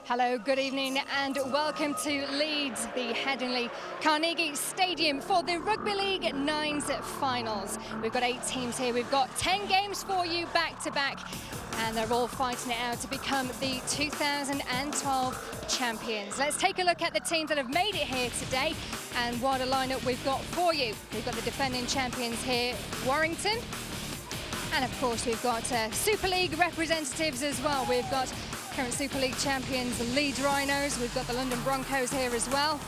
Hello, good evening and welcome to Leeds, the Headingley Carnegie Stadium for the Rugby League 9's finals. We've got 8 teams here, we've got 10 games for you back to back, and they're all fighting it out to become the 2012 champions. Let's take a look at the teams that have made it here today and what a lineup we've got for you. We've got the defending champions here, Warrington, and of course we've got Super League representatives as well. We've got current Super League champions, the Leeds Rhinos. We've got the London Broncos here as well.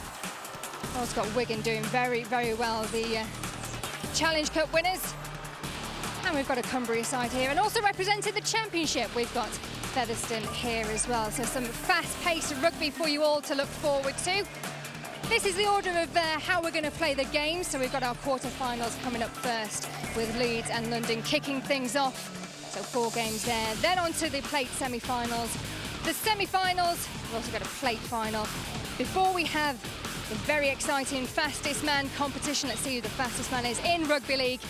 Also got Wigan doing very, very well, the Challenge Cup winners. And we've got a Cumbria side here. And also representing the Championship, we've got Featherstone here as well. So some fast-paced rugby for you all to look forward to. This is the order of how we're going to play the game. So we've got our quarterfinals coming up first, with Leeds and London kicking things off. So 4 games there. Then on to the plate semi-finals. The semi-finals, we've also got a plate final. Before we have the very exciting fastest man competition, let's see who the fastest man is in Rugby League.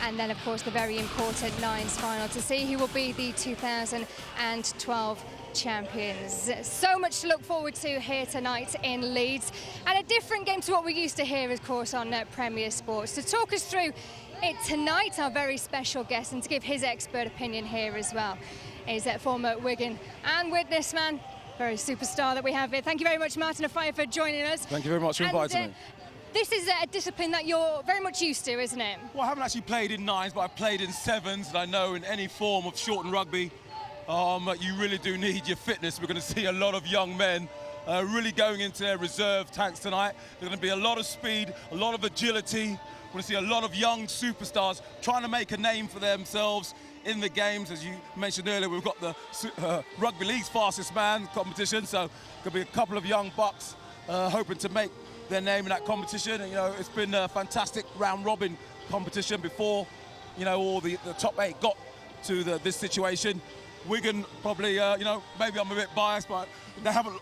And then, of course, the very important 9's final to see who will be the 2012 champions. So much to look forward to here tonight in Leeds. And a different game to what we used to hear, of course, on Premier Sports. To talk us through it tonight, our very special guest, and to give his expert opinion here as well, is that former Wigan and Widnes man, very superstar that we have here. Thank you very much, Martin Afire, for joining us. Thank you very much for inviting me. This is a discipline that you're very much used to, isn't it? Well, I haven't actually played in 9's, but I've played in 7's, and I know in any form of shortened rugby, you really do need your fitness. We're going to see a lot of young men really going into their reserve tanks tonight. There's going to be a lot of speed, a lot of agility. We're going to see a lot of young superstars trying to make a name for themselves in the games. As you mentioned earlier, we've got the Rugby League's fastest man competition, so there'll be a couple of young bucks hoping to make their name in that competition. And, you know, it's been a fantastic round-robin competition before, you know, all the top 8 got to this situation. Wigan probably, you know, maybe I'm a bit biased, but they haven't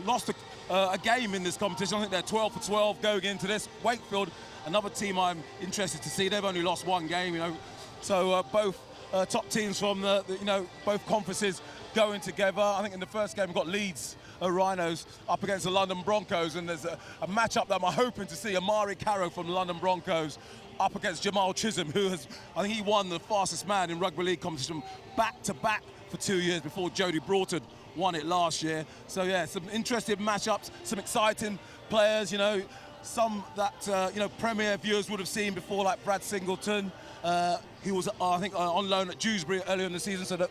lost a game in this competition. I think they're 12 for 12 going into this. Wakefield, another team I'm interested to see. They've only lost 1 game, you know. So both top teams from you know, both conferences going together. I think in the first game we've got Leeds Rhinos up against the London Broncos, and there's a matchup that I'm hoping to see. Amari Carrow from the London Broncos up against Jamal Chisholm, who has, I think he won the fastest man in Rugby League competition back-to-back for 2 years before Jody Broughton won it last year. So yeah, some interesting matchups, some exciting players, you know, some that you know, Premier viewers would have seen before, like Brad Singleton. He was, I think, on loan at Dewsbury earlier in the season, so that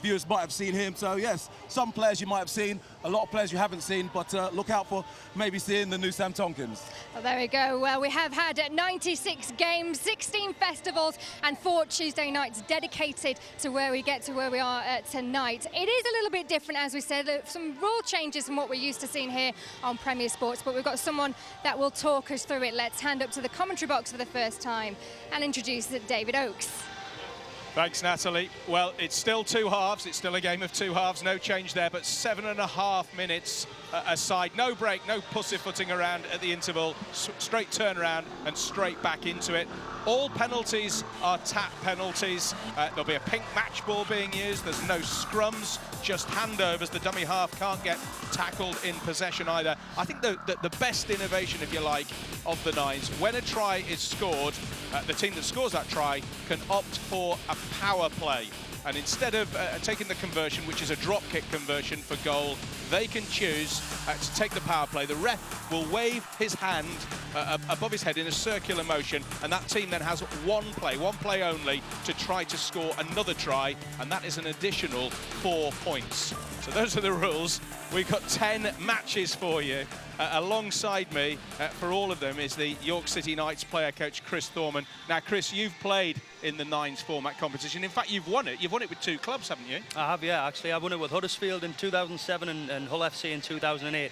viewers might have seen him. So yes, some players you might have seen, a lot of players you haven't seen, but look out for maybe seeing the new Sam Tonkins. Well, there we go. Well, we have had 96 games, 16 festivals, and 4 Tuesday nights dedicated to where we get to where we are tonight. It is a little bit different, as we said, some rule changes from what we're used to seeing here on Premier Sports, but we've got someone that will talk us through it. Let's hand up to the commentary box for the first time and introduce David Oakes. Thanks, Natalie. Well, it's still 2 halves. It's still a game of 2 halves. No change there, but 7.5 minutes aside. No break, no pussyfooting around at the interval. Straight turnaround and straight back into it. All penalties are tap penalties. There'll be a pink match ball being used. There's no scrums, just handovers. The dummy half can't get tackled in possession either. I think the best innovation, if you like, of the 9's, when a try is scored, the team that scores that try can opt for a power play. And instead of taking the conversion, which is a drop kick conversion for goal, they can choose to take the power play. The ref will wave his hand above his head in a circular motion, and that team then has one play only, to try to score another try, and that is an additional 4 points. So those are the rules. We've got 10 matches for you. Alongside me for all of them is the York City Knights player coach Chris Thorman. Now, Chris, you've played in the 9's format competition. In fact, you've won it. You've won it with 2 clubs, haven't you? I have, yeah. Actually, I won it with Huddersfield in 2007 and Hull FC in 2008.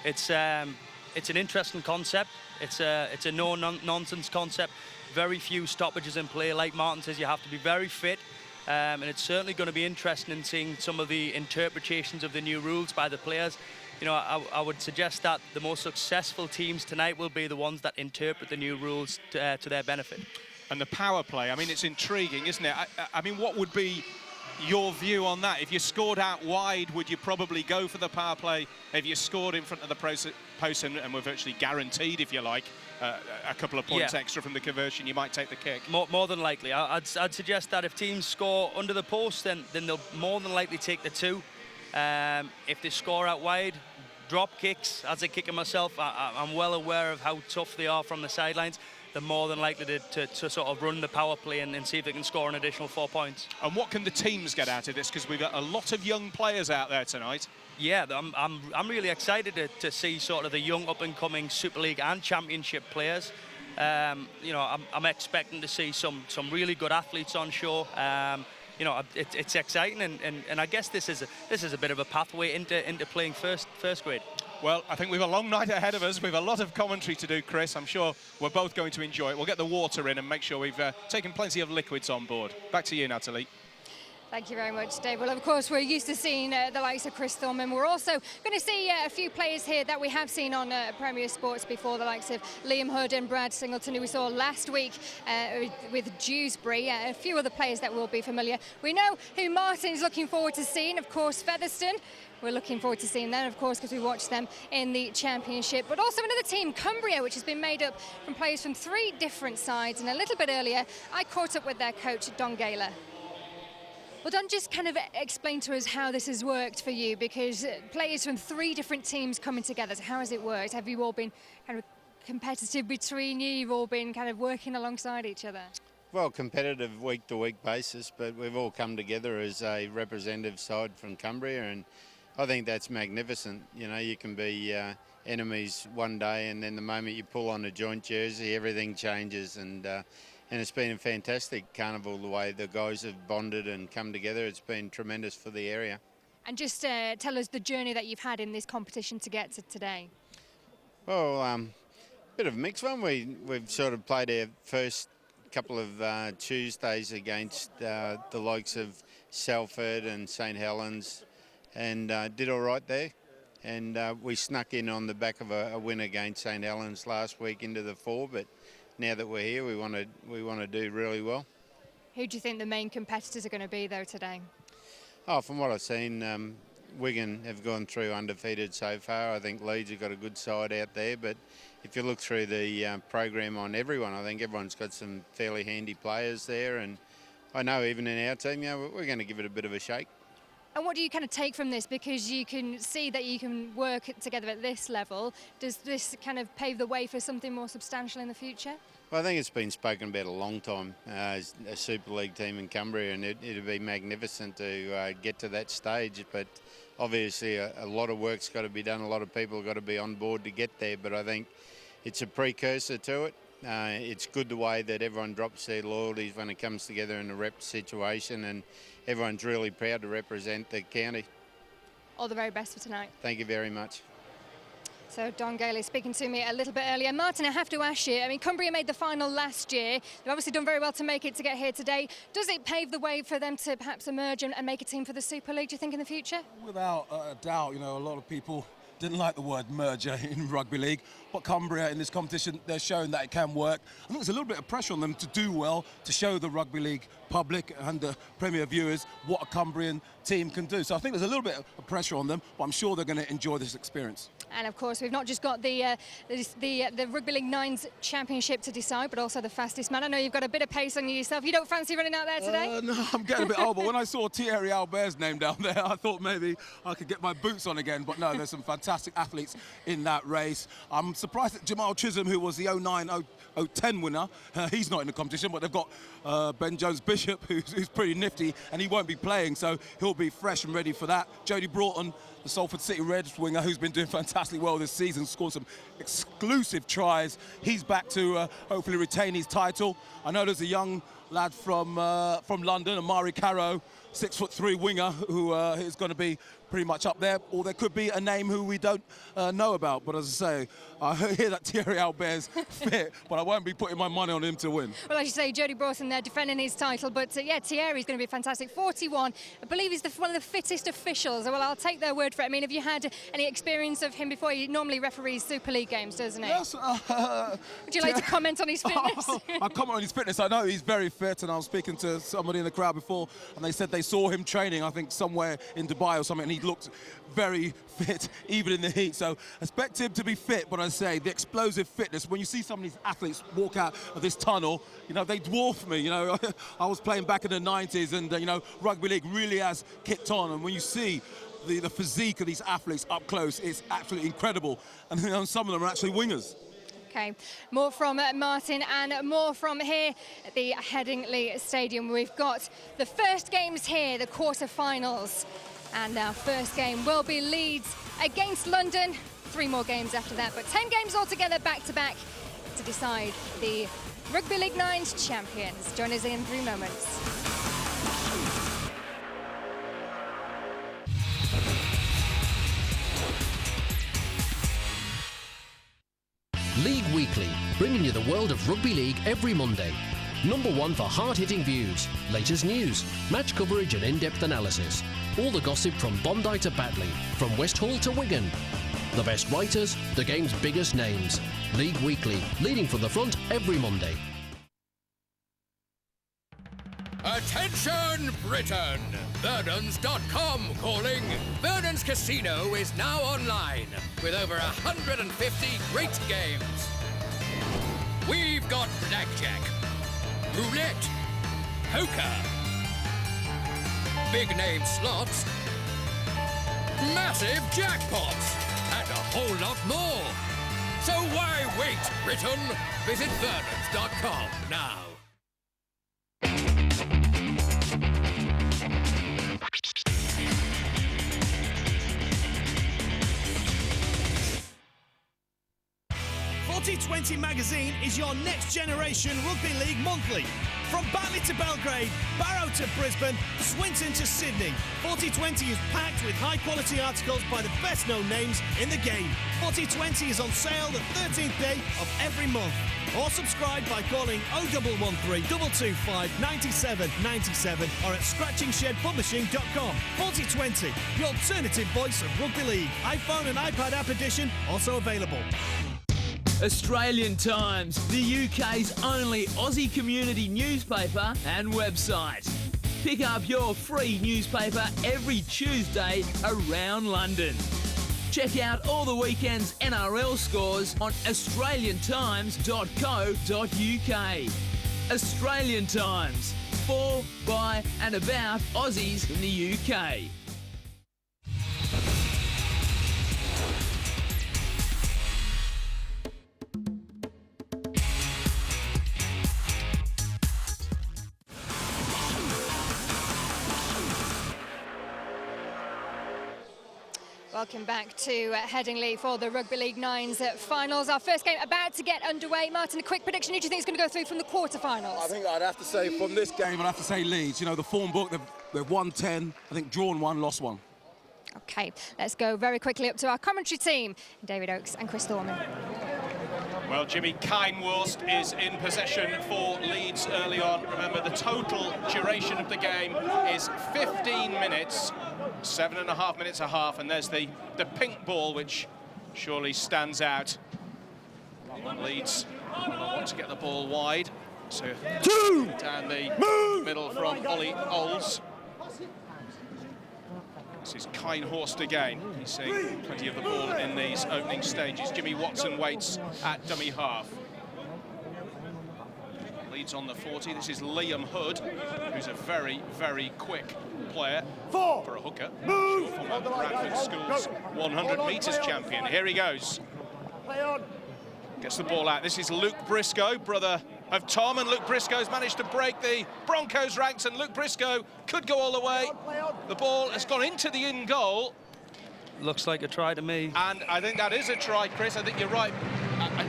It's an interesting concept. It's a no-nonsense concept. Very few stoppages in play. Like Martin says, you have to be very fit. And it's certainly going to be interesting in seeing some of the interpretations of the new rules by the players. You know, I would suggest that the most successful teams tonight will be the ones that interpret the new rules to their benefit. And the power play, I mean, it's intriguing, isn't it? I mean, what would be your view on that. If you scored out wide, would you probably go for the power play? If you scored in front of the post and were virtually guaranteed, if you like, a couple of points extra from the conversion, you might take the kick? More than likely. I'd suggest that if teams score under the post, then they'll more than likely take the 2. If they score out wide, drop kicks, as a kicker myself, I'm well aware of how tough they are from the sidelines. They're more than likely to sort of run the power play and see if they can score an additional 4 points. And what can the teams get out of this? Because we've got a lot of young players out there tonight. Yeah, I'm really excited to see sort of the young up-and-coming Super League and Championship players. You know, I'm expecting to see some really good athletes on show. You know, it's exciting, and I guess this is a bit of a pathway into playing first grade. Well, I think we've a long night ahead of us. We've a lot of commentary to do, Chris. I'm sure we're both going to enjoy it. We'll get the water in and make sure we've taken plenty of liquids on board. Back to you, Natalie. Thank you very much, Dave. Well, of course, we're used to seeing the likes of Chris Thorman. We're also going to see a few players here that we have seen on Premier Sports before, the likes of Liam Hood and Brad Singleton, who we saw last week with Dewsbury. A few other players that will be familiar. We know who Martin's looking forward to seeing, of course, Featherstone. We're looking forward to seeing them, of course, because we watched them in the Championship. But also another team, Cumbria, which has been made up from players from 3 different sides. And a little bit earlier, I caught up with their coach, Don Gaylor. Well, Don, just kind of explain to us how this has worked for you, because players from 3 different teams coming together. So how has it worked? Have you all been kind of competitive between you? You've all been kind of working alongside each other? Well, competitive week-to-week basis, but we've all come together as a representative side from Cumbria, and I think that's magnificent. You know, you can be enemies one day, and then the moment you pull on a joint jersey, everything changes. And it's been a fantastic carnival, the way the guys have bonded and come together. It's been tremendous for the area. And just tell us the journey that you've had in this competition to get to today. Well, bit of a mixed one. We've sort of played our first couple of Tuesdays against the likes of Salford and St Helens, and did all right there. And we snuck in on the back of a win against St Helens last week into the 4, but now that we're here, we want to do really well. Who do you think the main competitors are going to be, though, today? Oh, from what I've seen, Wigan have gone through undefeated so far. I think Leeds have got a good side out there, but if you look through the program on everyone, I think everyone's got some fairly handy players there, and I know even in our team, we're going to give it a bit of a shake. And what do you kind of take from this? Because you can see that you can work together at this level. Does this kind of pave the way for something more substantial in the future? Well, I think it's been spoken about a long time as a Super League team in Cumbria, and it'd be magnificent to get to that stage. But obviously a lot of work's got to be done. A lot of people have got to be on board to get there. But I think it's a precursor to it. It's good the way that everyone drops their loyalties when it comes together in a rep situation, and everyone's really proud to represent the county. All the very best for tonight. Thank you very much. So Don Gaylor speaking to me a little bit earlier. Martin, I have to ask you, I mean, Cumbria made the final last year. They've obviously done very well to make it to get here today. Does it pave the way for them to perhaps emerge and make a team for the Super League, do you think, in the future? Without a doubt, you know, a lot of people didn't like the word merger in rugby league, but Cumbria in this competition, they're showing that it can work. I think there's a little bit of pressure on them to do well, to show the rugby league public and the Premier viewers what a Cumbrian team can do. So I think there's a little bit of pressure on them, but I'm sure they're going to enjoy this experience. And of course, we've not just got the Rugby League 9's Championship to decide, but also the fastest man. I know you've got a bit of pace on you yourself. You don't fancy running out there today? No, I'm getting a bit old, but when I saw Thierry Albert's name down there, I thought maybe I could get my boots on again. But no, there's some fantastic athletes in that race. I'm surprised that Jamal Chisholm, who was the 09-010 winner, he's not in the competition, but they've got Ben Jones-Bishop, who's pretty nifty, and he won't be playing, so he'll be fresh and ready for that. Jody Broughton, the Salford City Reds winger, who's been doing fantastically well this season, scored some exclusive tries. He's back to hopefully retain his title. I know there's a young lad from London, Amari Caro, 6'3" winger, who is going to be pretty much up there, or there could be a name who we don't know about. But as I say, I hear that Thierry Albert's fit, but I won't be putting my money on him to win. Well, as you say, Jody Broughton there defending his title, but yeah, Thierry's going to be fantastic. 41, I believe he's one of the fittest officials. Well, I'll take their word for it. I mean, have you had any experience of him before? He normally referees Super League games, doesn't he? Yes. Would you like to comment on his fitness? I comment on his fitness. I know he's very fit. fit, and I was speaking to somebody in the crowd before, and they said they saw him training, I think, somewhere in Dubai or something, and he looked very fit, even in the heat. So expect him to be fit, but I say the explosive fitness, when you see some of these athletes walk out of this tunnel, you know, they dwarf me, you know. I was playing back in the 90s, and, you know, rugby league really has kicked on, and when you see the physique of these athletes up close, it's absolutely incredible. And, you know, some of them are actually wingers. Okay, more from Martin and more from here at the Headingley Stadium. We've got the first games here, the quarterfinals. And our first game will be Leeds against London. 3 more games after that, but 10 games altogether back-to-back to decide the Rugby League 9's champions. Join us in 3 moments. League Weekly, bringing you the world of rugby league every Monday. Number 1 for hard-hitting views, latest news, match coverage and in-depth analysis. All the gossip from Bondi to Batley, from West Hall to Wigan. The best writers, the game's biggest names. League Weekly, leading from the front every Monday. Attention, Britain! Vernons.com calling. Vernons Casino is now online with over 150 great games. We've got blackjack, roulette, poker, big name slots, massive jackpots, and a whole lot more. So why wait, Britain? Visit Vernons.com now. T20 magazine is your next generation rugby league monthly. From Batley to Belgrade, Barrow to Brisbane, Swinton to Sydney, 4020 is packed with high-quality articles by the best-known names in the game. 4020 is on sale the 13th day of every month. Or subscribe by calling 0113 225 97 97 or at scratchingshedpublishing.com. 4020, the alternative voice of rugby league. iPhone and iPad app edition also available. Australian Times, the UK's only Aussie community newspaper and website. Pick up your free newspaper every Tuesday around London. Check out all the weekend's NRL scores on australiantimes.co.uk. Australian Times, for, by and about Aussies in the UK. Welcome back to Headingley for the Rugby League 9's finals. Our first game about to get underway. Martin, a quick prediction. Who do you think is going to go through from the quarterfinals? I think I'd have to say from this game, I'd have to say Leeds. You know, the form book, they've won 10, I think drawn 1, lost 1. Okay, let's go very quickly up to our commentary team, David Oakes and Chris Thorman. Well, Jimmy Kindwurst is in possession for Leeds early on. Remember, the total duration of the game is 15 minutes, 7.5 minutes a half, and there's the pink ball, which surely stands out. Leeds want to get the ball wide, so down the middle from Ollie Olds. This is Kindhorst again. He's seeing plenty of the ball in these opening stages. Jimmy Watson waits at dummy half. Leeds on the 40. This is Liam Hood, who's a very, very quick player for a hooker. Former Bradford Schools 100 metres champion. Here he goes. Gets the ball out. This is Luke Briscoe, brother of Tom, and Luke Briscoe's managed to break the Broncos ranks, and Luke Briscoe could go all the way. The ball has gone into the in goal. Looks like a try to me. And I think that is a try, Chris. I think you're right.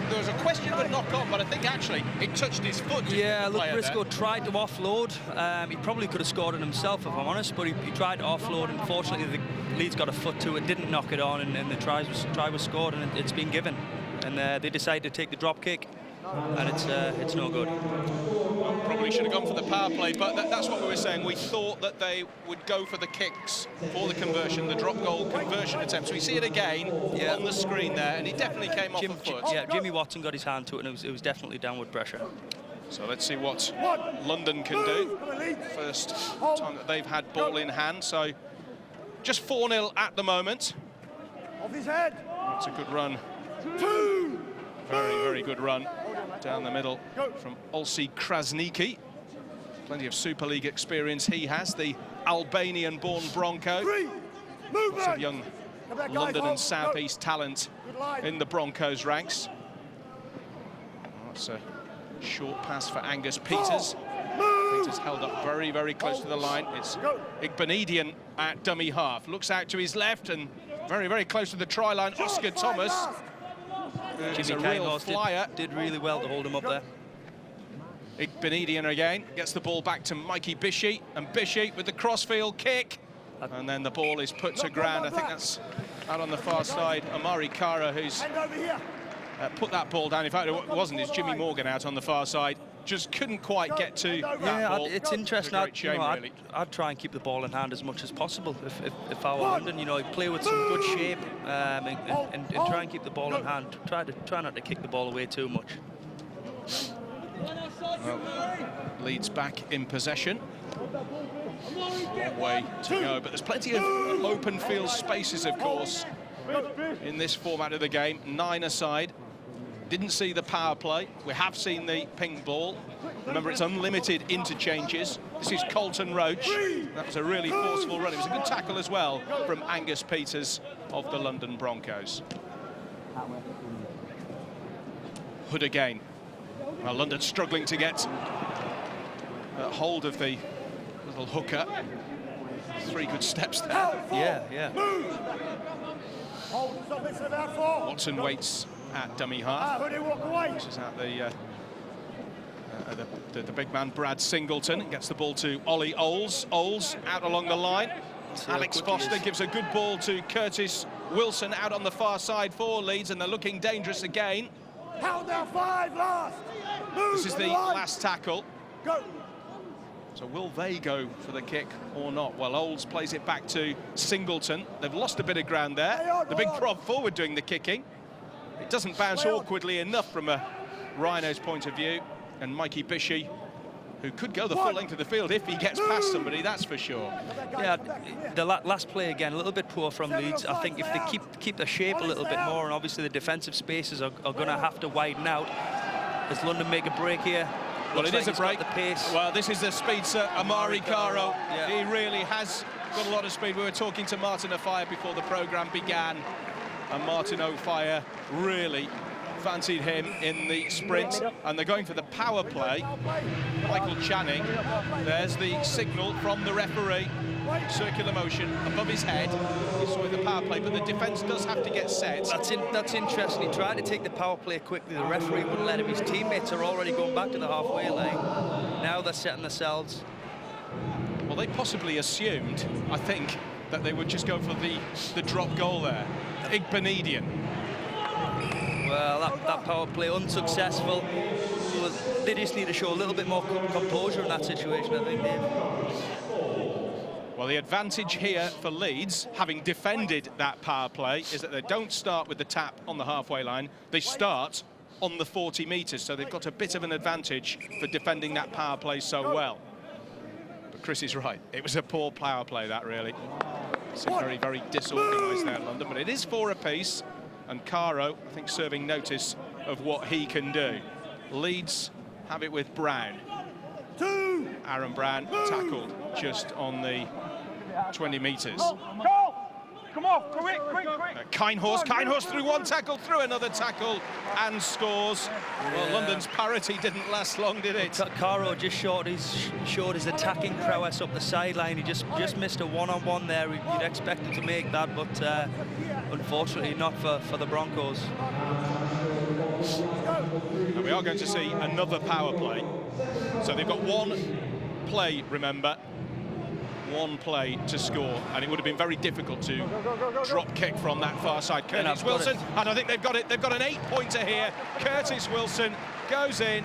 There was a question of a knock-on, but I think actually it touched his foot. Yeah, Luke Briscoe tried to offload. He probably could have scored it himself, if I'm honest, but he tried to offload. Unfortunately, the Leeds got a foot to it, didn't knock it on, and the try was scored, and it's been given. And they decided to take the drop kick, and it's no good. Probably should have gone for the power play, but that's what we were saying. We thought that they would go for the kicks for the conversion, the drop goal conversion attempts. We see it again on the screen there, and he definitely came off the foot. Yeah, Jimmy Watson got his hand to it, and it was definitely downward pressure. So let's see what London can do. First time that they've had ball in hand, so just 4-0 at the moment. Off his head. That's a good run. Very, very good run down the middle from Olsi Krasniki. Plenty of Super League experience he has, the Albanian-born Bronco. Lots of young London and South East talent in the Broncos ranks. That's a short pass for Angus Peters. Peters held up very, very close to the line. It's Igbenedian at dummy half. Looks out to his left and very, very close to the try line. Oscar Thomas. He's a real flyer. Did really well to hold him up there. Igbenedian again gets the ball back to Mikey Bishy, and Bishy with the crossfield kick, and then the ball is put to ground. I think that's out on the far side. Amari Kara, who's put that ball down. In fact, it wasn't. It's Jimmy Morgan out on the far side. Just couldn't quite get to that ball. It's interesting. I'd try and keep the ball in hand as much as possible if I were London. You know, play with some good shape and try and keep the ball in hand. Try not to kick the ball away too much. Well, Leeds back in possession. Long way to go, but there's plenty of open field spaces, of course, in this format of the game. 9 aside. Didn't see the power play. We have seen the ping ball. Remember, it's unlimited interchanges. This is Colton Roach. That was a really forceful run. It was a good tackle as well from Angus Peters of the London Broncos. Hood again. Well, London struggling to get hold of the little hooker. 3 good steps there. Yeah. Watson waits at dummy half. Which is at the big man Brad Singleton. Gets the ball to Ollie Oles. Oles out along the line. Alex Foster gives a good ball to Curtis Wilson out on the far side for Leeds, and they're looking dangerous again. Count down 5 last. This is the last tackle. Go. So will they go for the kick or not? Well, Oles plays it back to Singleton. They've lost a bit of ground there. The big prop forward doing the kicking. It doesn't bounce awkwardly enough from a Rhino's point of view. And Mikey Bishy, who could go the full length of the field if he gets past somebody, that's for sure. Yeah, the last play again, a little bit poor from Leeds. I think if they keep the shape a little bit more, and obviously the defensive spaces are going to have to widen out. Does London make a break here? Well, it is a break. The pace. Well, this is the speed, sir. Amari Caro. Yeah. He really has got a lot of speed. We were talking to Martin O'Fire before the programme began, and Martin O'Fire really fancied him in the sprint, and they're going for the power play. Michael Channing, there's the signal from the referee. Circular motion above his head. He saw the power play, but the defence does have to get set. That's interesting. He tried to take the power play quickly. The referee wouldn't let him. His teammates are already going back to the halfway line. Now they're setting themselves. Well, they possibly assumed, I think, that they would just go for the drop goal there. Igbenedian. Well, that power play unsuccessful. They just need to show a little bit more composure in that situation, I think, Dave. Well, the advantage here for Leeds, having defended that power play, is that they don't start with the tap on the halfway line. They start on the 40 metres, so they've got a bit of an advantage for defending that power play so well. But Chris is right. It was a poor power play, that, really. It's very, very disorganised there in London, but it is 4 apiece, and Caro, I think, serving notice of what he can do. Leeds have it with Brown. Aaron Brown tackled just on the 20 metres. Come on, quick. Kinehorst through one tackle, through another tackle, and scores. Well, London's parity didn't last long, did it? Caro just showed his attacking prowess up the sideline. He just missed a one-on-one there. You'd expect him to make that, but unfortunately not for the Broncos. And we are going to see another power play. So they've got one play, remember, one play to score, and it would have been very difficult to drop kick from that far side. Curtis Wilson, and I think they've got it. They've got an 8-pointer here. Curtis Wilson goes in,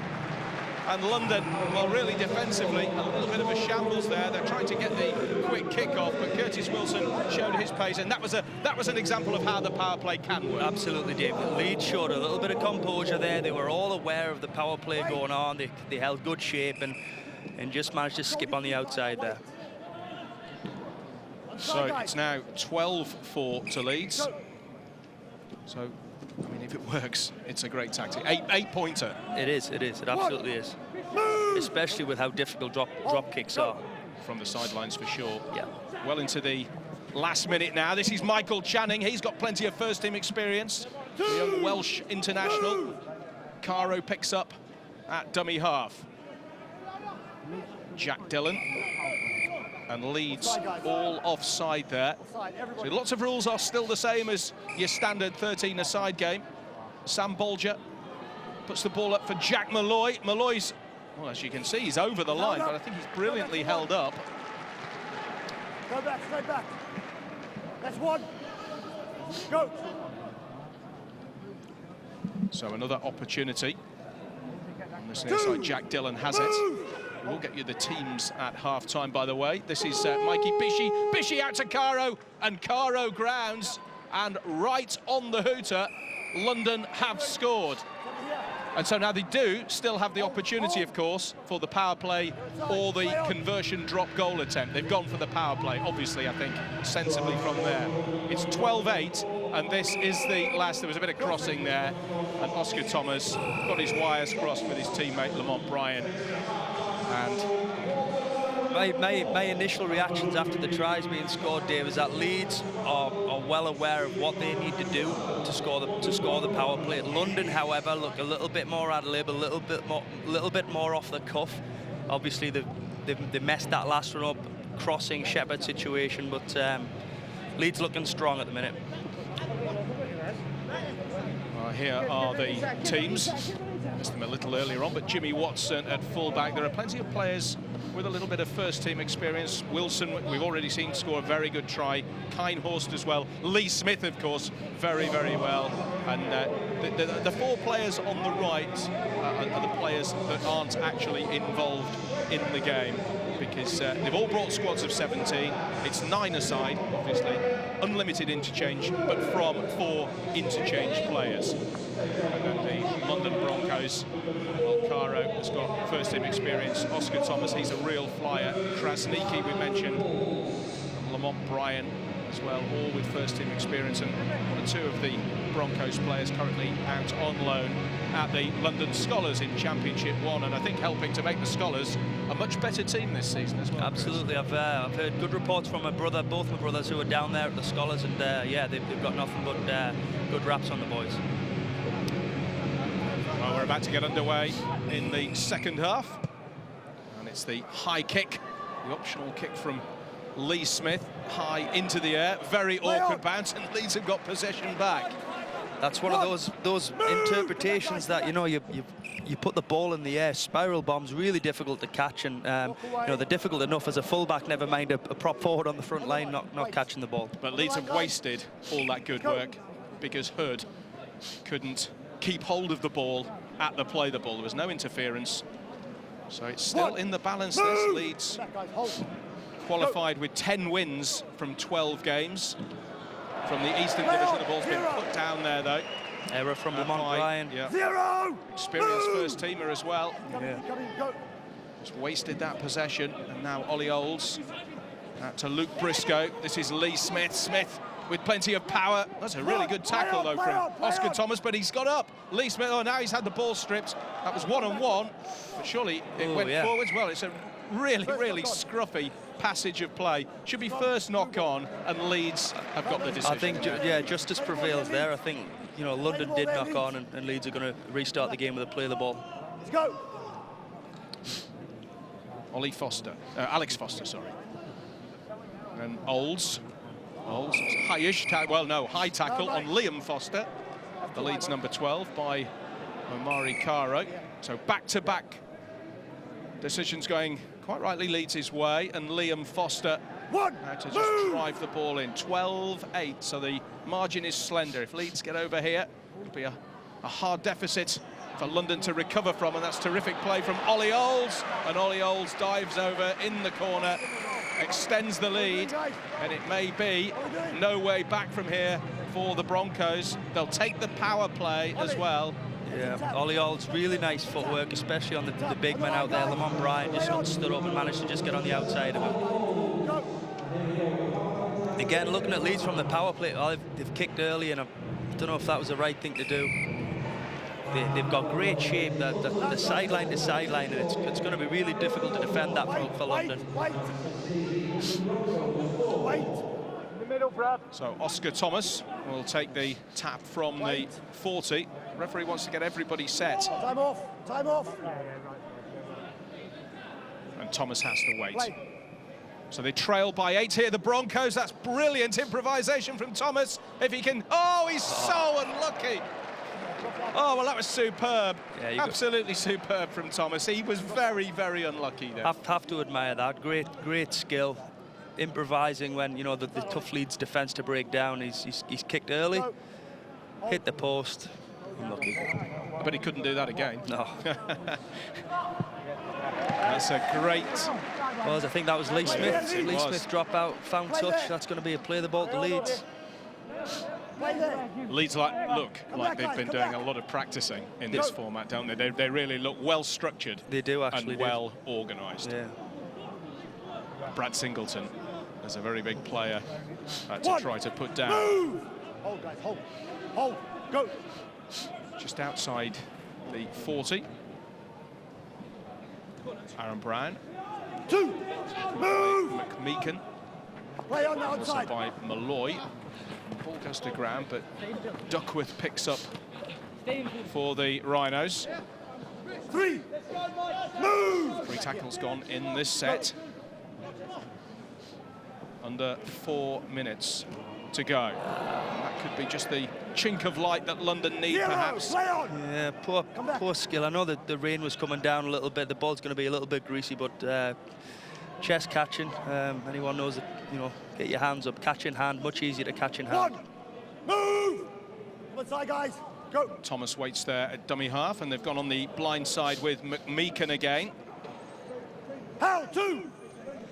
And London, well, really defensively, a little bit of a shambles there. They're trying to get the quick kick-off, but Curtis Wilson showed his pace, and that was an example of how the power play can work. Absolutely, Dave. Leeds showed a little bit of composure there. They were all aware of the power play going on. They held good shape and just managed to skip on the outside there. So it's now 12-4 to Leeds. So, I mean, if it works, it's a great tactic. Eight-pointer. It is, it absolutely is. Especially with how difficult drop kicks are. From the sidelines for sure. Yeah. Well into the last minute now. This is Michael Channing. He's got plenty of first-team experience. The young Welsh international. Caro picks up at dummy half. Jack Dillon. And Leeds all offside there. So lots of rules are still the same as your standard 13-a-side game. Sam Bolger puts the ball up for Jack Malloy. Malloy's, well, as you can see, he's over the line, but I think he's brilliantly held up. Go back, straight back. That's one. Go. So another opportunity. On this near side, Jack Dillon has it. We'll get you the teams at half-time, by the way. This is Mikey Bishy. Bishy out to Caro, and Caro grounds. And right on the hooter, London have scored. And so now they do still have the opportunity, of course, for the power play or the conversion drop goal attempt. They've gone for the power play, obviously, I think, sensibly from there. It's 12-8, and this is the last. There was a bit of crossing there, and Oscar Thomas got his wires crossed with his teammate Lamont Bryan. And my initial reactions after the tries being scored, Dave, is that Leeds are well aware of what they need to do to score the power play. London, however, look a little bit more ad lib, a little bit more off the cuff. Obviously, they messed that last one up, crossing Shepherd situation, but Leeds looking strong at the minute. Here are the teams. Missed them a little earlier on, but Jimmy Watson at fullback. There are plenty of players with a little bit of first-team experience. Wilson, we've already seen score a very good try. Kinehorst as well. Lee Smith, of course, very, very well. And the four players on the right are the players that aren't actually involved in the game, because they've all brought squads of 17. It's 9-a-side, obviously. Unlimited interchange, but from 4 interchange players. And then the London Broncos, well, Caro has got first-team experience. Oscar Thomas, he's a real flyer. Krasniki, we mentioned. And Lamont Bryan as well, all with first-team experience. And 1 or 2 of the Broncos players currently out on loan at the London Scholars in Championship 1. And I think helping to make the Scholars a much better team this season as well. Absolutely, I've heard good reports from both my brothers who are down there at the Scholars, and yeah, they've got nothing but good raps on the boys. Well, we're about to get underway in the second half, and it's the high kick, the optional kick from Lee Smith, high into the air, very awkward bounce, and Leeds have got possession back. That's one of those interpretations that, you know, you put the ball in the air. Spiral bombs really difficult to catch, and you know, they're difficult enough as a fullback, never mind a prop forward on the front line not catching the ball. But Leeds have wasted all that good work because Hood couldn't keep hold of the ball at the play the ball. There was no interference, so it's still in the balance. This Leeds qualified with 10 wins from 12 games. From the Eastern Division, the ball's been put down there, though. Error from Lamont Bryan. Yeah. 0. Experienced first-teamer as well. Yeah. Just wasted that possession, and now Ollie Olds out to Luke Briscoe. This is Lee Smith. Smith with plenty of power. That's a really good tackle, though, from Oscar Thomas, but he's got up. Lee Smith, oh, now he's had the ball stripped. That was 1-on-1, but surely it went forwards. Well, it's a really, really scruffy passage of play. Should be first knock on, and Leeds have got the decision. I think, yeah, justice prevails there. I think, you know, London did knock on, and Leeds are going to restart the game with a play the ball. Let's go. Alex Foster, sorry. And Olds high-ish, high tackle on Liam Foster. The Leeds number 12 by Omari Caro. So back-to-back decisions going quite rightly Leeds' way, and Liam Foster now to just drive the ball in. 12-8, so the margin is slender. If Leeds get over here, it'll be a hard deficit for London to recover from, and that's terrific play from Ollie Olds, and Ollie Olds dives over in the corner, extends the lead, and it may be no way back from here for the Broncos. They'll take the power play as well. Yeah, Ollie Olds, really nice footwork, especially on the big men out there. Lamont Bryan just got stood up and managed to just get on the outside of him. Again, looking at Leeds from the power play, they've kicked early, and I don't know if that was the right thing to do. They've got great shape, the sideline to sideline, and it's going to be really difficult to defend that for London. Wait. In the middle, Brad. So Oscar Thomas will take the tap from the 40. The referee wants to get everybody set. Time off. Time off. And Thomas has to wait. So they trail by 8 here, the Broncos. That's brilliant improvisation from Thomas. If he can, oh, he's so unlucky. Oh, well, that was superb. Yeah, absolutely superb from Thomas. He was very, very unlucky there. Have to admire that. Great skill. Improvising when, you know, the tough Leeds defence to break down. He's kicked early, hit the post. Unlucky. But he couldn't do that again. No. That's a great... Well, I think that was Lee Smith. Lee Smith drop out, found touch. That's going to be a play the ball to Leeds. Leeds look like they've been doing a lot of practicing in this format, don't they? They really look well structured. They do actually. And well organised. Yeah. Brad Singleton is a very big player to try to put down. Move! Hold, guys, hold, go. Just outside the 40. Aaron Brown. 2, move! McMeekan. Play on the Also outside. by Malloy. Ball goes to ground, but Duckworth picks up for the Rhinos. 3, move! 3 tackles gone in this set. Under 4 minutes to go. That could be just the chink of light that London need, perhaps. Yeah, poor skill. I know that the rain was coming down a little bit. The ball's going to be a little bit greasy, but chest catching. Anyone knows that, you know, get your hands up. Catch in hand, much easier to catch in hand. 1, move! Come inside, guys. Go. Thomas waits there at dummy half, and they've gone on the blind side with McMeekan again. Hal, 2,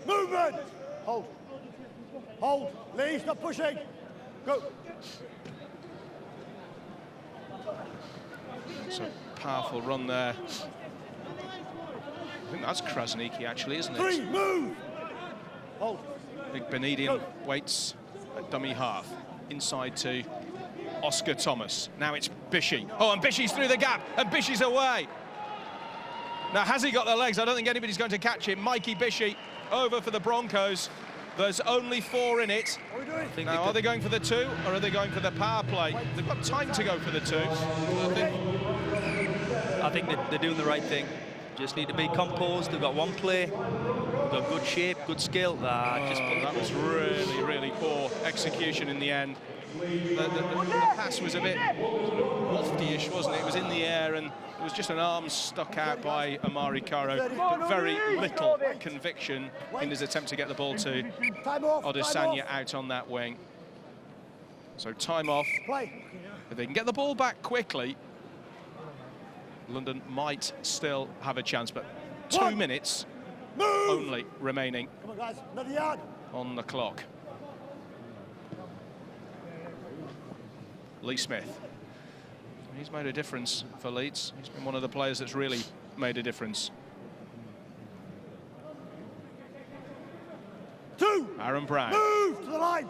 movement. Hold. Lee, stop pushing. Go. It's a powerful run there. I think that's Krasniki, actually, isn't it? 3, move. Hold. Big Benedian waits at dummy half. Inside to Oscar Thomas. Now it's Bishy. Oh, and Bishy's through the gap, and Bishy's away. Now, has he got the legs? I don't think anybody's going to catch him. Mikey Bishy over for the Broncos. There's only 4 in it. What are we doing? Now, are they going for the 2, or are they going for the power play? They've got time to go for the 2. I think they're doing the right thing. Just need to be composed. They've got one play. They've got good shape, good skill. That was really, really poor execution in the end. The pass was a bit lofty-ish, wasn't it? It was in the air, and it was just an arm stuck out by Amari Caro, but very little conviction in his attempt to get the ball to Odesanya out on that wing. So time off. If they can get the ball back quickly, London might still have a chance, but 2 minutes only remaining Come on, guys. Another yard. on the clock. Lee Smith. He's made a difference for Leeds. He's been one of the players that's really made a difference. 2. Aaron Brown. Move to the line.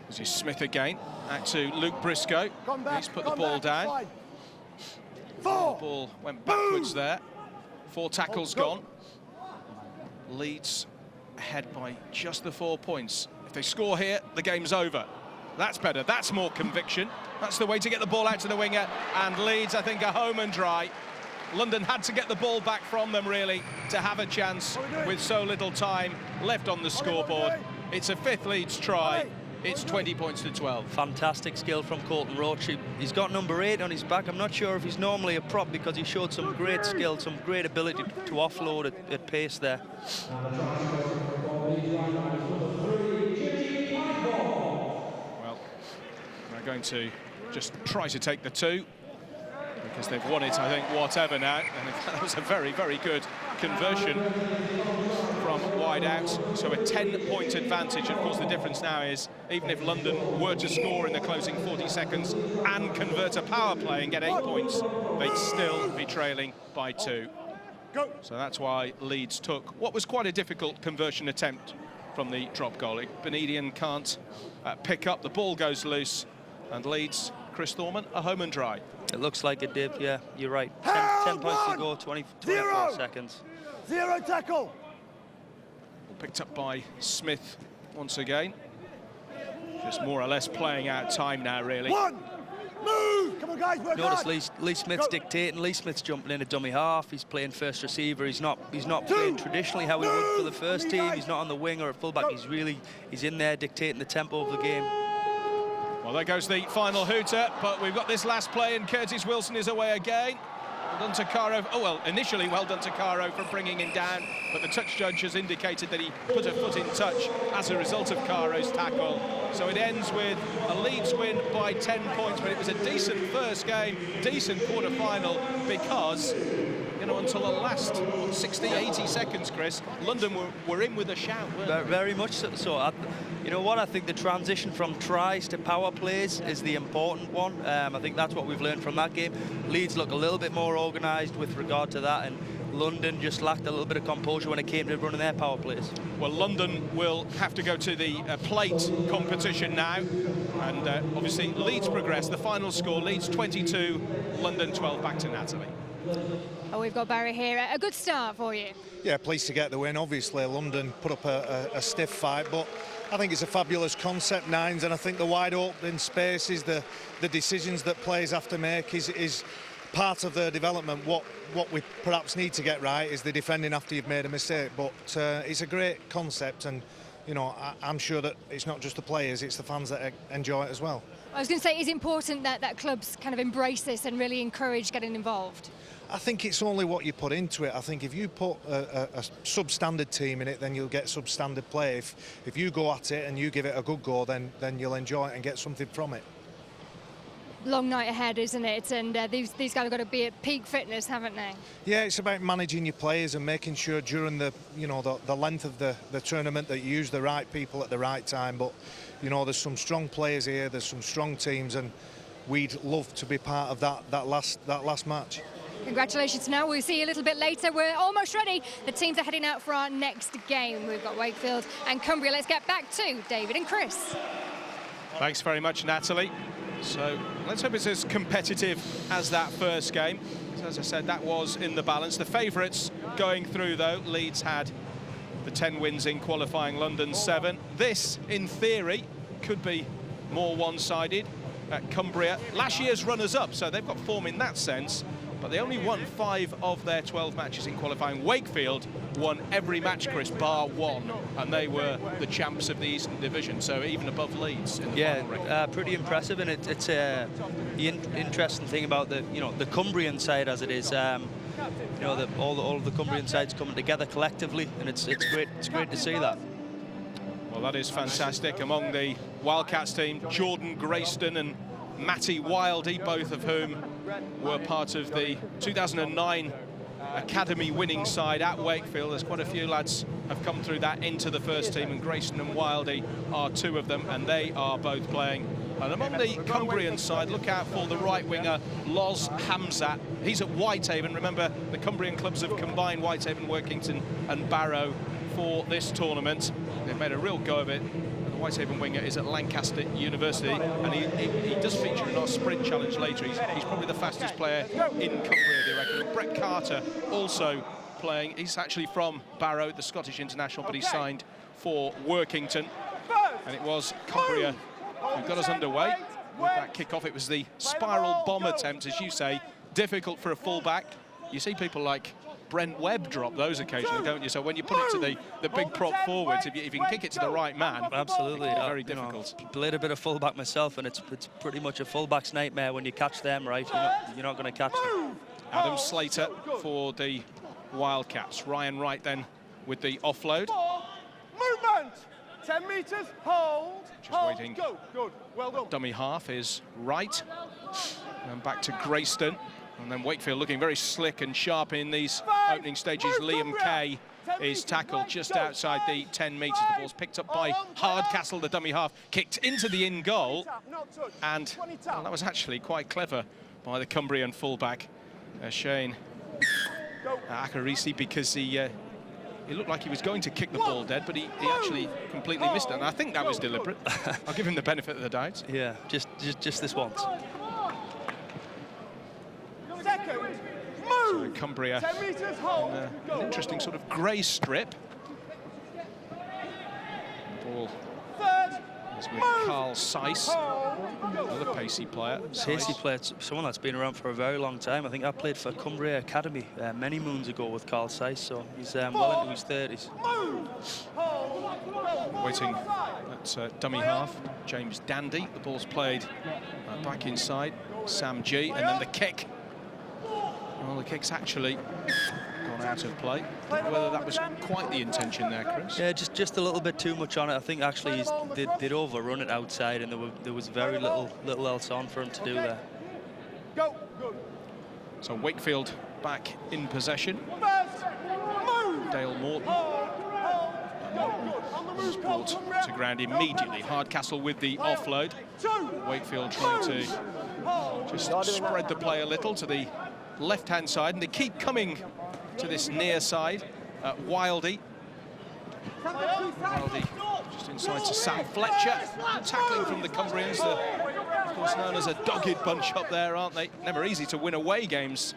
This is Smith again. Back to Luke Briscoe. He's put the ball down. 4. The ball went backwards there. 4 tackles gone. Leeds ahead by just the 4 points. If they score here, the game's over. That's better. That's more conviction. That's the way to get the ball out to the winger. And Leeds, I think, are home and dry. London had to get the ball back from them, really, to have a chance with so little time left on the scoreboard. It's a 5th Leeds try. It's 20 points to 12. Fantastic skill from Colton Roach. He's got number 8 on his back. I'm not sure if he's normally a prop, because he showed some great skill, some great ability to offload at pace there. Well, there going to just try to take the 2 because they've won it, I think, whatever now. And that was a very, very good conversion from wide out. So a 10-point advantage. Of course, the difference now is even if London were to score in the closing 40 seconds and convert a power play and get 8 points, they'd still be trailing by 2. So that's why Leeds took what was quite a difficult conversion attempt from the drop goal. Benedian can't pick up, the ball goes loose, and Leeds, Chris Thorman, are home and dry. It looks like it did, yeah, you're right. 10 points to go, 24 seconds. 0 tackle. Picked up by Smith once again. Just more or less playing out time now, really. 1, move! Come on, guys, work hard. Notice Lee Smith's dictating. Lee Smith's jumping in a dummy half. He's playing first receiver. He's not playing traditionally how he would for the first team. He's not on the wing or at fullback. He's in there dictating the tempo of the game. Well, there goes the final hooter, but we've got this last play, and Curtis Wilson is away again. Well done to Caro. Oh, well, initially well done to Caro for bringing him down, but the touch judge has indicated that he put a foot in touch as a result of Caro's tackle. So it ends with a Leeds win by 10 points, but it was a decent first game, decent quarter-final, because, you know, until the last 60, 80 seconds, Chris, London were in with a shout, weren't they? Very much so. You know what, I think the transition from tries to power plays is the important one. I think that's what we've learned from that game. Leeds look a little bit more organised with regard to that, and London just lacked a little bit of composure when it came to running their power plays. Well, London will have to go to the plate competition now, and obviously Leeds progress. The final score, Leeds 22, London 12. Back to Natalie. Oh, we've got Barry here. A good start for you. Yeah, pleased to get the win. Obviously, London put up a stiff fight, but I think it's a fabulous concept, 9's, and I think the wide open spaces, the decisions that players have to make is part of their development. What we perhaps need to get right is the defending after you've made a mistake, but it's a great concept, and you know, I'm sure that it's not just the players, it's the fans that enjoy it as well. I was going to say, it's important that clubs kind of embrace this and really encourage getting involved. I think it's only what you put into it. I think if you put a substandard team in it, then you'll get substandard play. If you go at it and you give it a good go, then you'll enjoy it and get something from it. Long night ahead, isn't it? And these guys have got to be at peak fitness, haven't they? Yeah, it's about managing your players and making sure during the length of the tournament that you use the right people at the right time. But you know, there's some strong players here, there's some strong teams, and we'd love to be part of that last match. Congratulations. Now we'll see you a little bit later. We're almost ready. The teams are heading out for our next game. We've got Wakefield and Cumbria. Let's get back to David and Chris. Thanks very much, Natalie. So let's hope it's as competitive as that first game. So, as I said, that was in the balance. The favourites going through, though, Leeds had the 10 wins in qualifying, London 7. This, in theory, could be more one-sided. Cumbria, last year's runners-up, so they've got form in that sense, but they only won 5 of their 12 matches in qualifying. Wakefield won every match, Chris, bar 1, and they were the champs of the Eastern Division, so even above Leeds in the final ranking. Pretty impressive, and it's the interesting thing about the Cumbrian side as it is. All of the Cumbrian sides coming together collectively, and it's great. It's great to see that. Well, that is fantastic. Among the Wildcats team, Jordan Grayston and Matty Wildey, both of whom were part of the 2009 academy winning side at Wakefield. There's quite a few lads have come through that into the first team, and Grayston and Wildey are 2 of them, and they are both playing. And among the Cumbrian side, look out for the right winger, Loz Hamzat. He's at Whitehaven. Remember, the Cumbrian clubs have combined Whitehaven, Workington and Barrow for this tournament. They've made a real go of it. The Whitehaven winger is at Lancaster University, and he does feature in our sprint challenge later. He's probably the fastest player in Cumbria, they reckon. Brett Carter also playing. He's actually from Barrow, the Scottish international, but he signed for Workington. And it was Cumbria who got us underway with that kick-off. It was the spiral bomb attempt, as you say, difficult for a fullback. You see people like Brent Webb drop those occasionally, don't you? So when you put it to the big prop forwards, if you can kick it to the right man, absolutely, very difficult. Played a bit of fullback myself, and it's pretty much a fullback's nightmare when you catch them right. You're not going to catch them. Adam Slater for the Wildcats. Ryan Wright then with the offload. Movement! 10 metres, hold. Just waiting. Go. Good. Well done. Dummy half is right. And back to Grayston. And then Wakefield looking very slick and sharp in these opening stages. Liam Kay is tackled just outside the 10 metres. The ball's picked up by Hardcastle, the dummy half, kicked into the in goal. And well, that was actually quite clever by the Cumbrian fullback, Shane Akarisi, because he looked like he was going to kick the ball dead, but he actually completely missed it. And I think that was deliberate. I'll give him the benefit of the doubt. Yeah, just this once. So Cumbria, an interesting sort of grey strip. Ball is with Carl Seiss, another pacey player. Pacey player, someone that's been around for a very long time. I think I played for Cumbria Academy many moons ago with Carl Seiss, so he's well into his 30s. Waiting at dummy half, James Dandy. The ball's played back inside, Sam G, and then the kick. Well, the kick's actually gone out of play. Whether that was quite the intention there, Chris? Yeah, just a little bit too much on it. I think actually they'd overrun it outside, and there was very little else on for him to do there. Go. Good. So Wakefield back in possession. Dale Morton. Was brought to ground immediately. Hardcastle with the offload. Wakefield trying to just spread the play a little to the left-hand side, and they keep coming to this near side. Wildy just inside to Sam Fletcher. Tackling from the Cumbrians, of course known as a dogged bunch up there, aren't they? Never easy to win away games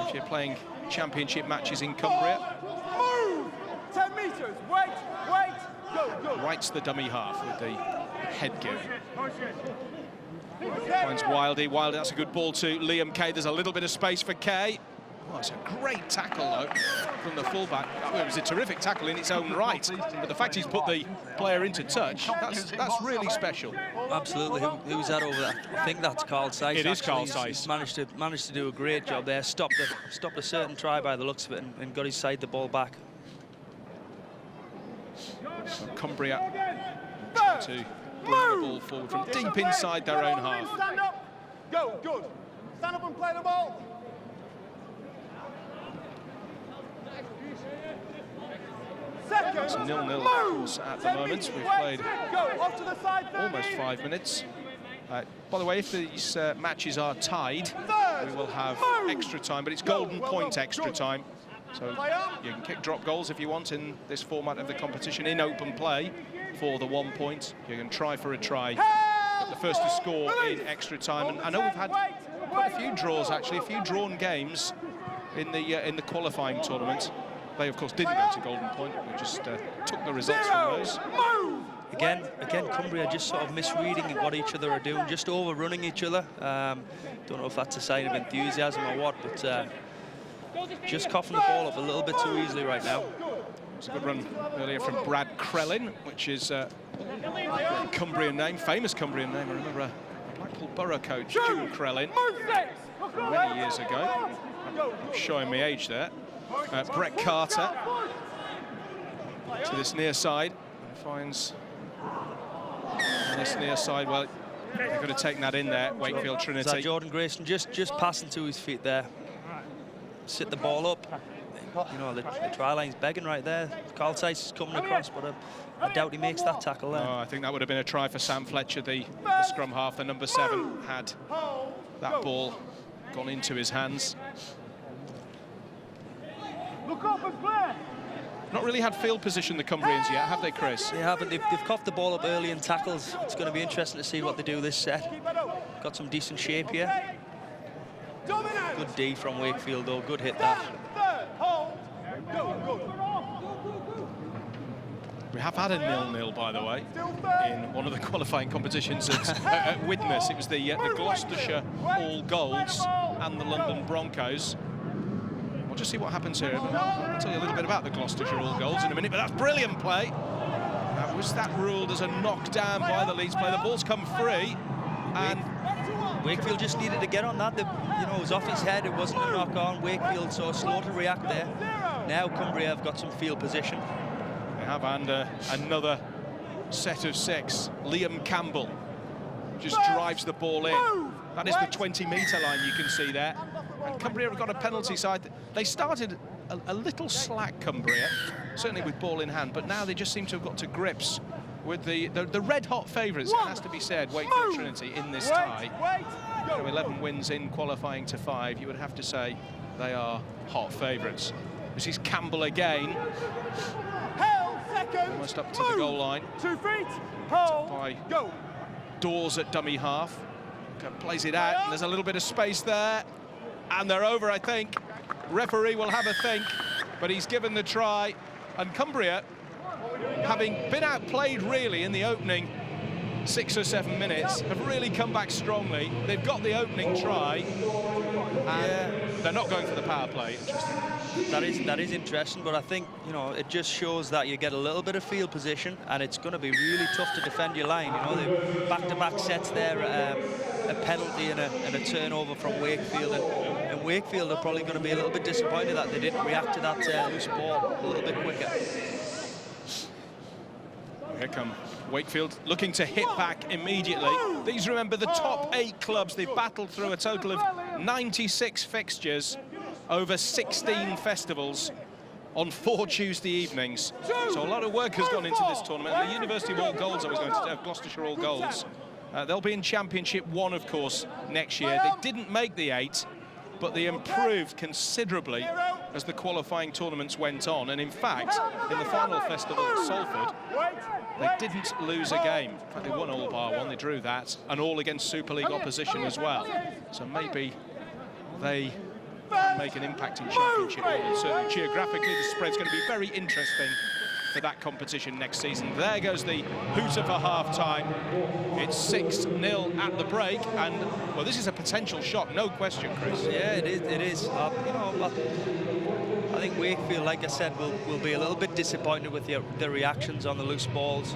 if you're playing championship matches in Cumbria. 10 metres, wait, go. Rights the dummy half with the headgear. Finds Wildy. that's a good ball to Liam Kay. There's a little bit of space for Kay. Oh, it's a great tackle, though, from the fullback. It was a terrific tackle in its own right, but the fact he's put the player into touch, that's really special. Absolutely. Who's that over there? I think that's Carl Seiss. It is Carl Seiss. He's managed to do a great job there. Stopped a certain try by the looks of it, and got his side the ball back. So Cumbria trying to bring the ball forward from deep inside their own half. Stand up. Go. Good. Stand up and play the ball. It's 0-0 at the moment. We've played almost 5 minutes. By the way, if these matches are tied, we will have extra time, but it's golden point extra time. So you can kick drop goals if you want in this format of the competition in open play for the 1 point. You can try for a try. But the first to score in extra time. And I know we've had quite a few draws, actually, a few drawn games in the qualifying tournament. They, of course, didn't go to golden point. We just took the results from those. Again, Cumbria just sort of misreading what each other are doing, just overrunning each other. Don't know if that's a sign of enthusiasm or what, but just coughing the ball up a little bit too easily right now. It's a good run earlier from Brad Krellin, which is a Cumbrian name, famous Cumbrian name. I remember a Blackpool Borough coach, June Krellin, many years ago. I'm showing my age there. Brett Carter to this near side. Finds this near side. Well, they're going to take that in there. Wakefield Trinity. Is that Jordan Grayson just passing to his feet there? Sit the ball up. You know, the try line's begging right there. Carl Seiss is coming across, but I doubt he makes that tackle there. Oh, I think that would have been a try for Sam Fletcher, the scrum half. The number 7 had that ball gone into his hands. Look up and play. Not really had field position, the Cumbrians, yet, have they, Chris? They haven't. They've coughed the ball up early in tackles. It's going to be interesting to see what they do this set. Got some decent shape here. Good D from Wakefield, though. Good hit that. We have had a 0-0, by the way, in one of the qualifying competitions at Widnes. It was the Gloucestershire All Golds and the London Broncos. We'll just see what happens here. I'll tell you a little bit about the Gloucestershire All Golds in a minute, but that's brilliant play. Was that ruled as a knockdown by the Leeds player? The ball's come free, and Wakefield just needed to get on that. You know, it was off his head. It wasn't a knock on. Wakefield so slow to react there. Now Cumbria have got some field position. They have, and another set of 6. Liam Campbell just drives the ball in. That is the 20-metre line you can see there. And Cumbria have got a penalty side. They started a little slack, Cumbria, certainly with ball in hand, but now they just seem to have got to grips with the red-hot favourites, it has to be said, Wakefield Trinity in this tie. 11 wins in, qualifying to 5. You would have to say they are hot favourites. This is Campbell again. Almost up to the goal line. 2 feet. By Dawes at dummy half. Plays it out, and there's a little bit of space there. And they're over, I think. Referee will have a think, but he's given the try. And Cumbria, having been outplayed really in the opening 6 or 7 minutes, have really come back strongly. They've got the opening try, and they're not going for the power play. Interesting. That is interesting, but I think, you know, it just shows that you get a little bit of field position, and it's going to be really tough to defend your line. You know, the back-to-back sets there, a penalty and a turnover from Wakefield, and Wakefield are probably going to be a little bit disappointed that they didn't react to that loose ball a little bit quicker. Here come Wakefield looking to hit back immediately. These, remember, the top 8 clubs. They've battled through a total of 96 fixtures over 16 festivals on 4 Tuesday evenings. So a lot of work has gone into this tournament. And the University of All Golds, I was going to say, Gloucestershire All Golds, they'll be in Championship 1, of course, next year. They didn't make the 8, but they improved considerably as the qualifying tournaments went on. And in fact, in the final festival at Salford, they didn't lose a game. In fact, they won all bar 1, they drew that, and all against Super League opposition as well. So maybe they make an impact in Championship 1. And certainly geographically, the spread's going to be very interesting for that competition next season. There goes the hooter for half-time. It's 6-0 at the break, and, well, this is a potential shock, no question, Chris. Yeah, it is. You know, I think Wakefield, like I said, will be a little bit disappointed with the reactions on the loose balls.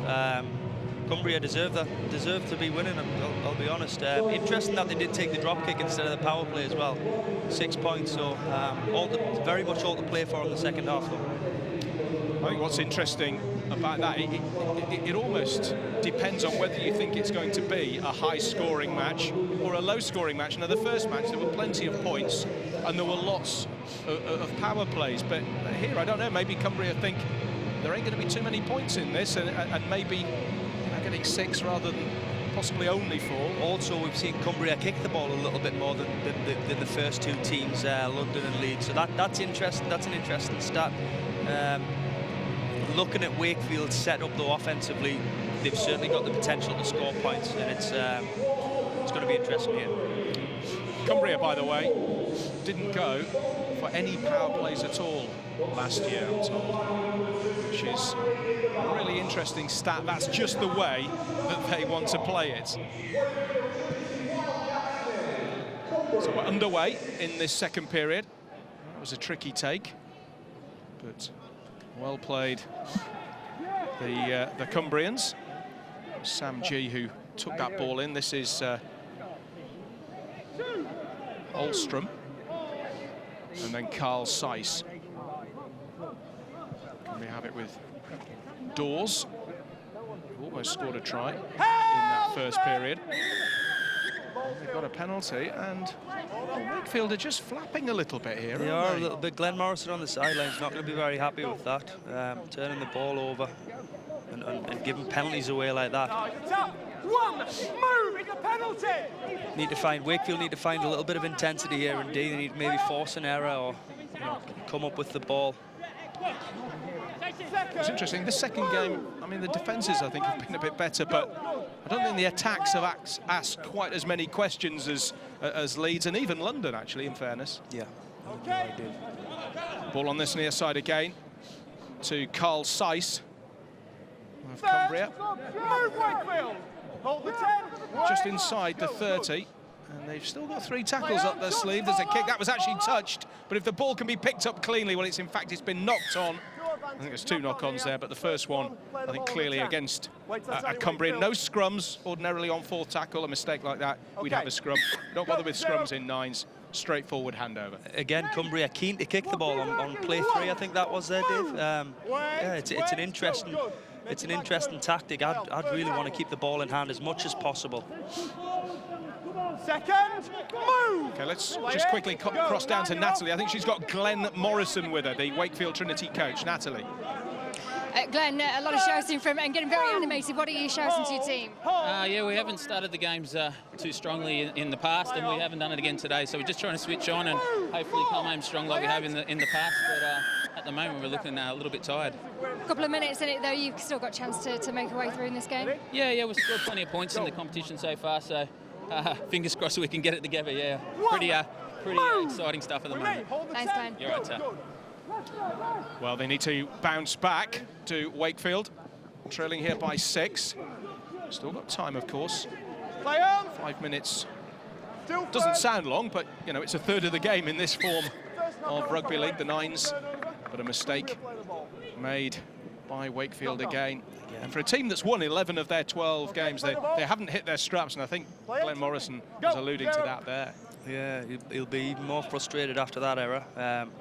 Cumbria deserve to be winning, I'll be honest. Interesting that they did take the drop kick instead of the power play as well. 6 points, so very much all to play for in the second half, though. I think what's interesting about that, it almost depends on whether you think it's going to be a high-scoring match or a low-scoring match. Now, the first match, there were plenty of points and there were lots of power plays, but here, I don't know, maybe Cumbria think there ain't going to be too many points in this, and maybe getting 6 rather than possibly only 4. Also, we've seen Cumbria kick the ball a little bit more than the first 2 teams, London and Leeds, so that's interesting. That's an interesting stat. Looking at Wakefield's setup, though, offensively, they've certainly got the potential to score points, and it's going to be interesting here. Cumbria, by the way, didn't go for any power plays at all last year, I'm told, which is a really interesting stat. That's just the way that they want to play it. So we're underway in this second period. That was a tricky take, but well played, the Cumbrians. Sam G, who took that ball in. This is Olstrom, and then Carl Seiss. Can we have it with Dawes, who almost scored a try in that first period. They've got a penalty, and Wakefield are just flapping a little bit here. They are a little bit. Glenn Morrison on the sidelines not going to be very happy with that, turning the ball over and giving penalties away like that. Wakefield need to find a little bit of intensity here, and they need to maybe force an error or come up with the ball. It's interesting, this second game, I mean, the defences, I think, have been a bit better, but I don't think the attacks have asked quite as many questions as Leeds, and even London, actually, in fairness. Yeah. Okay. Ball on this near side again to Carl Seiss of Cumbria. Just inside the 30. And they've still got 3 tackles up their sleeve. There's a kick that was actually touched, but if the ball can be picked up cleanly, well, it's been knocked on. I think there's 2 knock-ons there, but the first one, I think, clearly against a Cumbrian. No scrums, ordinarily on 4th tackle. A mistake like that, we'd have a scrum. Don't bother with scrums in 9's. Straightforward handover. Again, Cumbria keen to kick the ball on play 3, I think that was there, Dave. Yeah, it's an interesting it's an interesting tactic. I'd really want to keep the ball in hand as much as possible. Second, move! Okay, let's just quickly cross down to Natalie. I think she's got Glenn Morrison with her, the Wakefield Trinity coach. Natalie. Glenn, a lot of shouting from and getting very animated. What are you shouting to your team? Yeah, we haven't started the games too strongly in the past, and we haven't done it again today. So we're just trying to switch on and hopefully come home strong like we have in the past. But at the moment, we're looking a little bit tired. A couple of minutes in it, though, you've still got a chance to make your way through in this game. Yeah, we've scored plenty of points in the competition so far. So fingers crossed we can get it together. Yeah, pretty exciting stuff at the moment. Thanks, Glenn. You're right, sir. Well, they need to bounce back to Wakefield, trailing here by 6. Still got time, of course. 5 minutes. Doesn't sound long, but, you know, it's a third of the game in this form of rugby league, the 9's. But a mistake made by Wakefield again. And for a team that's won 11 of their 12 games, they haven't hit their straps, and I think Glenn Morrison was alluding to that there. Yeah, he'll be even more frustrated after that error.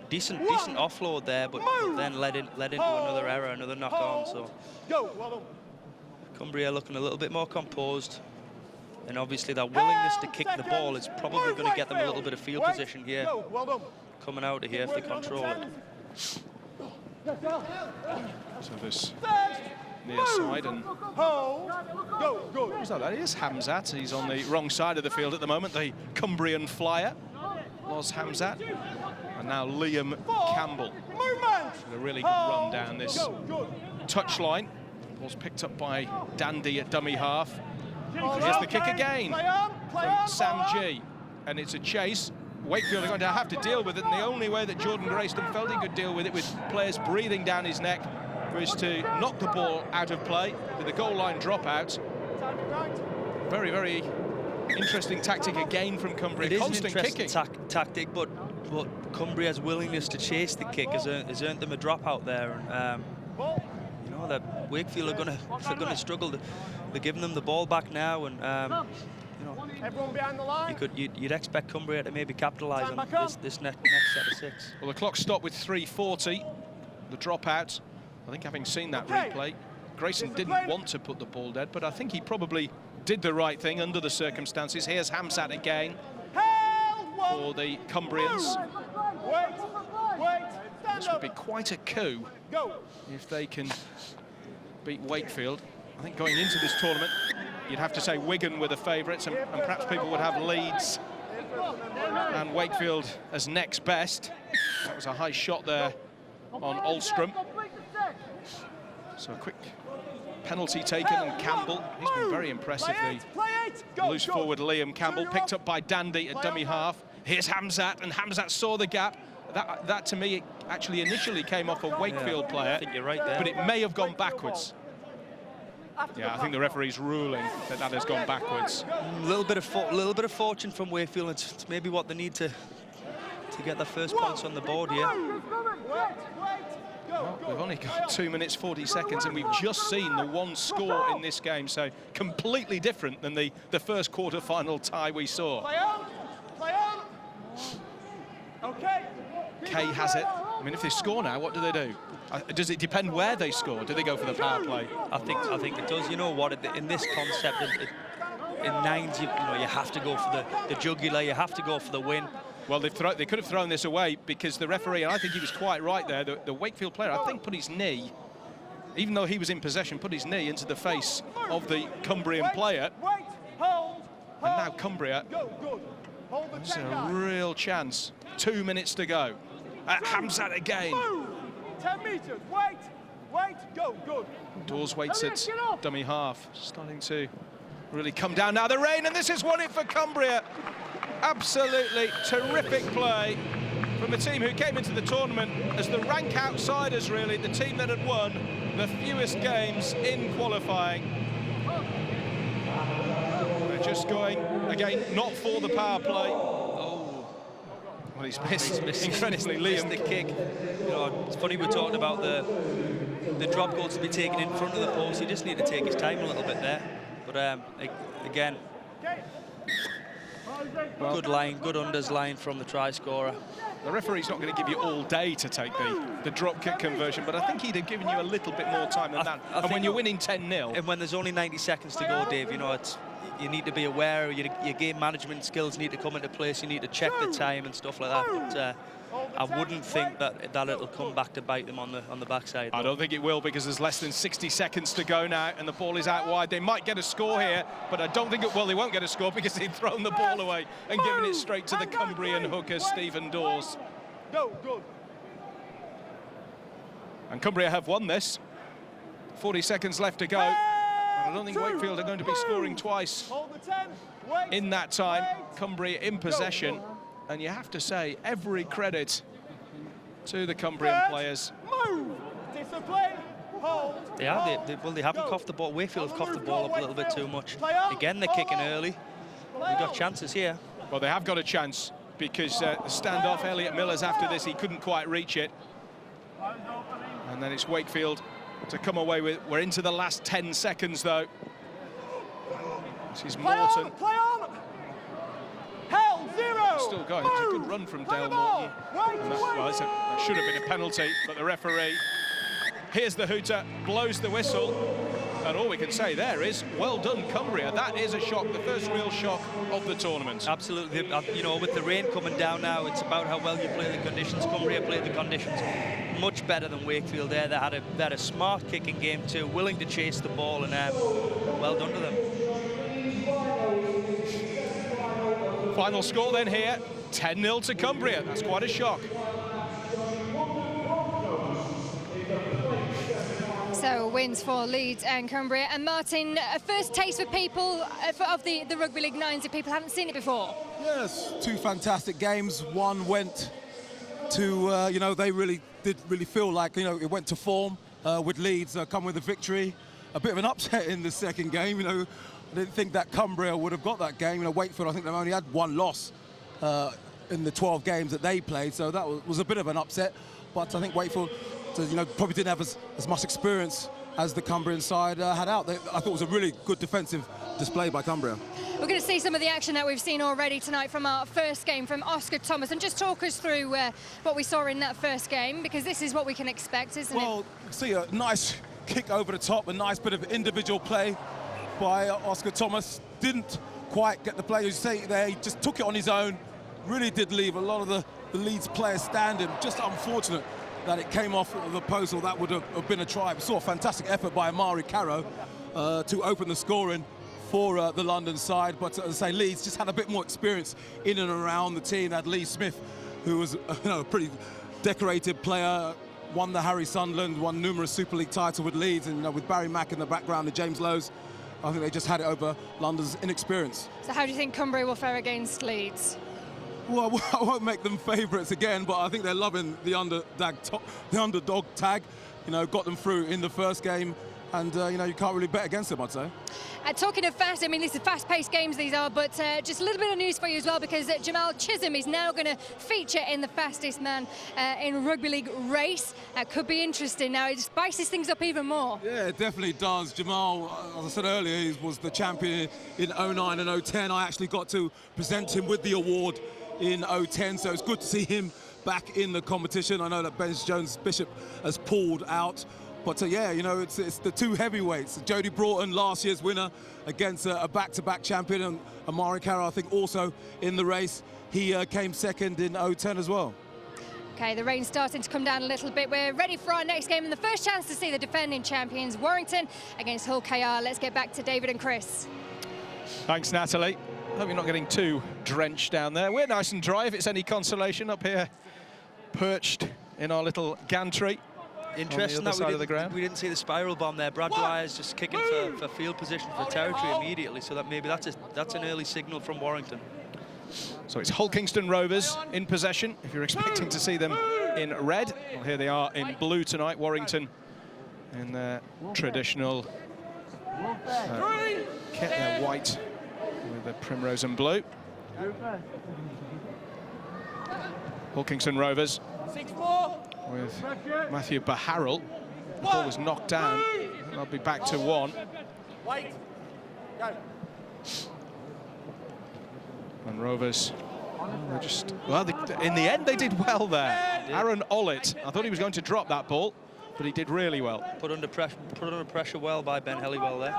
Decent offload there, but then led into another error, another knock on. So Cumbria looking a little bit more composed, and obviously that willingness to kick the ball is probably going to get them a little bit of field position here, coming out of here if they control it. So this near side, and who's that? That is Hamzat. He's on the wrong side of the field at the moment. The Cumbrian flyer was Hamzat, and now Liam Campbell. A really good run down this touchline. Ball's picked up by Dandy at dummy half. And here's the kick again from Sam G, and it's a chase. Wakefield are going to have to deal with it, and the only way that Jordan Grayston felt he could deal with it, with players breathing down his neck, was to knock the ball out of play with a goal line dropout. Very, very interesting tactic again from Cumbria. It is constant an interesting kicking tactic, but Cumbria's willingness to chase the kick has earned them a dropout there. You know that Wakefield are going to struggle. They're giving them the ball back now, and you know, everyone behind the line. You'd expect Cumbria to maybe capitalise on this next set of 6. Well, the clock stopped with 3:40. The dropout. I think having seen that replay, Grayson didn't want to put the ball dead, but I think he probably did the right thing under the circumstances. Here's Hamzat again for the Cumbrians. This would be quite a coup if they can beat Wakefield. I think going into this tournament, you'd have to say Wigan were the favourites, and perhaps people would have Leeds and Wakefield as next best. That was a high shot there on Ulstrom. So a quick penalty taken, and Campbell, he's been very impressive. The loose forward Liam Campbell, picked up by Dandy at dummy half. Here's Hamzat, and Hamzat saw the gap. That to me actually initially came off a Wakefield player, I think you're right there, but it may have gone backwards. Yeah, I think the referee's ruling that has gone backwards. A little bit of fortune from Wakefield. It's maybe what they need to get their first points on the board here. Well, we've only got 2 minutes 40 seconds, and we've just seen the one score in this game, so completely different than the first quarter-final tie we saw. Okay. Kay has it. I mean, if they score now, what do they do? Does it depend where they score? Do they go for the power play? I think it does. You know what? In this concept, in 9's, you have to go for the jugular. You have to go for the win. Well, they could have thrown this away, because the referee, and I think he was quite right there, the Wakefield player, I think, put his knee, even though he was in possession, put his knee into the face of the Cumbrian player. And now Cumbria, there's a real chance. 2 minutes to go. Hamzat again. 10 meters, wait, go, good. Dawes waits at dummy half, starting to really come down now. The rain, and this is won it for Cumbria. Absolutely terrific play from a team who came into the tournament as the rank outsiders, really, the team that had won the fewest games in qualifying. They're just going, again, not for the power play. Oh, well, he's missed incredibly. Liam the kick. You know, it's funny we're talking about the drop goals to be taken in front of the post. He just need to take his time a little bit there. But again, good line, good unders line from the try scorer. The referee's not going to give you all day to take the drop kick conversion, but I think he'd have given you a little bit more time than that. And when you're winning 10-0... And when there's only 90 seconds to go, Dave, you know, you need to be aware, your game management skills need to come into place, you need to check the time and stuff like that. But, I wouldn't think that it'll come back to bite them on the backside. I don't think it will, because there's less than 60 seconds to go now, and the ball is out wide. They might get a score here, but I don't think well, they won't get a score because they've thrown the ball away and given it straight to the Cumbrian hooker, Stephen Dawes. And Cumbria have won this. 40 seconds left to go. And I don't think Wakefield are going to be scoring twice in that time. Cumbria in possession. And you have to say, every credit to the Cumbrian players. They haven't coughed the ball. Wakefield have coughed the ball up a little bit too much. Again, they're kicking early. We've got chances here. Well, they have got a chance, because the standoff, Elliot Miller's after this, he couldn't quite reach it. And then it's Wakefield to come away with. We're into the last 10 seconds, though. This is Morton. Play on! Hell, 0! Still going. It's a good run from Dale Morton. That should have been a penalty, but the referee hears the hooter, blows the whistle, and all we can say there is, well done, Cumbria. That is a shock, the first real shock of the tournament. Absolutely. You know, with the rain coming down now, it's about how well you play the conditions. Cumbria played the conditions much better than Wakefield there. They had a smart kicking game too, willing to chase the ball, and well done to them. Final score then here, 10-0 to Cumbria. That's quite a shock. So wins for Leeds and Cumbria. And Martin, a first taste for people of the Rugby League 9's if people haven't seen it before. Yes, two fantastic games. One went to, you know, they did really feel like, you know, it went to form with Leeds come with a victory. A bit of an upset in the second game, you know. I didn't think that Cumbria would have got that game. You know, Wakefield, I think they've only had one loss in the 12 games that they played, so that was a bit of an upset. But I think Wakefield, you know, probably didn't have as much experience as the Cumbrian side had out. I thought it was a really good defensive display by Cumbria. We're going to see some of the action that we've seen already tonight from our first game from Oscar Thomas, and just talk us through what we saw in that first game, because this is what we can expect, isn't it? Well, see a nice kick over the top, a nice bit of individual play by Oscar Thomas. Didn't quite get the play, as you say there, he just took it on his own, really did leave a lot of the Leeds players standing. Just unfortunate that it came off the post, or that would have been a try. We saw a fantastic effort by Amari Caro to open the scoring for the London side, but as I say, Leeds just had a bit more experience in and around the team. They had Lee Smith, who was a pretty decorated player, won the Harry Sunderland, won numerous Super League titles with Leeds, and with Barry Mack in the background and James Lowes, I think they just had it over London's inexperience. So how do you think Cumbria will fare against Leeds? Well, I won't make them favourites again, but I think they're loving the underdog tag. You know, got them through in the first game, and you know, you can't really bet against them, I'd say. Talking of fast, I mean, these are fast-paced games, these are, but just a little bit of news for you as well, because Jamal Chisholm is now going to feature in the fastest man in Rugby League race. That could be interesting. Now, it spices things up even more. Yeah, it definitely does. Jamal, as I said earlier, he was the champion in 09 and 010. I actually got to present him with the award in 010, so it's good to see him back in the competition. I know that Ben Jones-Bishop has pulled out, but yeah, you know, it's the two heavyweights. Jody Broughton, last year's winner, against a back-to-back champion, and Amari Caro, I think, also in the race. He came second in 010 as well. Okay, the rain's starting to come down a little bit. We're ready for our next game, and the first chance to see the defending champions, Warrington against Hull KR. Let's get back to David and Chris. Thanks, Natalie. I hope you're not getting too drenched down there. We're nice and dry, if it's any consolation, up here, perched in our little gantry. Interesting that we didn't see the spiral bomb there. Brad Dwyer's just kicking for field position for territory immediately, so that maybe that's an early signal from Warrington. So it's Hull Kingston Rovers in possession. If you're expecting to see them in red, well, here they are in blue tonight. Warrington in their traditional kit, their white with the primrose and blue. Hull Kingston Rovers with Matthew Baharrell. The ball was knocked down. They'll be back to one. And Rovers Well, in the end, they did well there. Aaron Ollett, I thought he was going to drop that ball, but he did really well. Put under pressure well by Ben Helliwell there.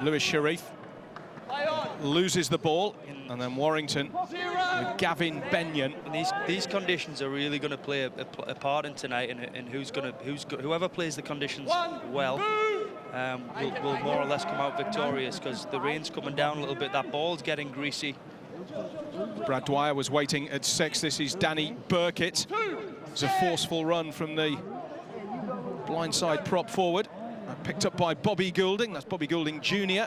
Lewis Sharif loses the ball, and then Warrington with Gavin Benyon. And these conditions are really going to play a part in tonight, and whoever plays the conditions well will more or less come out victorious, because the rain's coming down a little bit. That ball's getting greasy. Brad Dwyer was waiting at 6. This is Danny Burkitt. It's a forceful run from the blindside prop forward. Picked up by Bobby Goulding. That's Bobby Goulding Jr.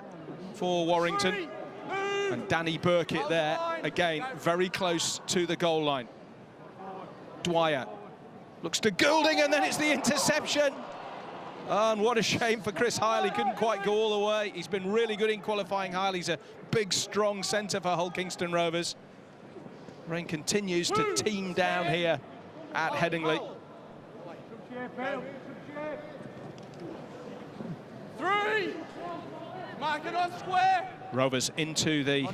for Warrington. And Danny Burkitt there, again, very close to the goal line. Dwyer looks to Goulding, and then it's the interception. And what a shame for Chris Hyle. He couldn't quite go all the way. He's been really good in qualifying. Hyle, he's a big, strong centre for Hull Kingston Rovers. Rain continues to team down here at Headingley. 3. Mark it on square. Rovers into the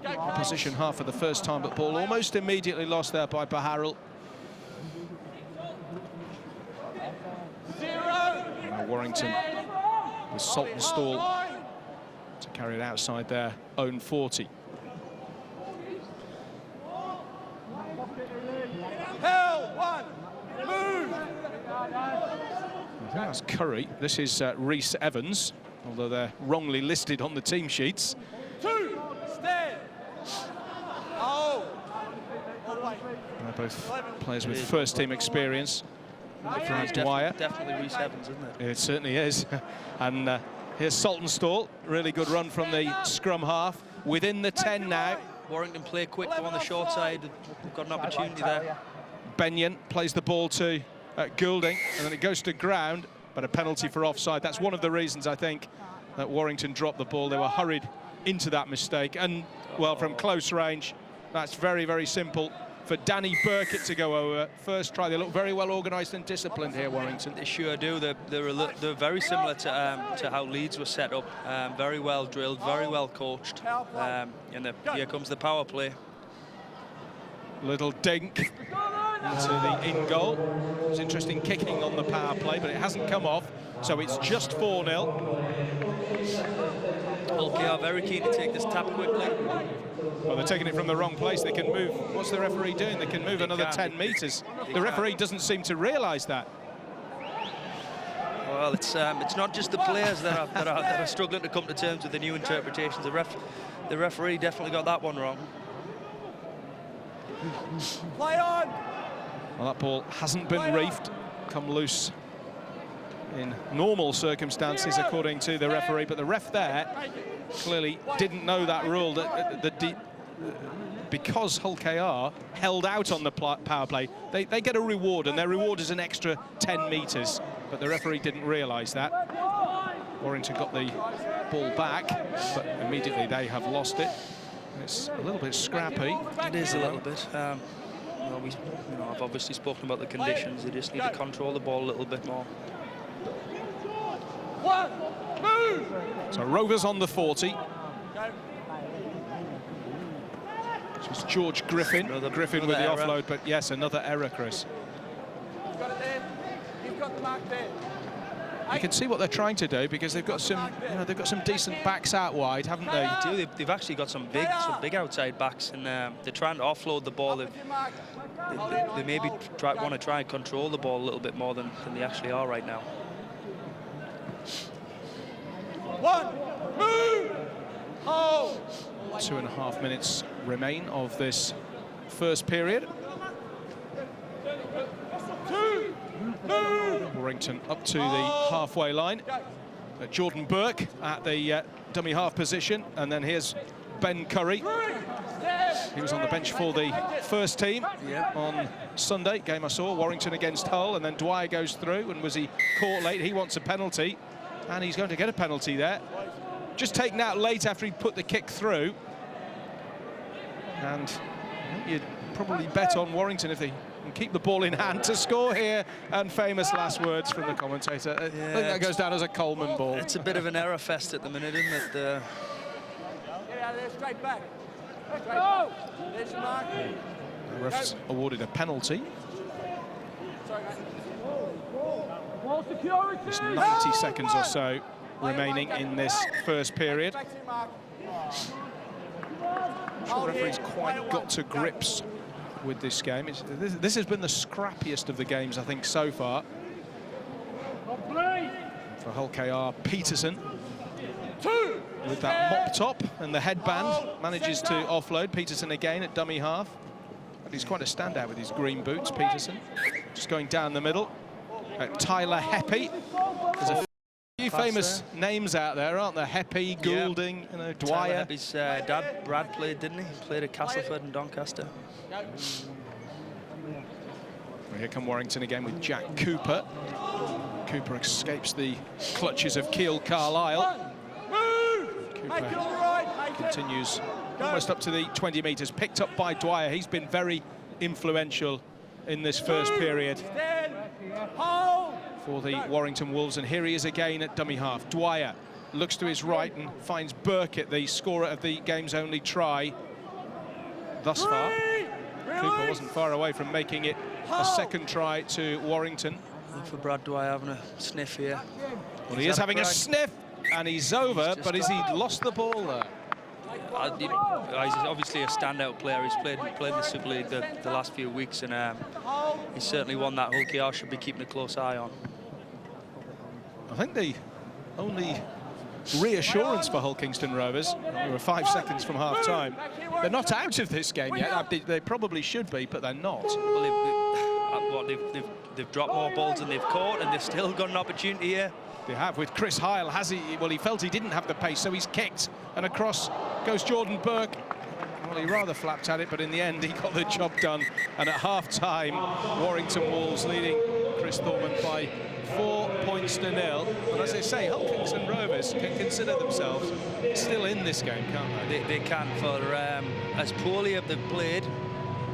opposition half for the first time, but ball almost immediately lost there by Baharul. Now Warrington with Saltonstall to carry it outside their own 40. Move. I think that's Curry. This is Rhys Evans, although they're wrongly listed on the team sheets. 2. Stand. Oh. They're both players with first-team experience. Dwyer. Definitely Rhys Evans, isn't it? It certainly is. And here's Saltonstall. Really good run from the scrum half. Within the 10 now. Warrington play quick, go on the short side. We've got an opportunity there. Benyon plays the ball to Goulding, and then it goes to ground, but a penalty for offside. That's one of the reasons, I think, that Warrington dropped the ball. They were hurried into that mistake. And, well, from close range, that's very, very simple for Danny Burkitt to go over. First try, they look very well organised and disciplined here, Warrington. They sure do. They're very similar to how Leeds was set up. Very well drilled, very well coached. And here comes the power play. Little dink into the in goal. It's interesting kicking on the power play, but it hasn't come off, so it's just 4-0. Okay, are very keen to take this tap quickly. Well, they're taking it from the wrong place. They can move. What's the referee doing? They can move another 10 metres. The referee doesn't seem to realise that. Well, it's not just the players that are struggling to come to terms with the new interpretations. The referee definitely got that one wrong. Play on. Well, that ball hasn't been reefed, come loose in normal circumstances, according to the referee, but the ref there clearly didn't know that rule, that because Hull KR held out on the power play, they get a reward, and their reward is an extra 10 metres, but the referee didn't realise that. Warrington got the ball back, but immediately they have lost it. It's a little bit scrappy. It is a little bit. I've obviously spoken about the conditions. They just need to control the ball a little bit more. Move. So Rovers on the 40. It's George Griffin. Griffin with the offload, but yes, another error, Chris. You've got it there. You've got the mark there. You can see what they're trying to do, because they've got some, they've got some decent backs out wide, haven't they? They've actually got some big outside backs, and they're trying to offload the ball. They maybe want to try and control the ball a little bit more than they actually are right now. 1. Move. Oh. 2.5 minutes remain of this first period. 2. Move. Warrington up to the halfway line. Jordan Burke at the dummy half position, and then here's Ben Curry. He was on the bench for the first team on Sunday, game I saw, Warrington against Hull, and then Dwyer goes through, and was he caught late? He wants a penalty, and he's going to get a penalty there. Just taken out late after he put the kick through. And you'd probably bet on Warrington if they can keep the ball in hand to score here. And famous last words from the commentator. I think that goes down as a Coleman ball. It's a bit of an error fest at the minute, isn't it? Get out of there, straight back. The ref's awarded a penalty. There's 90 seconds or so remaining in this first period. I'm sure the referee's quite got to grips with this game. This has been the scrappiest of the games, I think, so far. For Hull KR, Peterson with that mop top and the headband manages to offload. Peterson again at dummy half. But he's quite a standout with his green boots, Peterson. Just going down the middle. Tyler Heppy. There's a few famous names out there, aren't there? Heppy, Goulding, you know, Dwyer. Tyler Heppy's dad, Brad, played, didn't he? He played at Castleford and Doncaster. Well, here come Warrington again with Jack Cooper. Cooper escapes the clutches of Keele Carlisle. Cooper continues almost up to the 20 metres, picked up by Dwyer. He's been very influential in this first period for the Warrington Wolves, and here he is again at dummy half. Dwyer looks to his right and finds Burkett, the scorer of the game's only try thus far. Cooper wasn't far away from making it a second try to Warrington. Look for Brad Dwyer having a sniff here. Well, he is having a sniff, and he's over, but has he lost the ball there? He's obviously a standout player. He's played in the Super League the last few weeks, and he's certainly one that Hull KR should be keeping a close eye on. I think the only reassurance for Hull Kingston Rovers, we were 5 seconds from half-time, they're not out of this game yet. They probably should be, but they're not. Well, they've dropped more balls than they've caught, and they've still got an opportunity here. They have with Chris Heil. Has he? Well, he felt he didn't have the pace, so he's kicked, and across goes Jordan Burke. Well, he rather flapped at it, but in the end, he got the job done. And at half-time, Warrington Wolves leading Chris Thorman by 4 points to 0. But as I say, Hull Kingston Rovers can consider themselves still in this game, can't they? They can. For as poorly as they've played,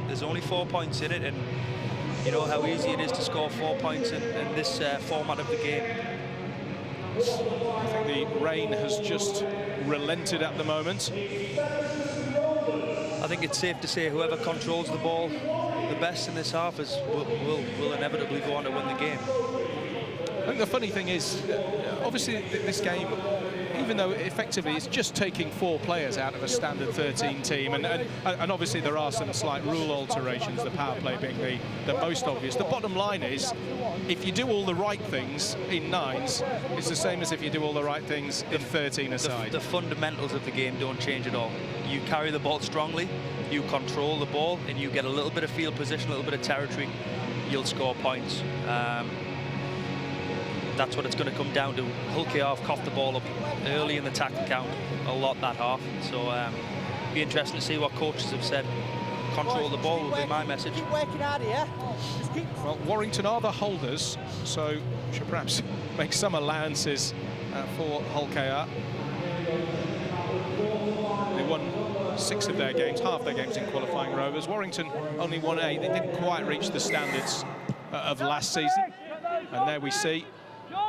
there's only 4 points in it, and you know how easy it is to score 4 points in this format of the game. I think the rain has just relented at the moment. I think it's safe to say whoever controls the ball the best in this half will inevitably go on to win the game. I think the funny thing is, obviously this game, even though effectively it's just taking 4 players out of a standard 13 team, and obviously there are some slight rule alterations, the power play being the most obvious. The bottom line is, if you do all the right things in 9's, it's the same as if you do all the right things in 13 aside. The fundamentals of the game don't change at all. You carry the ball strongly, you control the ball, and you get a little bit of field position, a little bit of territory, you'll score points. That's what it's going to come down to. Hull KR have coughed the ball up early in the tackle count a lot that half, so be interesting to see what coaches have said. Control the ball will be my message. Keep working hard here. Well, Warrington are the holders, so should perhaps make some allowances for Hull KR. They won 6 of their games, half their games in qualifying Rovers. Warrington only won 8. They didn't quite reach the standards of last season. And there we see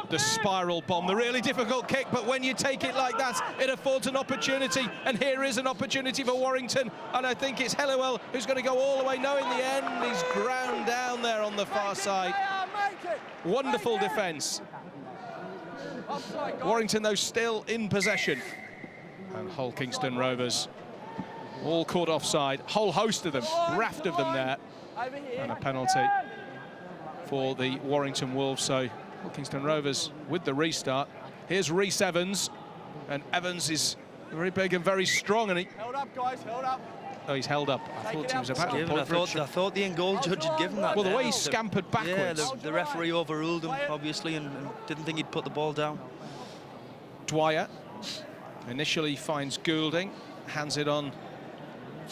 the spiral bomb, the really difficult kick, but when you take it like that, it affords an opportunity, and here is an opportunity for Warrington, and I think it's Helliwell who's going to go all the way. No, in the end, he's ground down there on the far side. Wonderful defence. Warrington, though, still in possession. And Hull Kingston Rovers all caught offside. Whole host of them, raft of them there. And a penalty for the Warrington Wolves. So Hull Kingston Rovers with the restart. Here's Rhys Evans, and Evans is very big and very strong, and he... Held up, guys, held up. Oh, he's held up. I thought he was about to point for it. I thought the in-goal judge had given that. Well, the way he scampered backwards. Yeah, the referee overruled him, obviously, and didn't think he'd put the ball down. Dwyer initially finds Goulding, hands it on.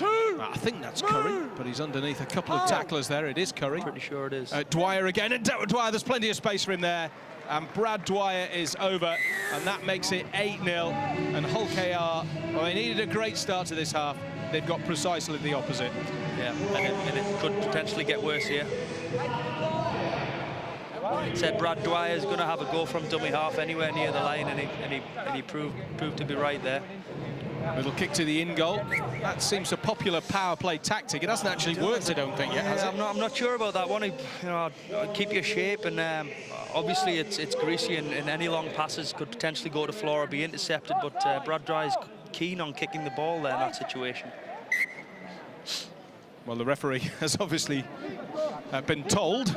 I think that's Curry, but he's underneath a couple of tacklers there. It is Curry. Pretty sure it is. Dwyer again, and Dwyer, there's plenty of space for him there. And Brad Dwyer is over, and that makes it 8-0. And Hull KR, well, they needed a great start to this half. They've got precisely the opposite. Yeah, and it could potentially get worse here. Said Brad Dwyer is going to have a go from dummy half anywhere near the line, and he proved to be right there. Little kick to the in goal. That seems a popular power play tactic. It hasn't actually worked, I don't think, yet, has it? I'm not sure about that one. You know, keep your shape, and obviously it's greasy, and any long passes could potentially go to floor or be intercepted. But Brad Dry is keen on kicking the ball there in that situation. Well, the referee has obviously been told,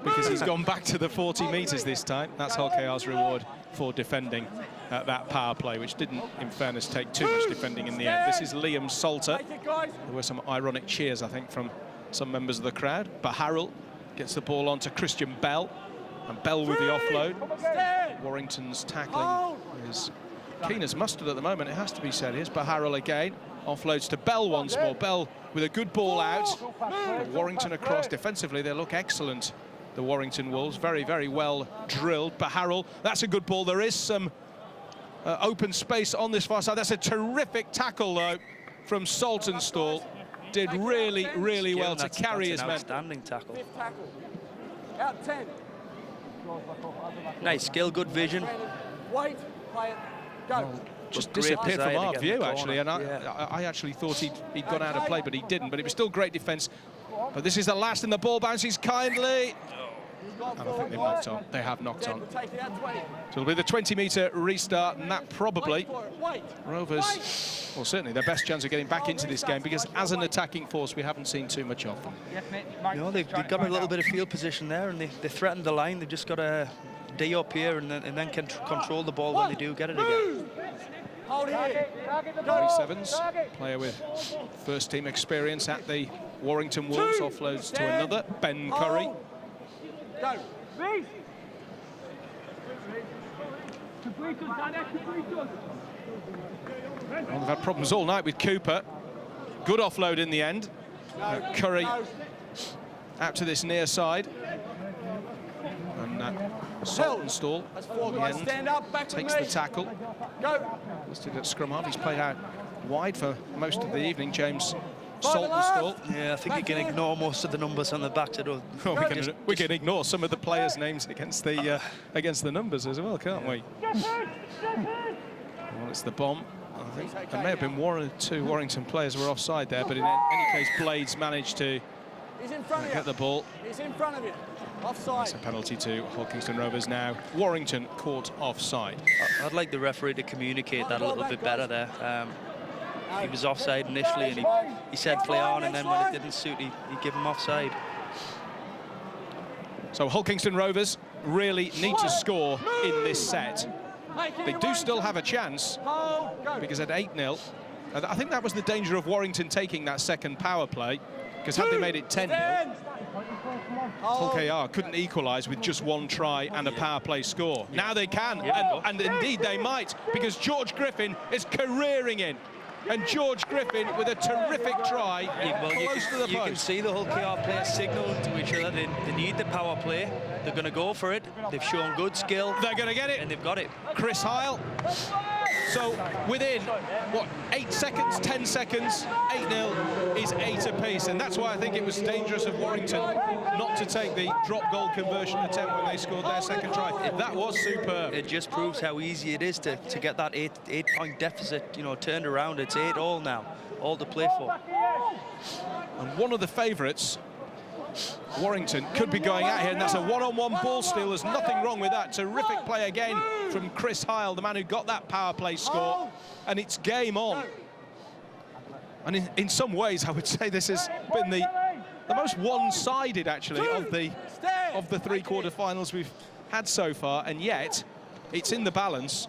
because he's gone back to the 40 metres this time. That's Hull KR's reward for defending that power play, which didn't, in fairness, take too much defending in the end. This is Liam Salter. There were some ironic cheers, I think, from some members of the crowd. Baharul gets the ball on to Christian Bell, and Bell with the offload. Warrington's tackling is keen as mustard at the moment, it has to be said. Here's Baharul again. Offloads to Bell once more. Bell with a good ball out. But Warrington across. Defensively, they look excellent, the Warrington Wolves. Very, very well drilled. Baharul, that's a good ball. There is some open space on this far side. That's a terrific tackle, though, from Saltonstall. Did really, really well to carry his men. Outstanding tackle. Out 10. Nice skill, good vision. Wait, play it, go. Just disappeared from our view, actually, and I actually thought he'd gone out of play, but he didn't. But it was still great defence. But this is the last, and the ball bounces kindly. And I think they've knocked on. They have knocked on. So it'll be the 20-metre restart, and that probably Rovers, well, certainly their best chance of getting back into this game, because as an attacking force, we haven't seen too much of them. No, they've got a little bit of field position there, and they threatened the line. They've just got to D up here and then can control the ball when they do get it again. Gary Sevens, player with first-team experience at the Warrington Wolves, offloads to another, Ben Curry. Go. Well, they've had problems all night with Cooper. Good offload in the end. Curry out to this near side. And Saltonstall in the end takes the tackle. Listed at scrum half. He's played out wide for most of the evening, James Saltonstall. Yeah, I think you can ignore most of the numbers on the back. We can ignore some of the players' names against the numbers as well, can't we? Well, it's the bomb. I think there may have been one or two Warrington players were offside there, but in any case, Blades managed to get the ball. He's in front of you. Offside. It's a penalty to Hull Kingston Rovers now. Warrington caught offside. I'd like the referee to communicate that a little bit better there. He was offside initially, and he said play on, and then when it didn't suit, he gave him offside. So Hull Kingston Rovers really need to score in this set. They do still have a chance, because at 8-0, I think that was the danger of Warrington taking that second power play, because had they made it 10-0, Hull KR couldn't equalise with just one try and a power play score. Now they can, and indeed they might, because George Griffin is careering in. And George Griffin with a terrific try close to the post. You can see the Hull KR players signaling to each other they need the power play. They're going to go for it. They've shown good skill. They're going to get it. And they've got it. Chris Heil. So within, what, 8 seconds, 10 seconds, 8-0 is 8 apiece. And that's why I think it was dangerous of Warrington not to take the drop goal conversion attempt when they scored their second try. That was superb. It just proves how easy it is to get that eight-point deficit, turned around. It's 8-all now, all to play for. And one of the favourites, Warrington, could be going out here, and that's a one-on-one ball steal. There's nothing wrong with that. Terrific play again from Chris Heil, the man who got that power play score, and it's game on. And in some ways, I would say this has been the most one-sided, actually, of the three quarter-finals we've had so far, and yet it's in the balance.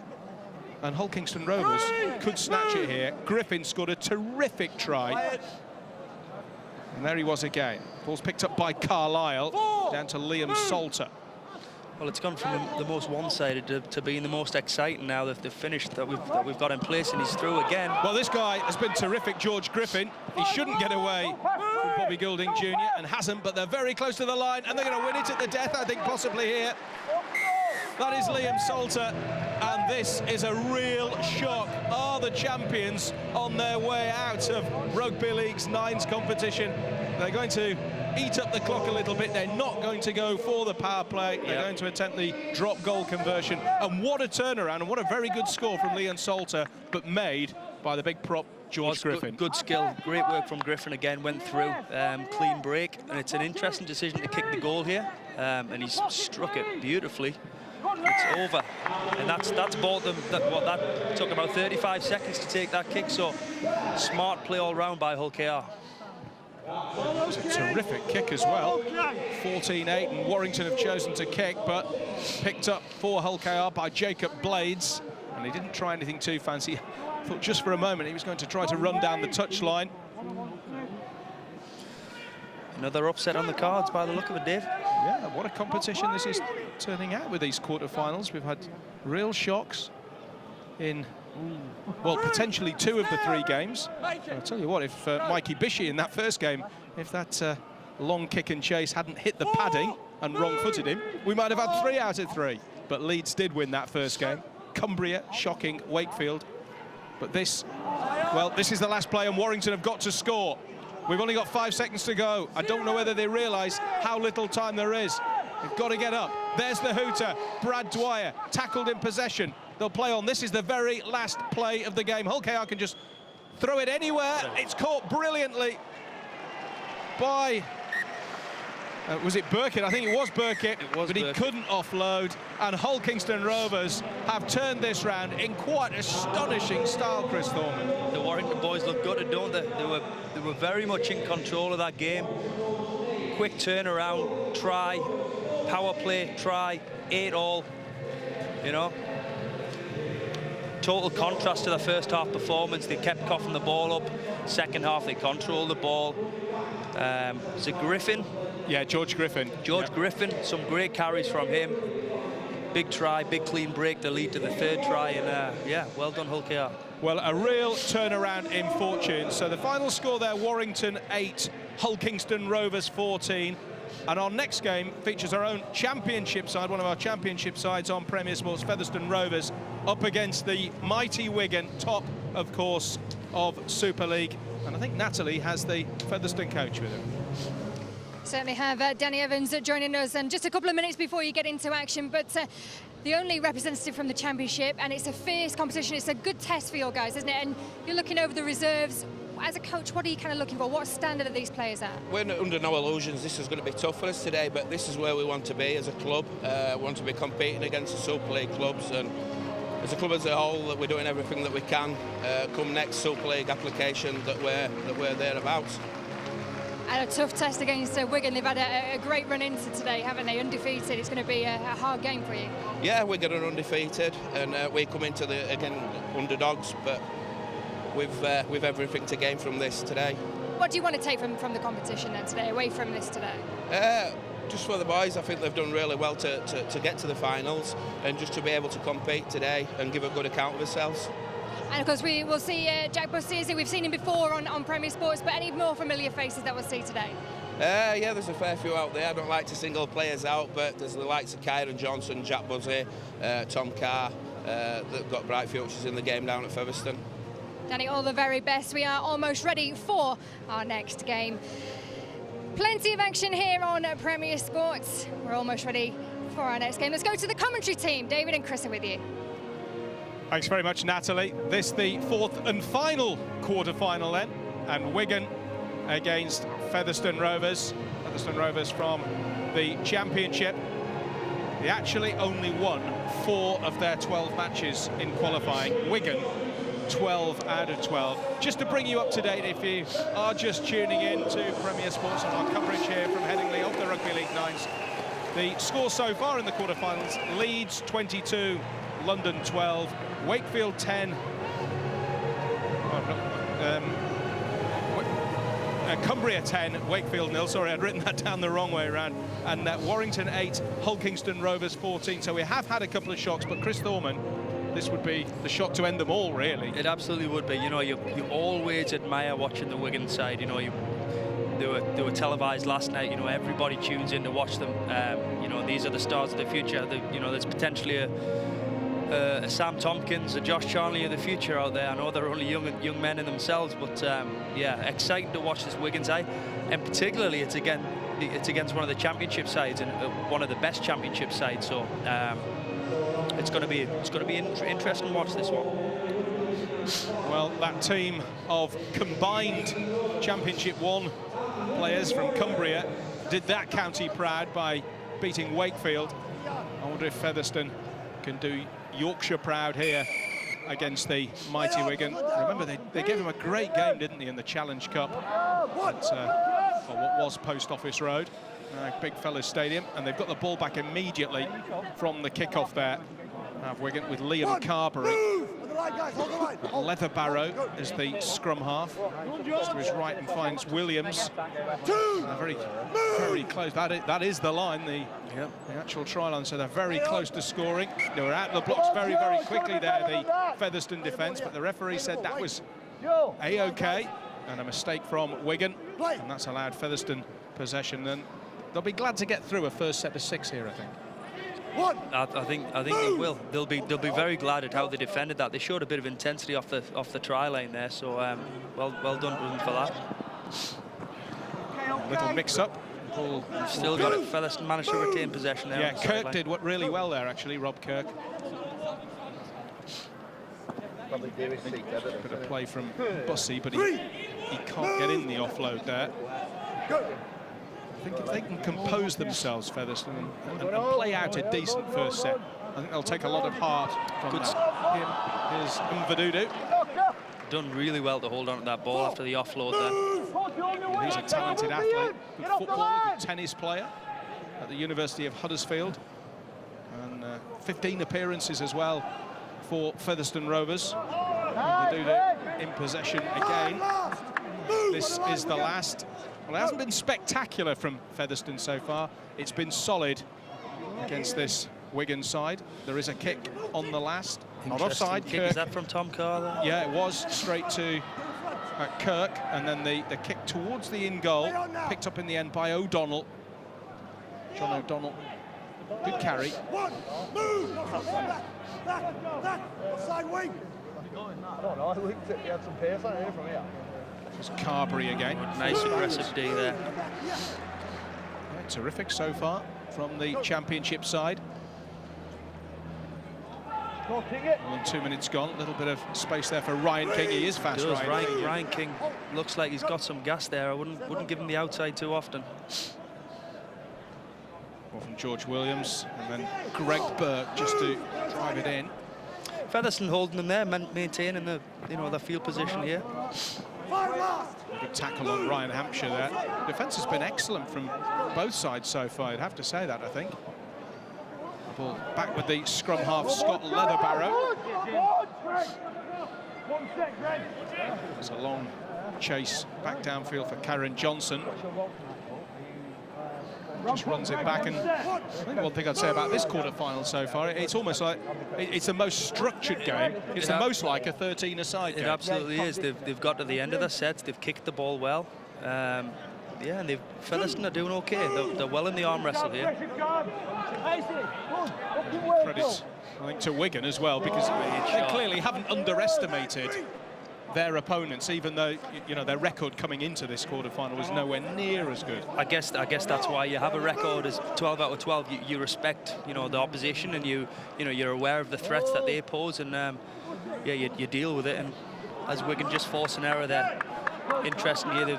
And Hull Kingston Rovers could snatch it here. Griffin scored a terrific try. And there he was again. Ball's picked up by Carlisle, down to Liam Salter. Well, it's gone from the most one-sided to being the most exciting now that they've finished, that we've got in place, and he's through again. Well, this guy has been terrific, George Griffin. He shouldn't get away from Bobby Goulding Jr. and hasn't, but they're very close to the line, and they're going to win it at the death, I think, possibly here. That is Liam Salter, and this is a real shock. Are the champions on their way out of Rugby League's 9's competition? They're going to eat up the clock a little bit. They're not going to go for the power play. They're going to attempt the drop goal conversion. And what a turnaround, and what a very good score from Leon Salter, but made by the big prop, George Griffin. Good skill, great work from Griffin again, went through, clean break, and it's an interesting decision to kick the goal here, and he's struck it beautifully. It's over, and that's bought them, that took about 35 seconds to take that kick, so smart play all round by Hull KR. That was a terrific kick as well. 14-8, and Warrington have chosen to kick, but picked up for Hull KR by Jacob Blades, and he didn't try anything too fancy. I thought just for a moment he was going to try to run down the touchline. Another upset on the cards by the look of it, Dave. Yeah, what a competition this is turning out with these quarterfinals. We've had real shocks in, well, potentially 2 of the 3 games. I'll tell you what, if Mikey Bishie in that first game, if that long kick and chase hadn't hit the padding and wrong-footed him, we might have had 3 out of 3. But Leeds did win that first game. Cumbria shocking Wakefield. But this, well, this is the last play, and Warrington have got to score. We've only got 5 seconds to go. I don't know whether they realise how little time there is. They've got to get up. There's the hooter. Brad Dwyer tackled in possession. They'll play on. This is the very last play of the game. Hull KR can just throw it anywhere. It's caught brilliantly by... was it Burkitt? I think it was Burkitt, but he couldn't offload. And Hull Kingston Rovers have turned this round in quite astonishing style, Chris Thorman. The Warrington boys look gutted, don't they? They were very much in control of that game. Quick turnaround, try, power play, try, 8-all, you know. Total contrast to the first half performance. They kept coughing the ball up. Second half, they controlled the ball. Is it Griffin? Yeah, George Griffin. George Griffin, some great carries from him. Big try, big clean break to lead to the 3rd try, and yeah, well done Hull KR. Well, a real turnaround in fortune. So the final score there, Warrington 8, Hull Kingston Rovers 14. And our next game features our own championship side, one of our championship sides on Premier Sports, Featherstone Rovers, up against the mighty Wigan, top, of course, of Super League. And I think Natalie has the Featherstone coach with her. Certainly have Danny Evans joining us, and just a couple of minutes before you get into action, but the only representative from the championship, and it's a fierce competition. It's a good test for your guys, isn't it? And you're looking over the reserves. As a coach, what are you kind of looking for? What standard are these players at? We're under no illusions. This is going to be tough for us today, but this is where we want to be as a club. We want to be competing against the Super League clubs, and as a club as a whole, that we're doing everything that we can come next Super League application that we're thereabouts. And a tough test against Wigan. They've had a great run into today, haven't they? Undefeated. It's going to be a hard game for you. Yeah, Wigan are undefeated, and we come into the again underdogs, but we've everything to gain from this today. What do you want to take from the competition then today, away from this today? Just for the boys, I think they've done really well to get to the finals, and just to be able to compete today and give a good account of themselves. And of course we will see Jack Bustisi. We've seen him before on Premier Sports, but any more familiar faces that we'll see today? Yeah, there's a fair few out there. I don't like to single players out, but there's the likes of Kyron Johnson, Jack Buzzy, Tom Carr, that got bright futures in the game down at Featherstone. Danny, all the very best. We are almost ready for our next game. Plenty of action here on Premier Sports. We're almost ready for our next game. Let's go to the commentary team. David and Chris are with you. Thanks very much, Natalie. This the 4th and final quarter-final then, and Wigan against Featherstone Rovers. Featherstone Rovers from the Championship. They actually only won 4 of their 12 matches in qualifying. Wigan, 12 out of 12. Just to bring you up to date, if you are just tuning in to Premier Sports and our coverage here from Headingley of the Rugby League 9's, the score so far in the quarterfinals: Leeds 22, London 12, Wakefield 10, Cumbria 10, Wakefield 0. Sorry, I'd written that down the wrong way around. And Warrington 8, Hull Kingston Rovers 14. So we have had a couple of shocks, but Chris Thorman, this would be the shot to end them all, really. It absolutely would be. You know, you always admire watching the Wigan side. You know, they were televised last night. You know, everybody tunes in to watch them. You know, these are the stars of the future. You know, there's potentially a Sam Tompkins, a Josh Charnley of the future out there. I know they're only young men in themselves, but yeah, exciting to watch this Wigan side. And particularly, it's again it's against one of the championship sides and one of the best championship sides. So it's going to be interesting to watch this one. Well, that team of combined Championship 1 players from Cumbria did that county proud by beating Wakefield. I wonder if Featherstone can do Yorkshire proud here against the mighty Wigan. Remember, they gave him a great game, didn't they, in the Challenge Cup at what was Post Office Road, Big Fellas Stadium, and they've got the ball back immediately from the kickoff there. Wigan with Liam Carberry. Leatherbarrow is the scrum half. To his right and finds Williams. Very, very close. That is the line, the actual try line. So they're very close to scoring. They were out of the blocks very, very quickly there, the Featherstone defence, but the referee said that was A-OK, and a mistake from Wigan, and that's allowed Featherstone possession. And they'll be glad to get through a first set of 6 here, I think. I think they will. They'll be very glad at how they defended that. They showed a bit of intensity off the try line there. So well done to them for that. A little mix-up. Still got it. Featherstone managed to retain possession there. Yeah, Kirk did really well there, actually. Rob Kirk. Bit of play from Bussey, but he can't get in the offload there. I think if they can compose themselves, Featherstone, and play out a decent first set, I think they'll take a lot of heart from that. Here's Mvadudu. Done really well to hold on to that ball after the offload there. He's a talented athlete, good footballer, good tennis player at the University of Huddersfield. And 15 appearances as well for Featherstone Rovers. Mvadudu in possession again. This is the last. Well, it hasn't been spectacular from Featherstone so far. It's been solid against this Wigan side. There is a kick on the last. Not offside. Kick. Is that from Tom Carr there? Yeah, it was straight to Kirk, and then the kick towards the in goal, picked up in the end by O'Donnell. John O'Donnell. Good carry. Side wing. I don't know. I looked at, he had some pace on here from here. It's Carberry again. Nice aggressive D there. Yeah, terrific so far from the championship side. More than 2 minutes gone. A little bit of space there for Ryan King. He is fast. Ryan King looks like he's got some gas there. I wouldn't give him the outside too often. Well, from George Williams, and then Greg Burke just to drive it in. Featherstone holding them there, maintaining the their field position here. Good tackle on Ryan Hampshire there. Defence has been excellent from both sides so far, I'd have to say that, I think. Ball back with the scrum half, Scott Leatherbarrow. It's a long chase back downfield for Karen Johnson. Just runs it back, and I think one thing I'd say about this quarter-final so far, it's almost like it's the most structured game. It's the most like a 13-a-side game. It absolutely is. They've got to the end of the sets. They've kicked the ball well. Yeah, and Featherstone are doing okay. They're well in the arm wrestle here. Credits, I think, to Wigan as well, because they clearly haven't underestimated their opponents, even though their record coming into this quarter-final was nowhere near as good. I guess that's why you have a record as 12 out of 12. You respect the opposition, and you're aware of the threats that they pose, and yeah, you deal with it. And as Wigan just force an error there, interesting here.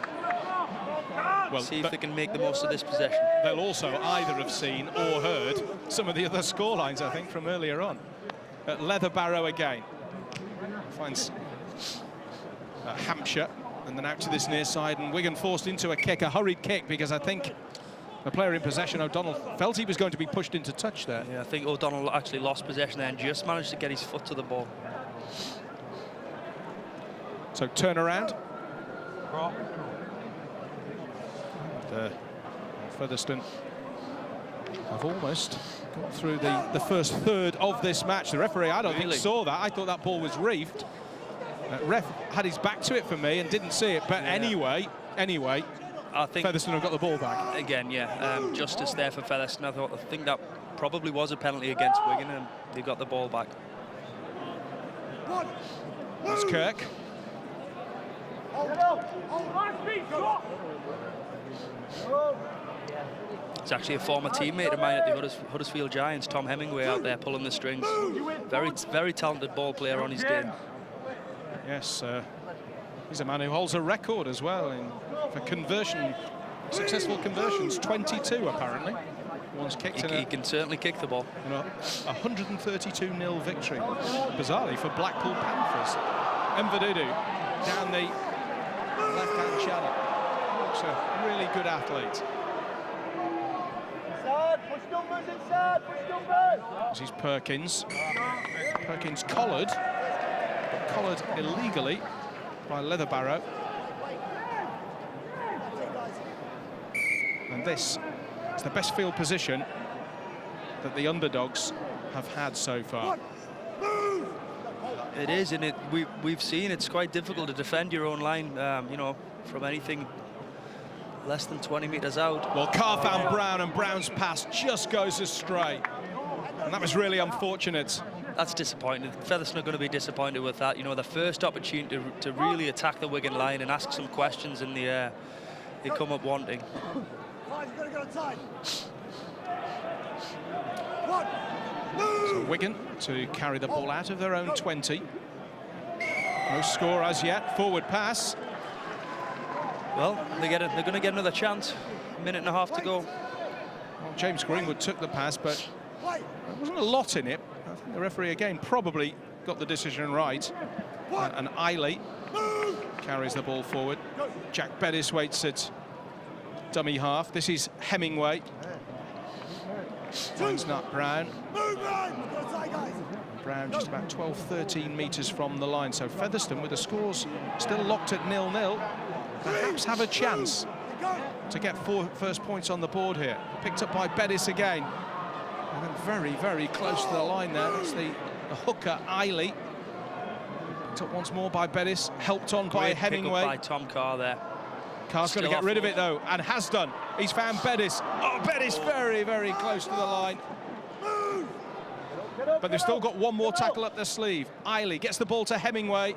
Well, see if they can make the most of this possession. They'll also either have seen or heard some of the other scorelines, I think, from earlier on. Leatherbarrow again finds Hampshire, and then out to this near side, and Wigan forced into a hurried kick, because I think the player in possession, O'Donnell, felt he was going to be pushed into touch there. Yeah, I think O'Donnell actually lost possession there and just managed to get his foot to the ball. So turn around. Featherstone have almost got through the first third of this match. The referee, I don't think saw that. I thought that ball was reefed. Ref had his back to it for me and didn't see it, but anyway, I think Featherstone have got the ball back. Again, yeah, justice there for Featherstone. I think that probably was a penalty against Wigan, and they got the ball back. That's Kirk. It's actually a former teammate of mine at the Huddersfield Giants, Tom Hemingway, out there pulling the strings. Very talented ball player on his day. Yes, he's a man who holds a record as well for successful conversions, 22 apparently. Once kicked he can certainly kick the ball. In a 132-0 victory, bizarrely, for Blackpool Panthers. Mvadudu down the left-hand channel. Looks a really good athlete. This is Perkins. Perkins collared, but collared illegally by Leatherbarrow. And this is the best field position that the underdogs have had so far. It is, and we've seen it's quite difficult to defend your own line, you know, from anything less than 20 metres out. Well, Carr found Brown, and Brown's pass just goes astray. And that was really unfortunate. That's disappointing. Featherstone are going to be disappointed with that. You know, the first opportunity to really attack the Wigan line and ask some questions in the air, they come up wanting. So Wigan to carry the ball out of their own 20. No score as yet. Forward pass. Well, they're going to get another chance. A minute and a half to go. Well, James Greenwood took the pass, but there wasn't a lot in it. I think the referee again probably got the decision right. And Eiley carries the ball forward. Jack Bettis waits at dummy half. This is Hemingway. Finds Nut Brown. Brown just about 12-13 metres from the line. So Featherstone, with the scores still locked at 0-0, perhaps have a chance to get first points on the board here. Picked up by Bettis again. And then very, very close to the line there. That's the hooker, Eiley. Picked up once more by Bettis. Helped on by Hemingway. By Tom Carr there. Carr's got to get rid of it, though, and has done. He's found Bettis. Oh, Bettis very, very close to the line. But they've still got one more tackle up their sleeve. Eiley gets the ball to Hemingway.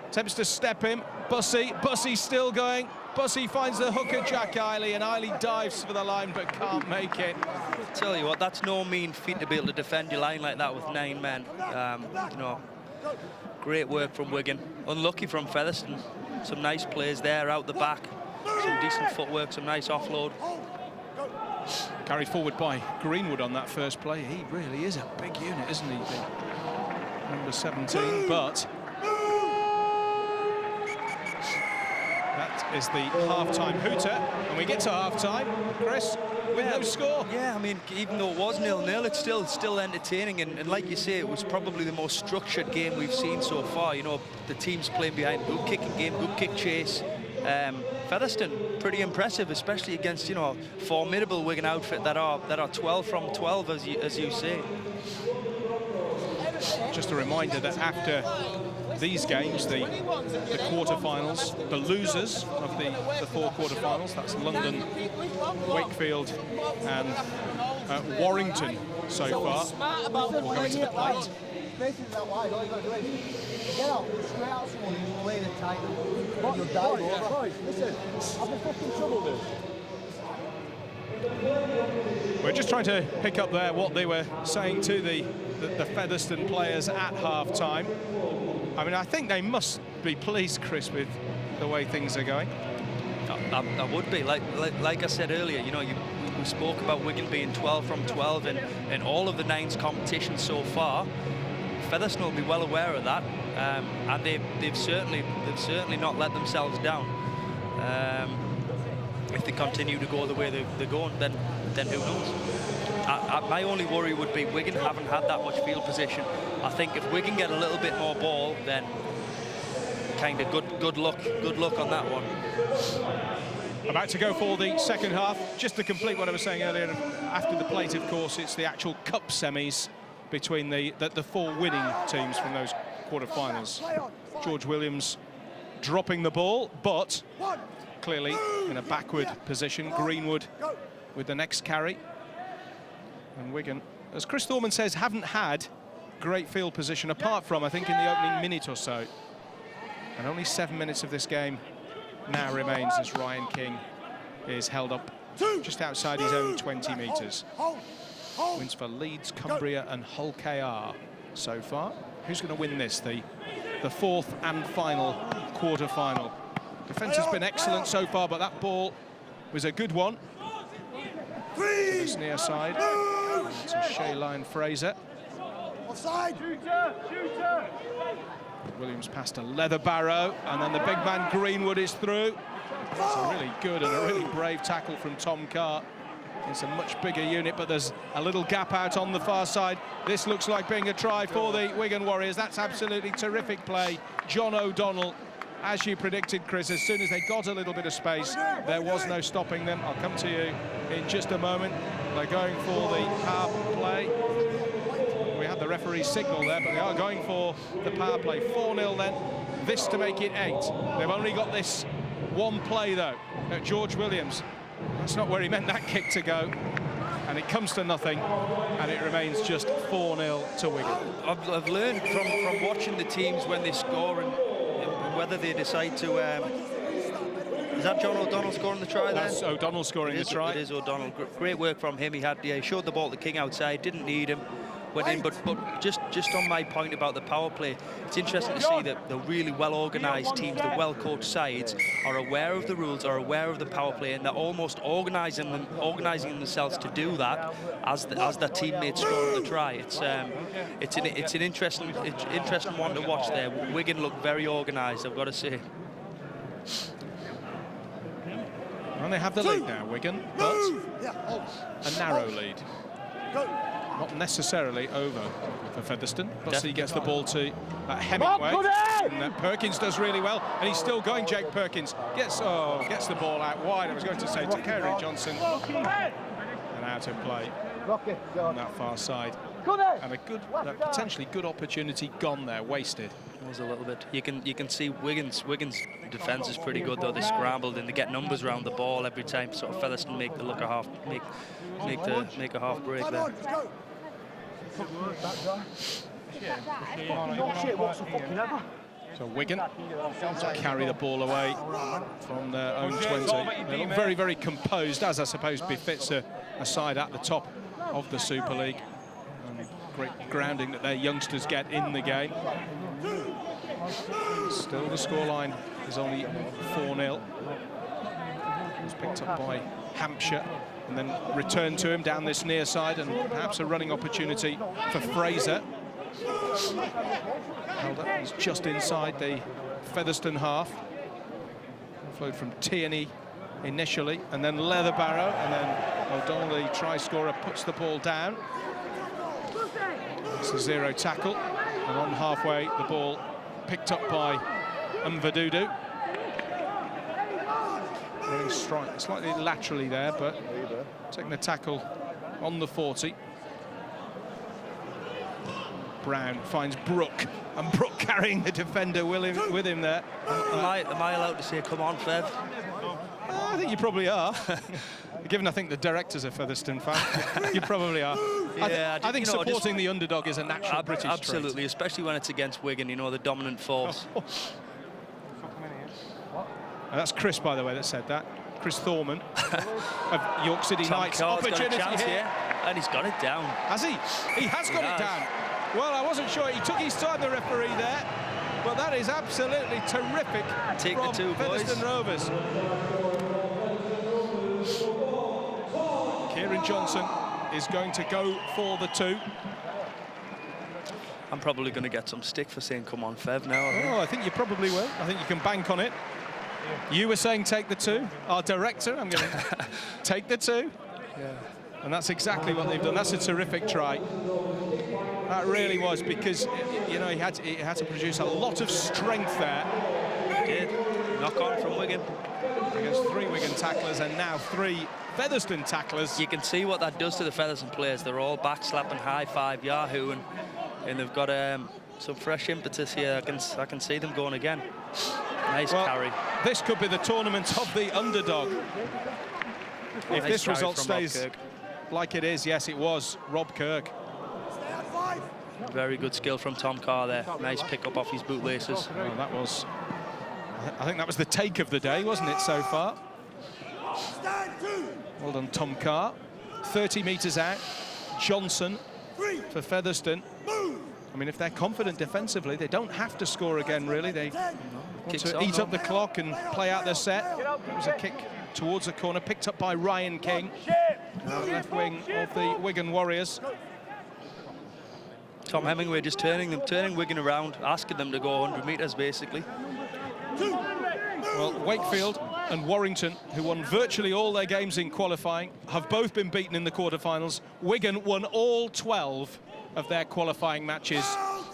Attempts to step him. Bussey's still going. Bussey finds the hooker, Jack Eiley, and Eiley dives for the line but can't make it. Tell you what, that's no mean feat to be able to defend your line like that with 9 men. You know, great work from Wigan. Unlucky from Featherstone. Some nice plays there out the back. Some decent footwork, some nice offload. Carried forward by Greenwood on that first play. He really is a big unit, isn't he? Number 17, but that is the half-time hooter. And we get to half-time, Chris, with no score. Yeah, I mean, even though it was 0-0, it's still entertaining. And like you say, it was probably the most structured game we've seen so far. You know, the teams playing behind, good kicking game, good kick chase. Featherstone, pretty impressive, especially against, you know, formidable Wigan outfit that are 12 from 12, as you say. Just a reminder that after these games, the quarterfinals, the losers of the 4 quarterfinals, that's London, Wakefield and Warrington so far, will go into the plate. Get out, straight out someone who's playing a tight and you'll die over. Listen, I've been fucking trouble with. We're just trying to pick up there what they were saying to the Featherstone players at half-time. I mean, I think they must be pleased, Chris, with the way things are going. I would be. Like I said earlier, you know, we spoke about Wigan being 12 from 12 in all of the 9's competitions so far. Featherstone will be well aware of that, and they've certainly not let themselves down. If they continue to go the way they're going, then who knows? My only worry would be Wigan haven't had that much field position. I think if Wigan get a little bit more ball, then kind of good luck on that one. About to go for the second half. Just to complete what I was saying earlier, after the plate, of course, it's the actual cup semis between the 4 winning teams from those quarterfinals. George Williams dropping the ball, but clearly in a backward position. Greenwood with the next carry. And Wigan, as Chris Thorman says, haven't had great field position, apart from, I think, in the opening minute or so. And only 7 minutes of this game now remains as Ryan King is held up just outside his own 20 metres. Wins for Leeds, Cumbria and Hull KR so far. Who's going to win this? The fourth and final quarter-final. Defence has been excellent so far, but that ball was a good one. To this near side. To Shaylin Fraser. Offside. Williams passed to Leatherbarrow, and then the big man Greenwood is through. It's a really good and a really brave tackle from Tom Carr. It's a much bigger unit, but there's a little gap out on the far side. This looks like being a try for the Wigan Warriors. That's absolutely terrific play. John O'Donnell, as you predicted, Chris, as soon as they got a little bit of space, there was no stopping them. I'll come to you in just a moment. They're going for the power play. We had the referee's signal there, but they are going for the power play. 4-0 then, this to make it 8. They've only got this one play, though, at George Williams. That's not where he meant that kick to go. And it comes to nothing, and it remains just 4-0 to Wigan. I've learned from watching the teams when they score and whether they decide to... is that John O'Donnell scoring the try there? That's O'Donnell scoring the try. It is O'Donnell. Great work from him. He showed the ball to King outside, didn't need him, went in. But just on my point about the power play, it's interesting to see that the really well-organised teams, the well-coached sides, are aware of the rules, are aware of the power play, and they're almost organising themselves to do that as their teammates scoring the try. It's an interesting one to watch there. Wigan look very organised, I've got to say. And they have the lead now, Wigan, but a narrow lead. Not necessarily over for Featherstone. Bussey gets the ball to Hemingway. And Perkins does really well, and he's still going, Jake Perkins. Gets the ball out wide, I was going to say, to Kerry Johnson. And out of play on that far side. And a potentially good opportunity gone there, wasted. It was a little bit. You can see Wigan's defence is pretty good, though. They scrambled and they get numbers around the ball every time. Sort of Featherstone make a half break there. So Wigan carry the ball away from their own 20. They look very, very composed, as I suppose befits a side at the top of the Super League. And great grounding that their youngsters get in the game. Still the scoreline is only 4-0. It's picked up by Hampshire and then returned to him down this near side, and perhaps a running opportunity for Fraser. Held up, he's just inside the Featherstone half. Flowed from Tierney initially, and then Leatherbarrow, and then O'Donnell, the try scorer, puts the ball down. It's a zero tackle, and on halfway the ball picked up by Mvadudu. Running slightly laterally there, but taking the tackle on the 40. Brown finds Brook, and Brook carrying the defender with him there. Am I allowed to say, come on, Fev? I think you probably are. Given I think the director's a Featherstone fan, you probably are. Yeah, I think supporting the underdog is a natural British trait. Absolutely, especially when it's against Wigan, you know, the dominant force. And that's Chris, by the way, that said that. Chris Thorman of York City Knights. Opportunity here. And he's got it down. Has he? He has got it down. Well, I wasn't sure. He took his time, the referee there. But that is absolutely terrific. Take from the two, boys. Featherstone Rovers. Kieran Johnson is going to go for the 2. I'm probably going to get some stick for saying, come on, Fev, now. Oh, I think you probably will. I think you can bank on it. You were saying take the 2. Our director, I'm going to take the 2. Yeah. And that's exactly what they've done. That's a terrific try. That really was, because, you know, he had to produce a lot of strength there. He did. Knock on from Wigan. Against 3 Wigan tacklers and now 3 Featherstone tacklers. You can see what that does to the Featherstone players. They're all backslapping, high-five, Yahoo, and they've got some fresh impetus here. I can see them going again. Nice carry. This could be the tournament of the underdog. If nice this result stays like it is, yes, it was Rob Kirk. Very good skill from Tom Carr there. Nice pick up off his bootlaces. Oh, that was, I think that was the take of the day, wasn't it, so far? Well done, Tom Carr. 30 metres out. Johnson for Featherstone. I mean, if they're confident defensively, they don't have to score again, really. They want to eat up the clock and play out their set. It was a kick towards the corner, picked up by Ryan King, left wing of the Wigan Warriors. Tom Hemingway just turning Wigan around, asking them to go 100 metres, basically. Well, Wakefield and Warrington, who won virtually all their games in qualifying, have both been beaten in the quarterfinals. Wigan won all 12 of their qualifying matches,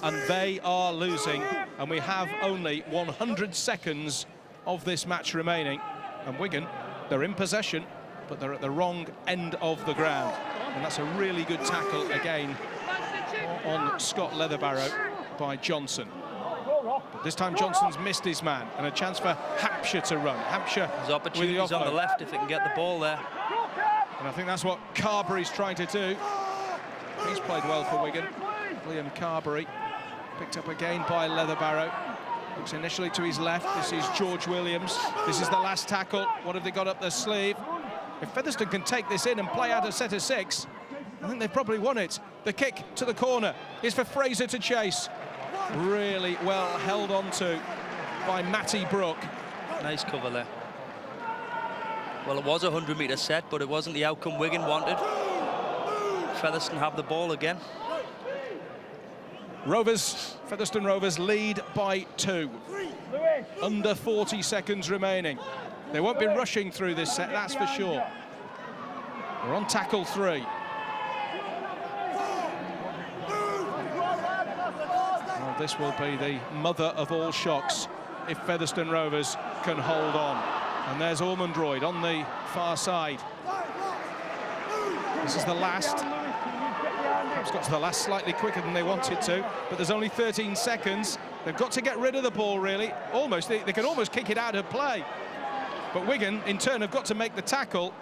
and they are losing, and we have only 100 seconds of this match remaining. And Wigan, they're in possession, but they're at the wrong end of the ground. And that's a really good tackle again on Scott Leatherbarrow by Johnson. But this time Johnson's missed his man, and a chance for Hampshire to run. Hampshire There's opportunities on the left if they can get the ball there. And I think that's what Carberry's trying to do. He's played well for Wigan. Liam Carberry, picked up again by Leatherbarrow. Looks initially to his left. This is George Williams. This is the last tackle. What have they got up their sleeve? If Featherstone can take this in and play out a set of 6, I think they've probably won it. The kick to the corner is for Fraser to chase. Really well held on to by Matty Brook. Nice cover there. Well, it was a 100-metre set, but it wasn't the outcome Wigan wanted. Featherstone have the ball again. Featherstone Rovers lead by 2. Under 40 seconds remaining. They won't be rushing through this set, that's for sure. We're on tackle 3. Well, this will be the mother of all shocks if Featherstone Rovers can hold on. And there's Ormondroyd on the far side. This is the last. Perhaps got to the last slightly quicker than they wanted to, but there's only 13 seconds. They've got to get rid of the ball, really. Almost, they can almost kick it out of play. But Wigan, in turn, have got to make the tackle.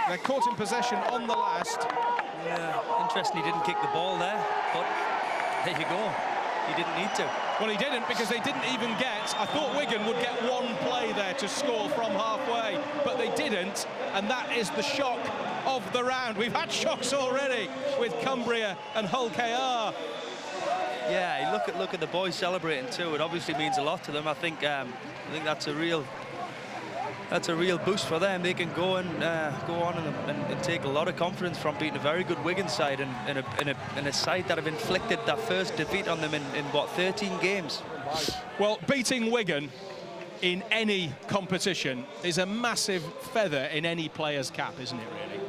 They're caught in possession on the last. Yeah, interesting he didn't kick the ball there, but there you go. He didn't need to. Well, he didn't, because they didn't even get... I thought Wigan would get one play there to score from halfway, but they didn't, and that is the shock of the round. We've had shocks already with Cumbria and Hull KR. Yeah, look at the boys celebrating too. It obviously means a lot to them. I think that's a real boost for them. They can go and go on and take a lot of confidence from beating a very good Wigan side and a side that have inflicted that first defeat on them in what, 13 games. Well, beating Wigan in any competition is a massive feather in any player's cap, isn't it, really?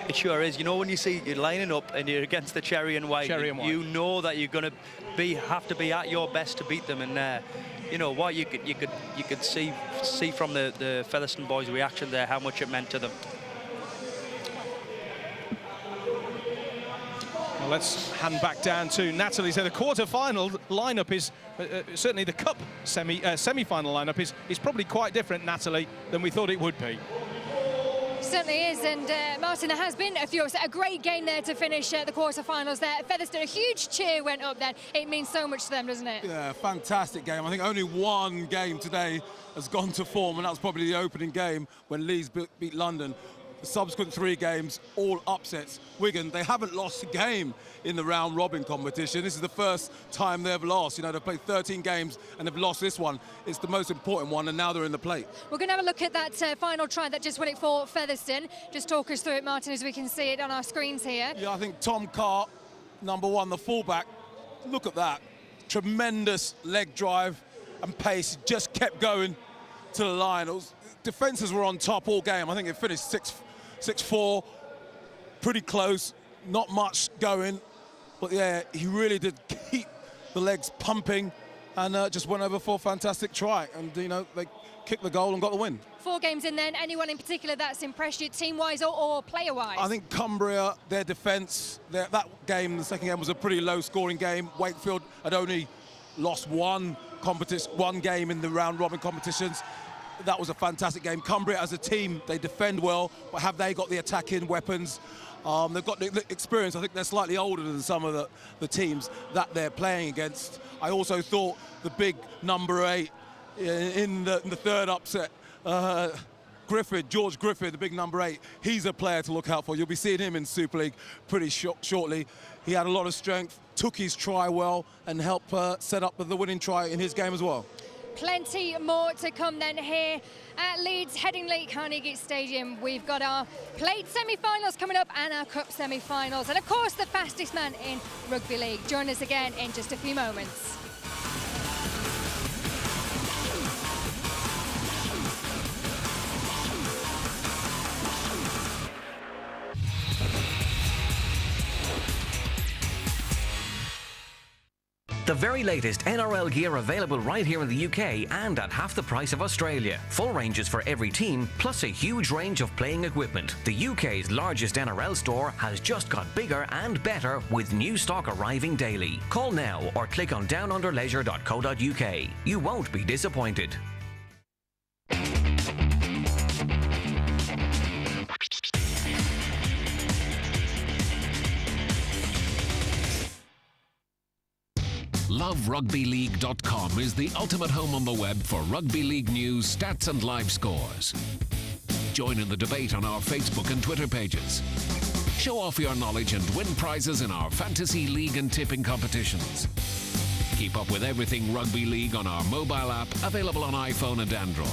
It sure is. You know, when you see you're lining up and you're against the cherry and white, you know that you're going to have to be at your best to beat them. And you know what, you could see from the Featherstone boys' reaction there how much it meant to them. Well, let's hand back down to Natalie. So the quarter-final lineup is certainly the cup semi-final lineup is probably quite different, Natalie, than we thought it would be. Certainly is, and Martin, there has been a great game there to finish the quarterfinals there. Featherstone, a huge cheer went up there. It means so much to them, doesn't it? Yeah, fantastic game. I think only one game today has gone to form, and that was probably the opening game when Leeds beat London. The subsequent 3 games, all upsets. Wigan, they haven't lost a game in the round robin competition. This is the first time they've lost. You know, they've played 13 games and they've lost this one. It's the most important one, and now they're in the plate. We're going to have a look at that final try that just won it for Featherstone. Just talk us through it, Martin, as we can see it on our screens here. Yeah, I think Tom Carr, number 1, the fullback, look at that. Tremendous leg drive and pace. Just kept going to the line. Defences were on top all game. I think it finished 6-4, pretty close, not much going, but yeah, he really did keep the legs pumping and just went over for a fantastic try, and you know, they kicked the goal and got the win. 4 games in then, anyone in particular that's impressed you, team-wise or player-wise? I think Cumbria, their defence, that game, the second game, was a pretty low-scoring game. Wakefield had only lost one game in the round-robin competitions. That was a fantastic game. Cumbria as a team, they defend well, but have they got the attacking weapons? They've got the experience. I think they're slightly older than some of the teams that they're playing against. I also thought the big number 8 in the third upset, Griffith, George Griffith, the big number 8, he's a player to look out for. You'll be seeing him in Super League pretty shortly. He had a lot of strength, took his try well, and helped set up the winning try in his game as well. Plenty more to come then here at Leeds Headingley Carnegie Stadium. We've got our plate semi-finals coming up and our cup semi-finals, and of course the fastest man in Rugby League. Join us again in just a few moments. The very latest NRL gear available right here in the UK and at half the price of Australia. Full ranges for every team, plus a huge range of playing equipment. The UK's largest NRL store has just got bigger and better with new stock arriving daily. Call now or click on downunderleisure.co.uk. You won't be disappointed. LoveRugbyLeague.com is the ultimate home on the web for rugby league news, stats and live scores. Join in the debate on our Facebook and Twitter pages. Show off your knowledge and win prizes in our fantasy league and tipping competitions. Keep up with everything Rugby League on our mobile app, available on iPhone and Android.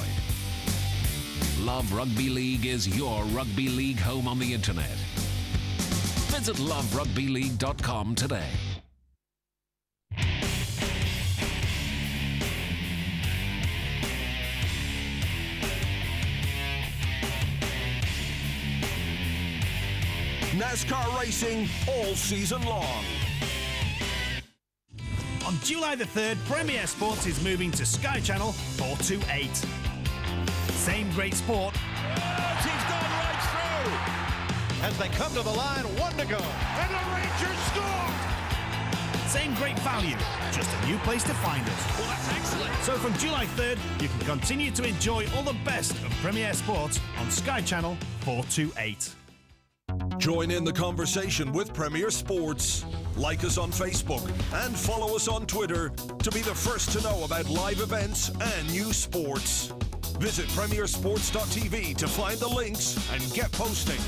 Love Rugby League is your rugby league home on the internet. Visit LoveRugbyLeague.com today. NASCAR racing all season long. On July the 3rd, Premier Sports is moving to Sky Channel 428. Same great sport. Yes, he's gone right through. As they come to the line, 1 to go. And the Rangers score. Same great value, just a new place to find us. Well, that's excellent. So from July 3rd, you can continue to enjoy all the best of Premier Sports on Sky Channel 428. Join in the conversation with Premier Sports. Like us on Facebook and follow us on Twitter to be the first to know about live events and new sports. Visit premiersports.tv to find the links and get posting.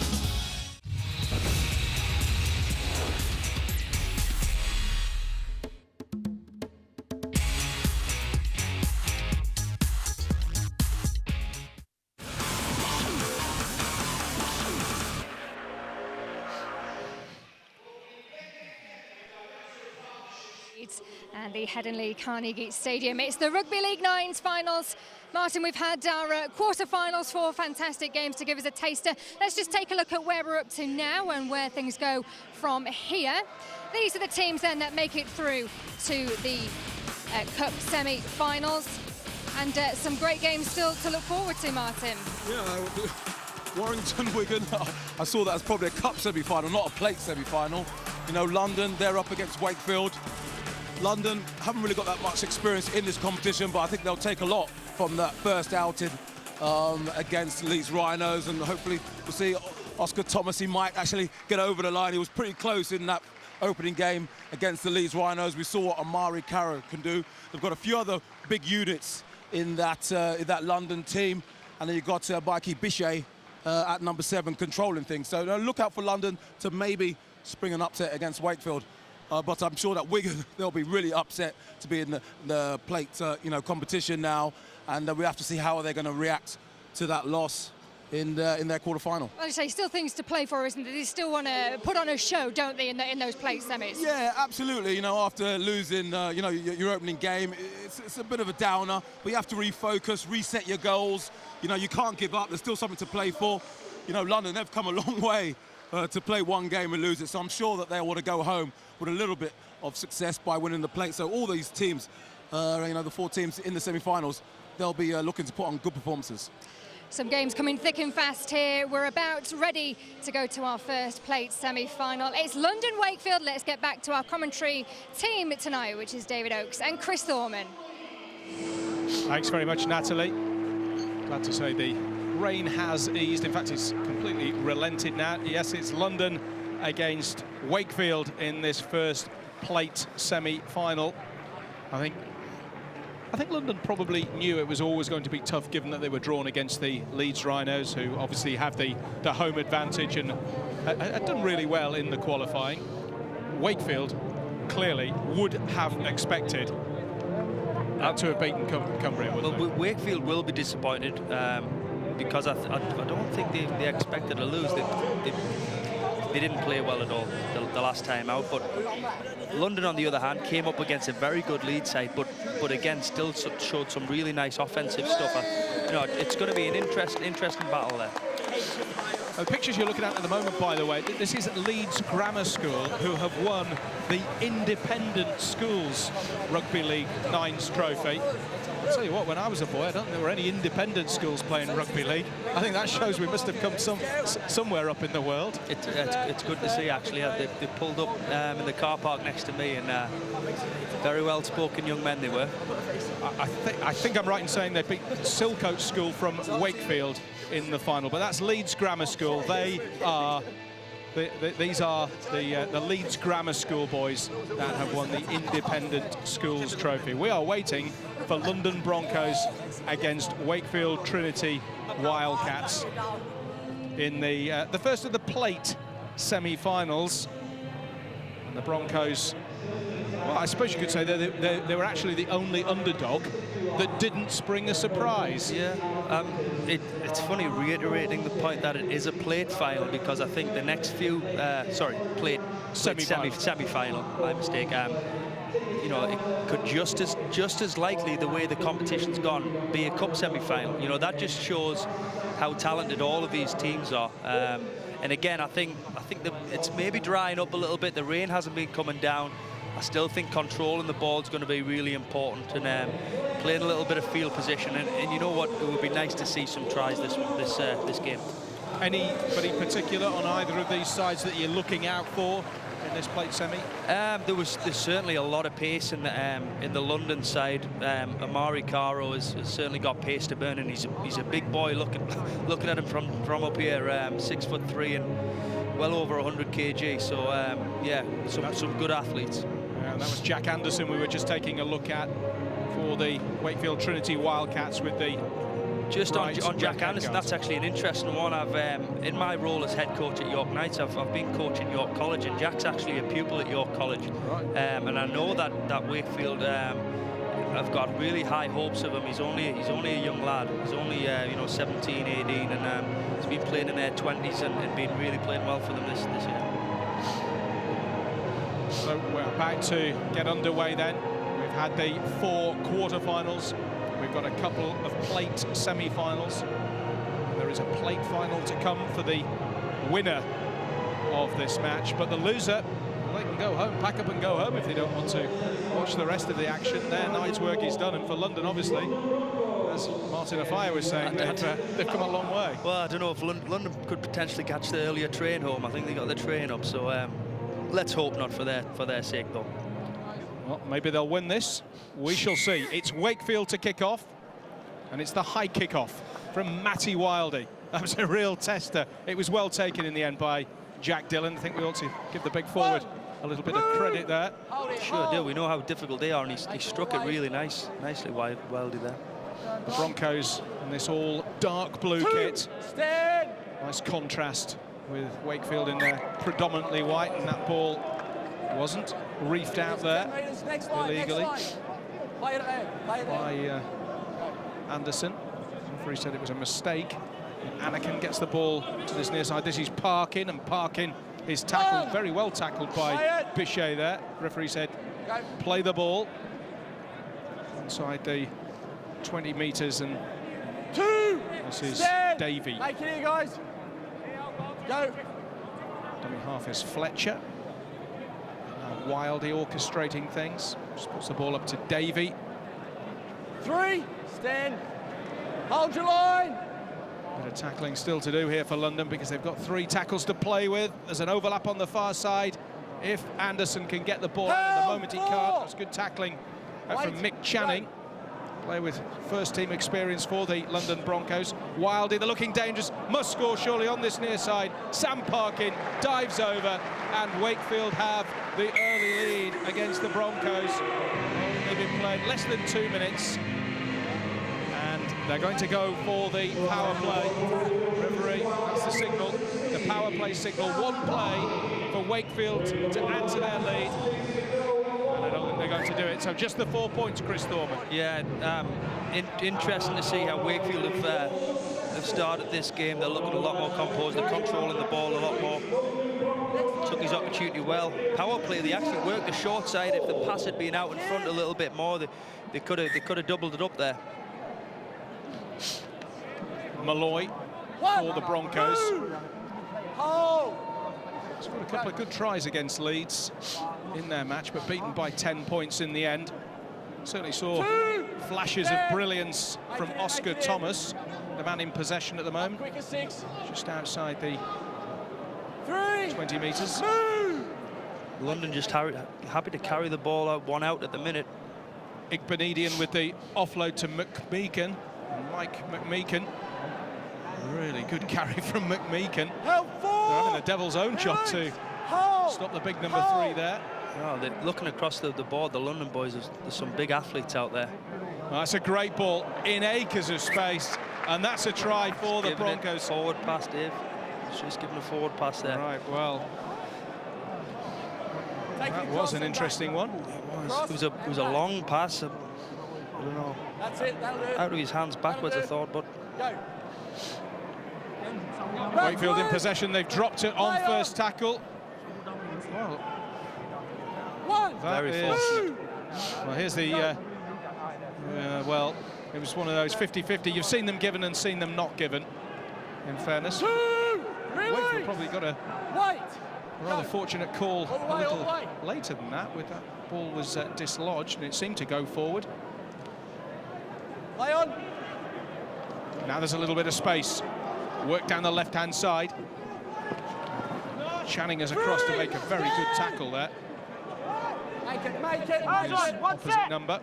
And the Headingley Carnegie Stadium. It's the Rugby League 9's finals. Martin, we've had our quarterfinals, 4 fantastic games to give us a taster. Let's just take a look at where we're up to now and where things go from here. These are the teams then that make it through to the Cup semi-finals. And some great games still to look forward to, Martin. Yeah, Warrington, Wigan, I saw that as probably a Cup semi-final, not a plate semi-final. You know, London, they're up against Wakefield. London haven't really got that much experience in this competition, but I think they'll take a lot from that first outing against Leeds Rhinos, and hopefully we'll see Oscar Thomas. He might actually get over the line. He was pretty close in that opening game against the Leeds Rhinos. We saw what Amari Carroll can do. They've got a few other big units in that London team, and then you've got Mikey Bichet at number 7 controlling things. So look out for London to maybe spring an upset against Wakefield. But I'm sure that Wigan, they'll be really upset to be in the plate competition now, and we have to see how they're going to react to that loss in their quarterfinal. Well, you say still things to play for, isn't it? They still want to put on a show, don't they, in those plate semis? Yeah, absolutely. You know, after losing, your opening game, it's a bit of a downer. But you have to refocus, reset your goals. You know, you can't give up. There's still something to play for. You know, London, they've come a long way to play one game and lose it. So I'm sure that they want to go home with a little bit of success by winning the plate. So all these teams, the 4 teams in the semi-finals, they'll be looking to put on good performances. Some games coming thick and fast here. We're about ready to go to our first plate semi-final. It's London Wakefield. Let's get back to our commentary team tonight, which is David Oakes and Chris Thorman. Thanks very much, Natalie. Glad to say the rain has eased. In fact, it's completely relented now. Yes, it's London against Wakefield in this first plate semi-final. I think I think London probably knew it was always going to be tough, given that they were drawn against the Leeds Rhinos, who obviously have the home advantage and had done really well in the qualifying. Wakefield clearly would have expected to have beaten Cumbria. Well, Wakefield will be disappointed because I don't think they expected to lose. They didn't play well at all the last time out. But London, on the other hand, came up against a very good Leeds side, but again, still showed some really nice offensive stuff. It's going to be an interesting battle there. The pictures you're looking at the moment, by the way, this is Leeds Grammar School, who have won the Independent Schools Rugby League 9's trophy. I'll tell you what, when I was a boy, I don't think there were any independent schools playing rugby league. I think that shows we must have come somewhere up in the world. It's good to see, actually. They pulled up in the car park next to me, and very well-spoken young men they were. I think I'm right in saying they beat Silcote School from Wakefield in the final, but that's Leeds Grammar School. These are the Leeds Grammar School boys that have won the Independent Schools Trophy. We are waiting for London Broncos against Wakefield Trinity Wildcats in the first of the plate semi-finals. And the Broncos, well, I suppose you could say they were actually the only underdog that didn't spring a surprise. Yeah, it's funny reiterating the point that it is a plate final, because I think the next few, plate semi-final, my mistake. It could just as likely, the way the competition's gone, be a cup semi-final. That just shows how talented all of these teams are. And again, I think that it's maybe drying up a little bit. The rain hasn't been coming down. I still think controlling the ball is going to be really important, and playing a little bit of field position. And you know what? It would be nice to see some tries this game. Anybody particular on either of these sides that you're looking out for in this plate semi? There's certainly a lot of pace in the London side. Amari Caro has certainly got pace to burn, and he's a big boy. Looking at him from up here, 6'3" and well over 100 kg. So yeah, some good athletes. And that was Jack Anderson we were just taking a look at for the Wakefield Trinity Wildcats with the. Just on Jack Anderson, that's actually an interesting one. I've in my role as head coach at York Knights, I've been coaching York College, and Jack's actually a pupil at York College. Right. And I know that Wakefield have got really high hopes of him. He's only a young lad. He's only 17, 18, and he's been playing in their 20s and been really playing well for them this year. So we're about to get underway then. We've had the 4 quarterfinals. We've got a couple of plate semi-finals. There is a plate final to come for the winner of this match, but the loser, well, they can go home, pack up and go home if they don't want to watch the rest of the action. Their night's work is done, and for London, obviously, as Martin Afaya was saying, they've come a long way. Well, I don't know if London could potentially catch the earlier train home. I think they got the train up, so let's hope not for their sake, though. Well, maybe they'll win this. We shall see. It's Wakefield to kick off, and it's the high kick-off from Matty Wildy. That was a real tester. It was well taken in the end by Jack Dillon. I think we ought to give the big forward a little bit of credit there. Sure do. We know how difficult they are, and he struck it really nicely, Wildy there. The Broncos in this all dark blue kit. Nice contrast with Wakefield in their predominantly white, and that ball wasn't reefed out there illegally by Anderson. The referee said it was a mistake. Anakin gets the ball to this near side. This is Parkin, and Parkin is tackled, very well tackled by Bichet there. The referee said, play the ball inside the 20 metres, and this is Davey. Make it here, guys. Go. Dummy half is Fletcher. Wildy orchestrating things. Just puts the ball up to Davey. 3, stand. Hold your line. Bit of tackling still to do here for London, because they've got 3 tackles to play with. There's an overlap on the far side. If Anderson can get the ball out at the moment, he can't. That's good tackling from Mick Channing. Player with first team experience for the London Broncos. Wildy, they're looking dangerous, must score surely on this near side. Sam Parkin dives over, and Wakefield have the early lead against the Broncos. only been played less than 2 minutes. And they're going to go for the power play. Referee, that's the signal. The power play signal. One play for Wakefield to add to their lead. And I don't think they're going to do it. So just the 4 points, Chris Thorman. Yeah, interesting to see how Wakefield have started this game. They're looking a lot more composed. They're controlling the ball a lot more. Took his opportunity well. Power play, they actually worked the short side. If the pass had been out in front a little bit more, they could have doubled it up there. Malloy for the Broncos. Scored a couple of good tries against Leeds in their match, but beaten by 10 points in the end. Certainly saw flashes of brilliance from Oscar Thomas, the man in possession at the moment, just outside the 20 metres. London just happy to carry the ball out, one out at the minute. Igbenedian with the offload to McMeekan. Mike McMeekan. Really good carry from McMeekan. They're having a devil's own job to stop the big number 3 there. Oh, they're looking across the board, the London boys, there's some big athletes out there. Well, that's a great ball in acres of space, and that's a try for the Broncos. Forward pass, Dave. Just giving a forward pass there. Right, well, that was an interesting one. It was a long pass. I don't know. That's it. Out of his hands backwards, I thought, but. Wakefield in possession. They've dropped it on first tackle. Well, very fortunate. Well, here's the. Well, it was one of those 50-50. You've seen them given and seen them not given. In fairness, Wakefield probably got a rather fortunate call a little later than that. With that ball was dislodged and it seemed to go forward. Now there's a little bit of space. Work down the left-hand side. Channing is across to make a very good tackle there. Make it. Opposite number.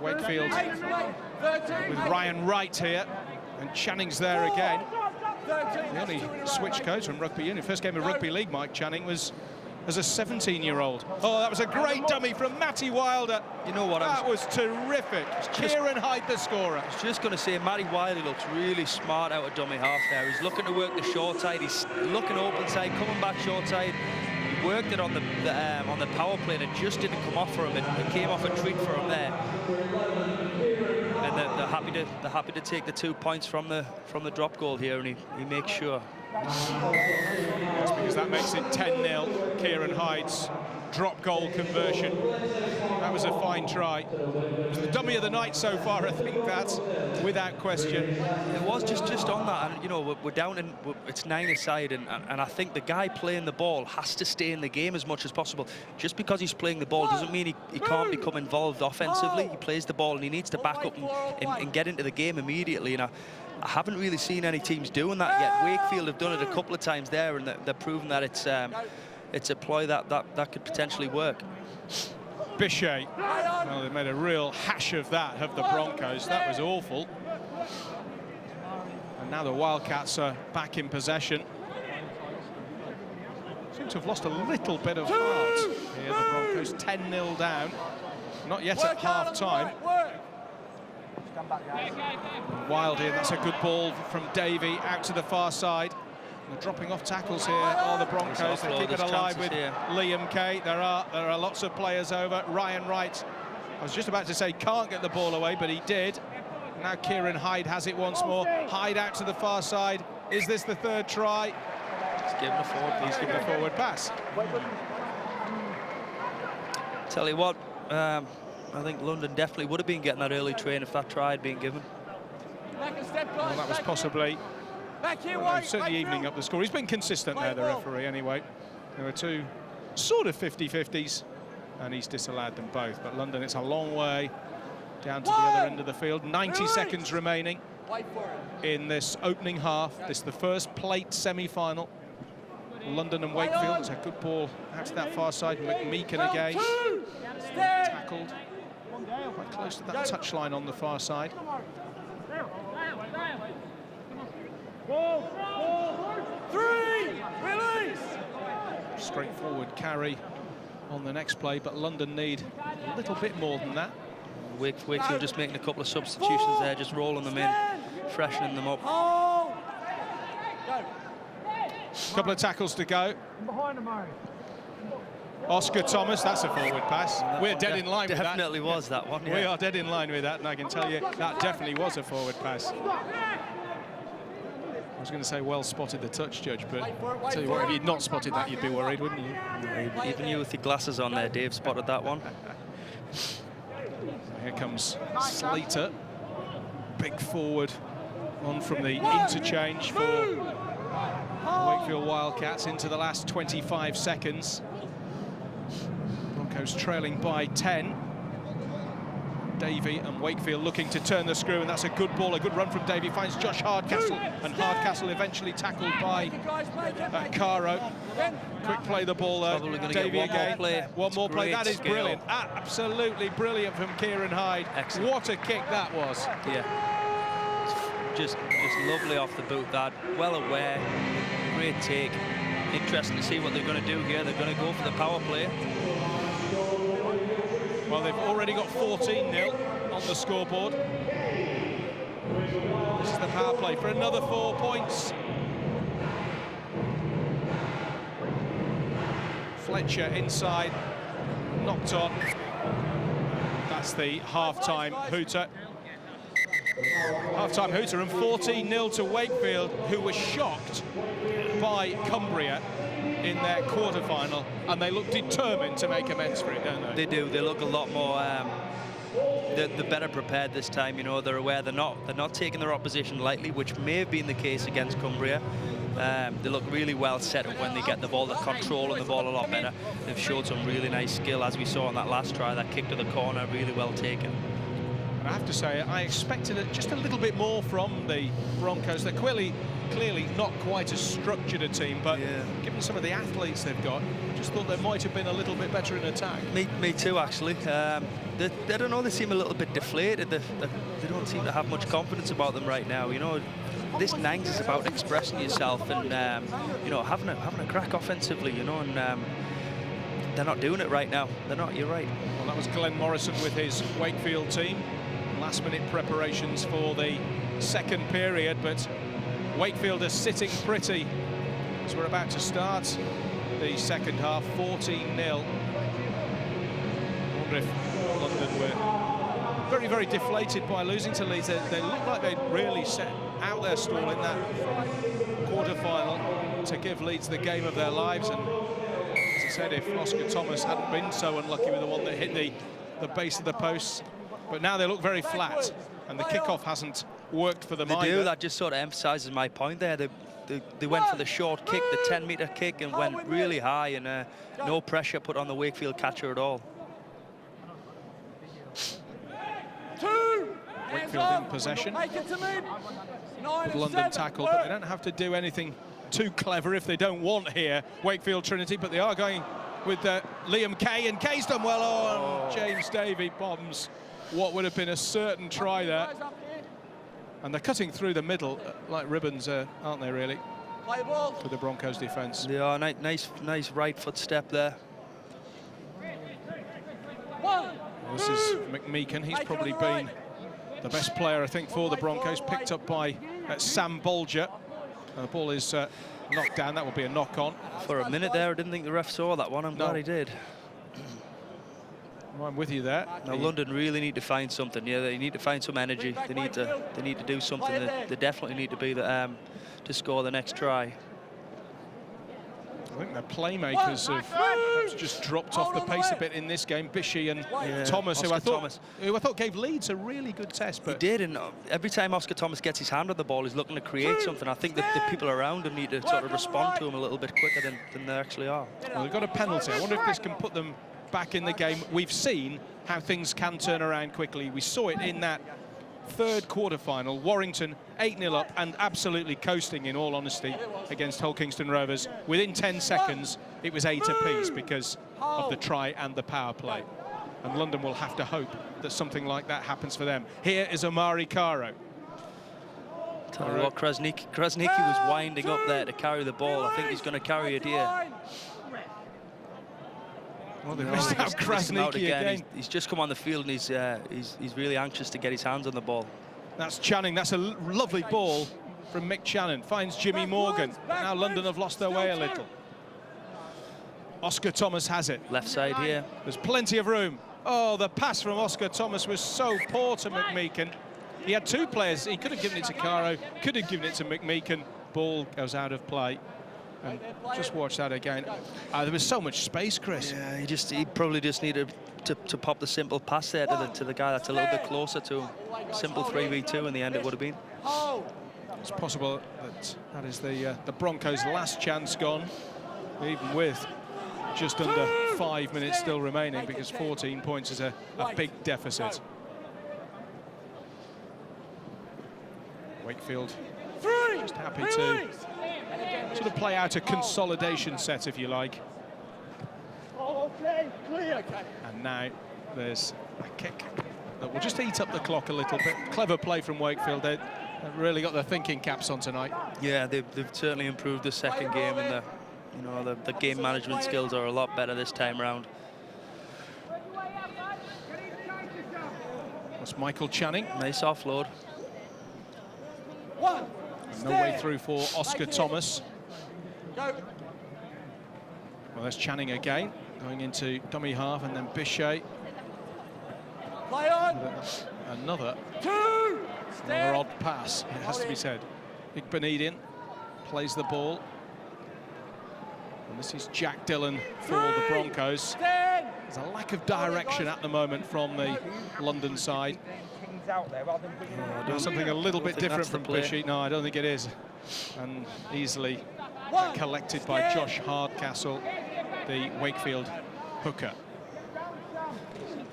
Wakefield with Ryan Wright here, and Channing's there again. The only switch codes from rugby union. First game of rugby league, Mike Channing was as a 17-year-old. Oh, that was a great dummy from Matty Wilder. You know what? That was terrific. Kieran Hyde, the scorer. I was just going to say, Matty Wilder looks really smart out of dummy half there. He's looking to work the short side. He's looking open side, coming back short side. He worked it on the power play, and it just didn't come off for him. It came off a treat for him there. And they're happy to take the 2 points from the drop goal here, and he makes sure. That's because that makes it 10-0. Kieran Hyde's drop goal conversion. That was a fine try. It was the dummy of the night so far, I think that's without question. It was just on that, and you know, we're down in, it's 9-a-side, and I think the guy playing the ball has to stay in the game as much as possible. Just because he's playing the ball doesn't mean he can't become involved offensively. He plays the ball and he needs to back up and get into the game immediately. And I haven't really seen any teams doing that yet. Wakefield have done it a couple of times there, and they're proving that it's a ploy that could potentially work. Bichet. Well, they made a real hash of that, have the Broncos. That was awful. And now the Wildcats are back in possession. Seem to have lost a little bit of heart here, the Broncos. 10-0 down. Not yet at half-time. Wild here, that's a good ball from Davey out to the far side. They're dropping off tackles here. Oh, the Broncos, they keep it alive with Liam Kay. There are lots of players over. Ryan Wright, I was just about to say can't get the ball away, but he did. Now Kieran Hyde has it once more. Hyde out to the far side. Is this the third try? He's given a forward. He's given a forward pass. Tell you what, I think London definitely would have been getting that early train if that try had been given. Well, that was possibly certainly evening up the score. He's been consistent there, the referee, anyway. There were two sort of 50-50s, and he's disallowed them both. But London, it's a long way down to the other end of the field. 90 seconds remaining in this opening half. This is the first plate semi-final. London and Wakefield. It's a good ball out to that far side. McMeekan again. Tackled quite close to that touchline on the far side. Release! Straightforward carry on the next play, but London need a little bit more than that. Wakefield just making a couple of substitutions there, just rolling them in, freshening them up. Couple of tackles to go. Oscar Thomas, that's a forward pass. We're dead in line with that. Definitely was that one, yeah. We are dead in line with that, and I can tell you that definitely was a forward pass. I was going to say well spotted the touch, Judge, but I'll tell you what, if you'd not spotted that, you'd be worried, wouldn't you? Even you with your glasses on there, Dave, spotted that one. Here comes Slater, big forward, on from the interchange for Wakefield Wildcats into the last 25 seconds. Broncos trailing by 10. Davey and Wakefield looking to turn the screw, and that's a good ball, a good run from Davey, finds Josh Hardcastle, and Hardcastle eventually tackled by Caro. Quick play the ball, Davey again. One more play, that is brilliant, absolutely brilliant from Kieran Hyde. Excellent. What a kick that was. Yeah, just lovely off the boot, that, well aware, great take. Interesting to see what they're going to do here. They're going to go for the power play. Well, they've already got 14-0 on the scoreboard. This is the power play for another 4 points. Fletcher inside, knocked on. That's the half-time hooter. Half-time hooter, and 14-0 to Wakefield, who was shocked by Cumbria in their quarter-final, and they look determined to make amends for it, don't they? They do. They look a lot more. They're better prepared this time. You know, they're aware they're not taking their opposition lightly, which may have been the case against Cumbria. They look really well set up when they get the ball. They're controlling the ball a lot better. They've showed some really nice skill, as we saw in that last try. That kick to the corner, really well taken. And I have to say, I expected just a little bit more from the Broncos. They're clearly not quite as structured a team, but given some of the athletes they've got, just thought they might have been a little bit better in attack. Me too, actually. They don't know, they seem a little bit deflated. They don't seem to have much confidence about them right now. You know, this 9's is about expressing yourself and you know, having a crack offensively. You know, and they're not doing it right now. They're not. You're right. Well, that was Glenn Morrison with his Wakefield team. Last-minute preparations for the second period, but Wakefield are sitting pretty as we're about to start the second half. 14-0. I wonder if London were very, very deflated by losing to Leeds. They looked like they'd really set out their stall in that quarter-final to give Leeds the game of their lives. And as I said, if Oscar Thomas hadn't been so unlucky with the one that hit the base of the posts, but now they look very flat, and the kickoff hasn't worked for them either. They do. That just sort of emphasises my point there. They went for the short kick, the 10-metre kick, and went really high, and no pressure put on the Wakefield catcher at all. Wakefield in possession. With London tackled, but they don't have to do anything too clever if they don't want here, Wakefield Trinity, but they are going with Liam Kay, and Kay's done well on James Davey. Bombs what would have been a certain try there. And they're cutting through the middle like ribbons, aren't they, really, for the Broncos defence? They are. Nice right foot step there. This is McMeekan. He's probably been the best player, I think, for the Broncos, picked up by Sam Bolger. The ball is knocked down. That will be a knock-on. For a minute there, I didn't think the ref saw that one. I'm glad he did. I'm with you there. Now London really need to find something. Yeah, they need to find some energy. They need to do something. They definitely need to be to score the next try. I think their playmakers have just dropped off the pace a bit in this game. Bishy and Thomas, who I thought gave Leeds a really good test. But he did, and every time Oscar Thomas gets his hand on the ball, he's looking to create something. I think that the people around him need to sort of respond to him a little bit quicker than they actually are. Well, they've got a penalty. I wonder if this can put them back in the game. We've seen how things can turn around quickly. We saw it in that third quarter-final. Warrington 8-0 up and absolutely coasting, in all honesty, against Hull Kingston Rovers. Within 10 seconds, it was 8 apiece because of the try and the power play. And London will have to hope that something like that happens for them. Here is Omari Caro. Tell you what, Krasnicki was winding up there to carry the ball. I think he's going to carry it here. Well, they missed out Krasniki again. He's just come on the field and he's really anxious to get his hands on the ball. That's Channing. That's a lovely ball from Mick Channon. Finds Jimmy Morgan. Now London have lost their way a little. Oscar Thomas has it. Left side here. There's plenty of room. Oh, the pass from Oscar Thomas was so poor to McMeekan. He had two players. He could have given it to Caro, could have given it to McMeekan. Ball goes out of play. And just watch that again. There was so much space, Chris. Yeah, he probably just needed to pop the simple pass there to the guy that's a little bit closer to him. Simple 3v2 in the end it would have been. It's possible that is the Broncos' last chance gone, even with just under 5 minutes still remaining, because 14 points is a big deficit. Wakefield just happy to sort of play out a consolidation set, if you like. And now there's a kick that will just eat up the clock a little bit. Clever play from Wakefield. They've really got their thinking caps on tonight. Yeah, they've certainly improved the second game, and the game management skills are a lot better this time around. That's Michael Channing. Nice offload. No way through for Oscar Thomas. Well, there's Channing again, going into dummy half, and then Bichet. Another odd pass, it has to be said. Big Benedian plays the ball. And this is Jack Dillon for the Broncos. There's a lack of direction at the moment from the London side. Doing something a little bit different from Bichet. No, I don't think it is. And easily collected by Josh Hardcastle, the Wakefield hooker.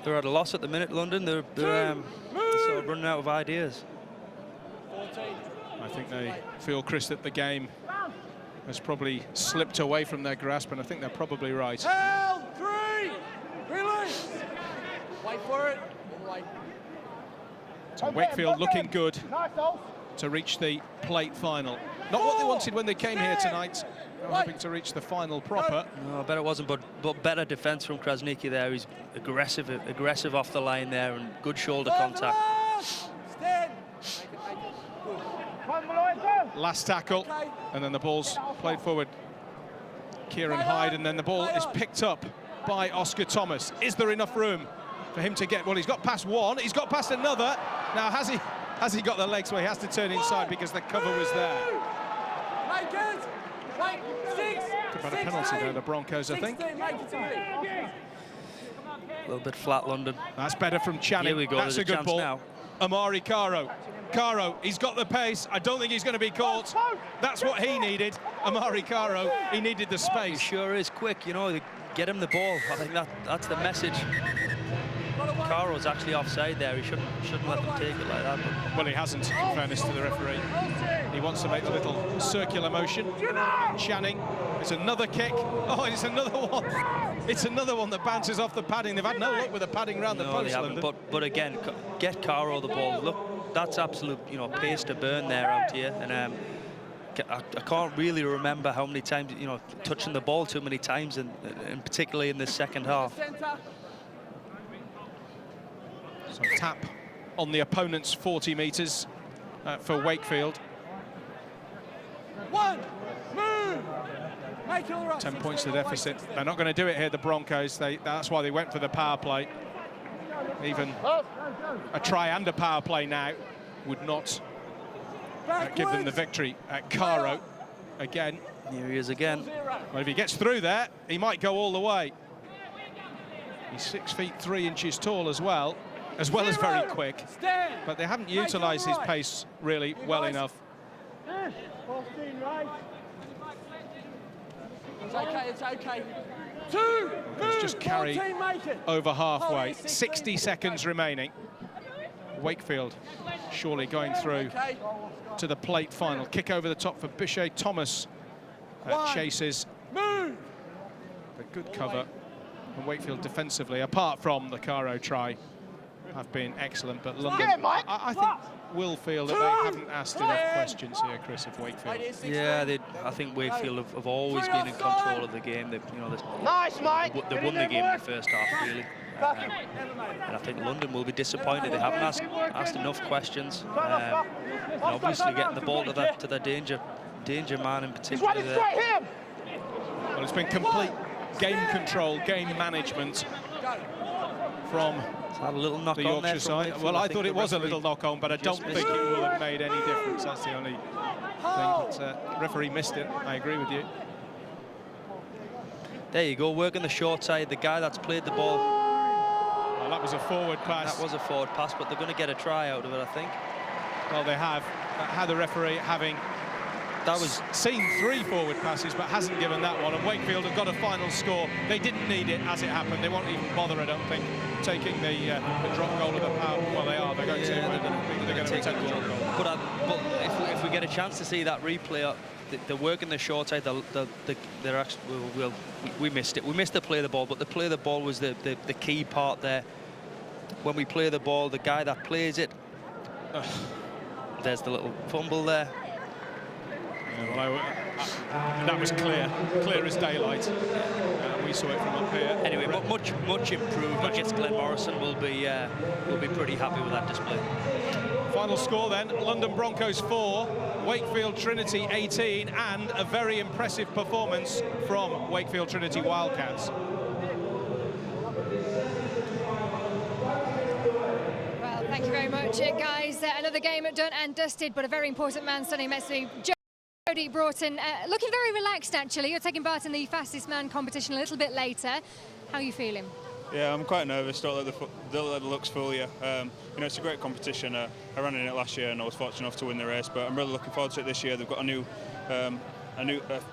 They're at a loss at the minute, London. They're sort of running out of ideas. I think they feel, Chris, that the game has probably slipped away from their grasp, and I think they're probably right. Held, 3, release. Wait for it. So Wakefield looking good to reach the plate final. Not what they wanted when they came here tonight. They're hoping to reach the final proper. No, I bet it wasn't, but better defence from Krasniki there. He's aggressive off the line there, and good shoulder contact. Last tackle, and then the ball's played forward. Kieran Hyde, and then the ball is picked up by Oscar Thomas. Is there enough room for him to get? Well, he's got past one, he's got past another. Now, has he got the legs where he has to turn inside because the cover was there? Could have had a penalty there, the Broncos, I think. A little bit flat, London. That's better from Channing. Here we go. That's a good ball. Now. Amari Caro. Caro, he's got the pace. I don't think he's going to be caught. That's what he needed. Amari Caro, he needed the space. He sure is quick, get him the ball. I think that's the message. Caro's actually offside there. He shouldn't let them take it like that. But... Well, he hasn't, in fairness to the referee. He wants to make a little circular motion. Channing, it's another kick. Oh, it's another one. It's another one that bounces off the padding. They've had no luck with the padding around the post. They haven't. But again, get Caro the ball. Look, that's absolute, pace to burn there out here. And I can't really remember how many times, touching the ball too many times, and particularly in the second half. So tap on the opponent's 40 metres for Wakefield. 1, move. 10 points to deficit. They're not going to do it here, the Broncos. That's why they went for the power play. Even a try and a power play now would not give them the victory. Caro again. Here he is again. Well, if he gets through there, he might go all the way. He's 6 feet 3 inches tall as well as very quick. But they haven't utilised his pace really well enough. It's okay, it's okay. 2, let's just carry over halfway. 60 seconds remaining. Wakefield surely going through to the plate final. Kick over the top for Bichet. Thomas chases. Move. A good cover from Wakefield defensively, apart from the Caro try. have been excellent, but London, I think, will feel that they haven't asked enough questions here, Chris, of Wakefield. Yeah, I think Wakefield have always been in control of the game. They won the game in the first half, really. And I think London will be disappointed. They haven't asked enough questions. And obviously getting the ball to the danger man in particular there. Well, it's been complete game control, game management from a little knock the on Yorkshire there side. Well, I thought it was a little knock on, but I don't think it will have made any difference. That's the only thing. But referee missed it. I agree with you. There you go, working the short side. The guy that's played the ball. Well, that was a forward pass. That was a forward pass, but they're going to get a try out of it, I think. Well, they have. Had the referee having seen 3 forward passes, but hasn't given that one. And Wakefield have got a final score. They didn't need it as it happened. They won't even bother, I don't think, taking the drop goal of the power. Well, they are. They're going to. They're going to take a drop goal. But if we get a chance to see that replay, they're working the short side. They're actually, we missed it. We missed the play the ball, but the play the ball was the key part there. When we play the ball, the guy that plays it. There's the little fumble there. Yeah, well, that was clear as daylight. We saw it from up here. Anyway, much improved. I guess Glenn Morrison will be pretty happy with that display. Final score then: London Broncos 4, Wakefield Trinity 18, and a very impressive performance from Wakefield Trinity Wildcats. Thank you very much, guys. Another game done and dusted, but a very important man standing next to me. Jody Broughton, looking very relaxed, actually. You're taking part in the fastest man competition a little bit later. How are you feeling? Yeah, I'm quite nervous. Don't let the looks fool you. You know, it's a great competition. I ran in it last year and I was fortunate enough to win the race, but I'm really looking forward to it this year. They've got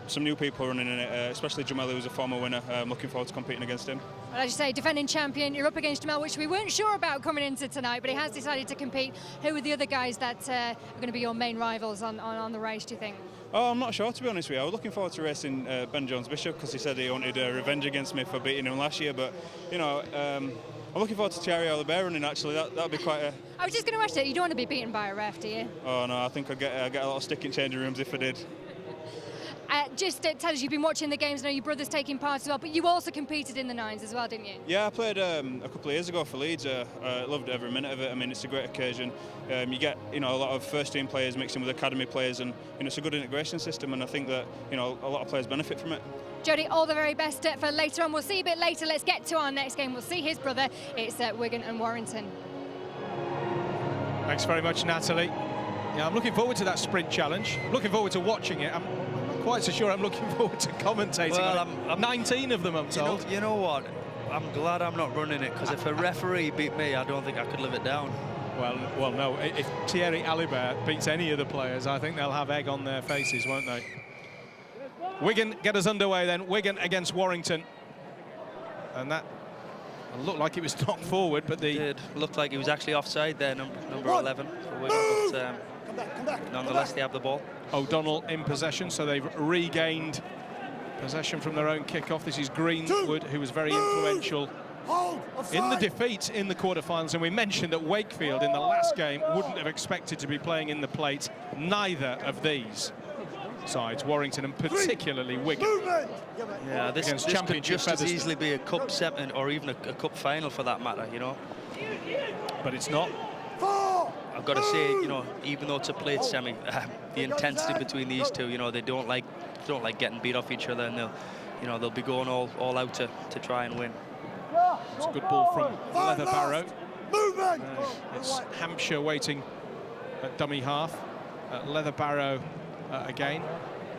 some new people running in it, especially Jamel, who's a former winner. I'm looking forward to competing against him. Well, as you say, defending champion, you're up against Jamel, which we weren't sure about coming into tonight, but he has decided to compete. Who are the other guys that are going to be your main rivals on the race, do you think? Oh, I'm not sure, to be honest with you. I was looking forward to racing Ben Jones-Bishop because he said he wanted revenge against me for beating him last year, but, you know, I'm looking forward to Thierry Alibert running, actually. That'll be quite a... I was just going to ask you, don't want to be beaten by a ref, do you? Oh, no, I think I'd get a lot of stick in changing rooms if I did. Just tell us, you've been watching the games, I know your brother's taking part as well, but you also competed in the 9's as well, didn't you? Yeah, I played a couple of years ago for Leeds. I loved every minute of it. I mean, it's a great occasion. You get, you know, a lot of first-team players mixing with academy players, and, you know, it's a good integration system, and I think that, you know, a lot of players benefit from it. Jody, all the very best for later on. We'll see you a bit later. Let's get to our next game. We'll see his brother. It's Wigan and Warrington. Thanks very much, Natalie. Yeah, I'm looking forward to that sprint challenge. I'm looking forward to watching it. I'm quite so sure I'm looking forward to commentating. Well, I'm 19 of them, I'm told. You know what? I'm glad I'm not running it, because if a referee beat me, I don't think I could live it down. Well, no. If Thierry Alibert beats any of the players, I think they'll have egg on their faces, won't they? Wigan get us underway then. Wigan against Warrington. And that looked like it was knocked forward, but It did. Looked like he was actually offside there, number 11 for Wigan. But nonetheless, they have the ball. O'Donnell in possession, so they've regained possession from their own kickoff. This is Greenwood, who was very influential in the defeat in the quarterfinals. And we mentioned that Wakefield in the last game wouldn't have expected to be playing in the plate. Neither of these sides, Warrington and particularly Wigan. Yeah, this could just as easily be a cup semi or even a cup final for that matter, you know. But it's not. I've got to say, you know, even though it's a plate semi, the intensity between these two, you know, they don't like getting beat off each other, and they'll be going all out to try and win. It's a good ball from Leather Barrow. It's Hampshire waiting at dummy half. Leather Barrow again.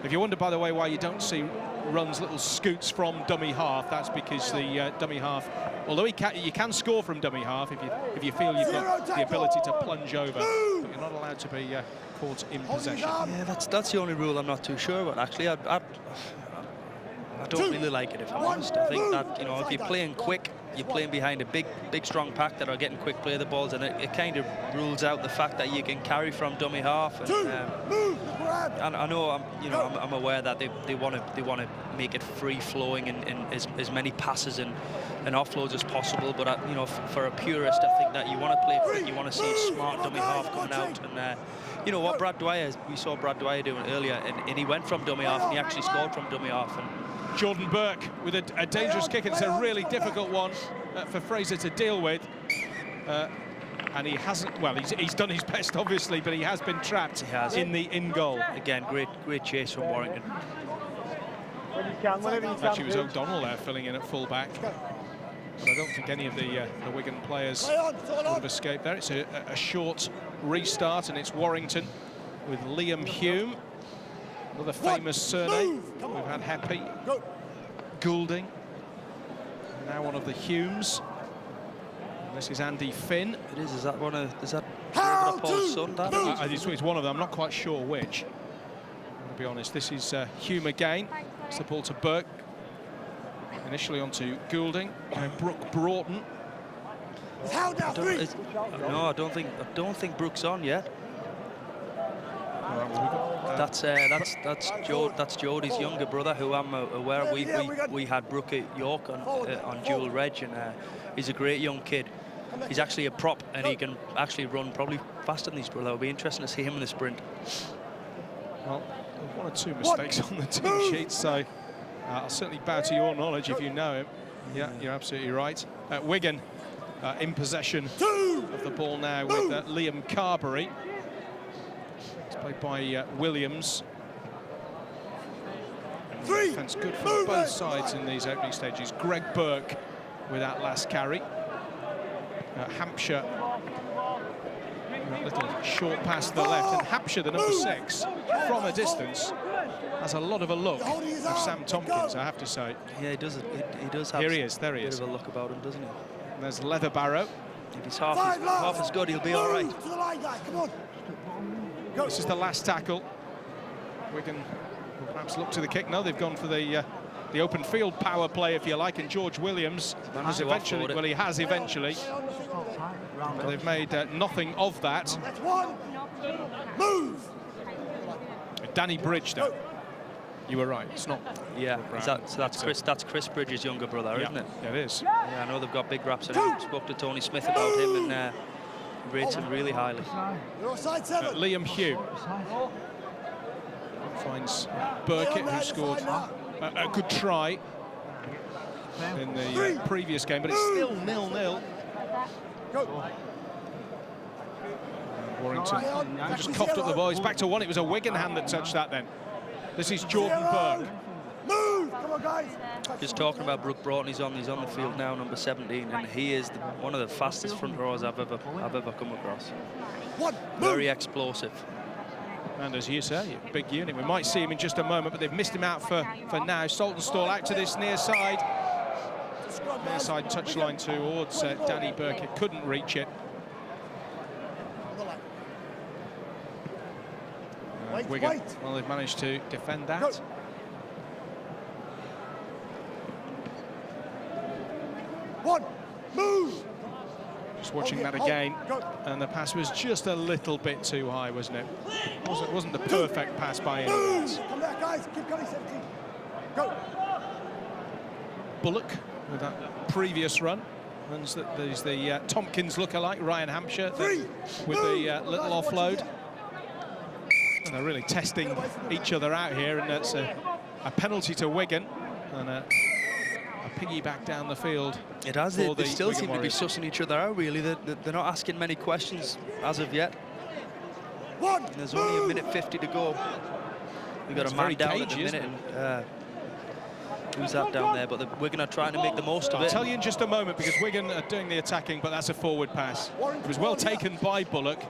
If you wonder, by the way, why you don't see runs, little scoots from dummy half, that's because the dummy half, although you can score from dummy half if you feel you've got the ability to plunge over, but you're not allowed to be caught in possession. Yeah, that's the only rule I'm not too sure about. Actually, I don't really like it, if I'm honest. I think that, you know, if you're playing quick, you're playing behind a big strong pack that are getting quick play the balls, and it kind of rules out the fact that you can carry from dummy half. And I know I'm aware that they want to make it free flowing and as many passes and offloads as possible. But you know, for a purist, I think that you want to play quick. You want to see a smart dummy half coming out. And you know what, we saw Brad Dwyer doing earlier, and he went from dummy half and he actually scored from dummy half. And Jordan Burke with a dangerous kick. It's a really difficult one for Fraser to deal with. And he hasn't, well, he's done his best, obviously, but he has been trapped in the in-goal. Again, great chase from Warrington. Actually, it was O'Donnell there filling in at full-back. But I don't think any of the Wigan players would have escaped there. It's a short restart, and it's Warrington with Liam Hume. Another famous surname. We've had Happy, Goulding, now one of the Humes. This is Andy Finn. It is. Is that Paul's son? It's one of them. I'm not quite sure which. To be honest, this is Hume again. It's the ball to Burke. Initially onto Goulding. Brooke Broughton. I don't think Brooke's on yet. That's Jodie's younger brother, who I'm aware of. We had Brooke at York on dual reg, and he's a great young kid. He's actually a prop, and he can actually run probably faster than his brother. It'll be interesting to see him in the sprint. Well, one or two mistakes on the team sheet, so I'll certainly bow to your knowledge if you know him. Yeah, you're absolutely right. Wigan in possession of the ball now with Liam Carberry. It's played by Williams. Defence good from both sides in these opening stages. Greg Burke with that last carry. Hampshire, that little short pass to the left, and Hampshire, the number 6, from a distance, has a lot of a look of Sam Tompkins, I have to say. Yeah, he does. He does have. Here he is. There he is. A bit of a look about him, doesn't he? And there's Leatherbarrow. If he's half as good, he'll be all right. This is the last tackle. Wigan will perhaps look to the kick. No, they've gone for the open field power play, if you like, and George Williams has eventually, well, he has eventually, but they've made nothing of that. Danny Bridge, though. You were right. It's not. Yeah, that's Chris Bridges' younger brother, isn't it? Yeah, it is. Yeah, I know they've got big raps, and I spoke to Tony Smith about him, and rates him really highly. Liam Hume finds Burkett, who scored a good try in the previous game, but it's still 0-0. Warrington just coughed up the ball. He's back to one. It was a Wigan hand that touched that then. This is Jordan Burke. Move! Come on, guys. Just talking about Brooke Broughton, he's on the field now, number 17, and he is one of the fastest front rows I've ever come across. Very explosive. And as you say, a big unit. We might see him in just a moment, but they've missed him out for now. Saltonstall out to this near side. Near side touchline towards Danny Burkett. Couldn't reach it. Wigan, well, they've managed to defend that. One, move! Just watching that again, and the pass was just a little bit too high, wasn't it? It wasn't the perfect pass by any means. Come back, guys. Keep going, 17. Go. Bullock with that previous run. There's the Tompkins lookalike, Ryan Hampshire, with the little offload. And they're really testing each other out here, and that's a penalty to Wigan, and a piggyback down the field. It has. They still seem to be sussing each other out, really. They're not asking many questions as of yet. And there's only a minute 50 to go. We've got a man down at the minute. And, who's that down there? But Wigan are trying to make the most of it. I'll tell you in just a moment, because Wigan are doing the attacking, but that's a forward pass. It was well taken by Bullock,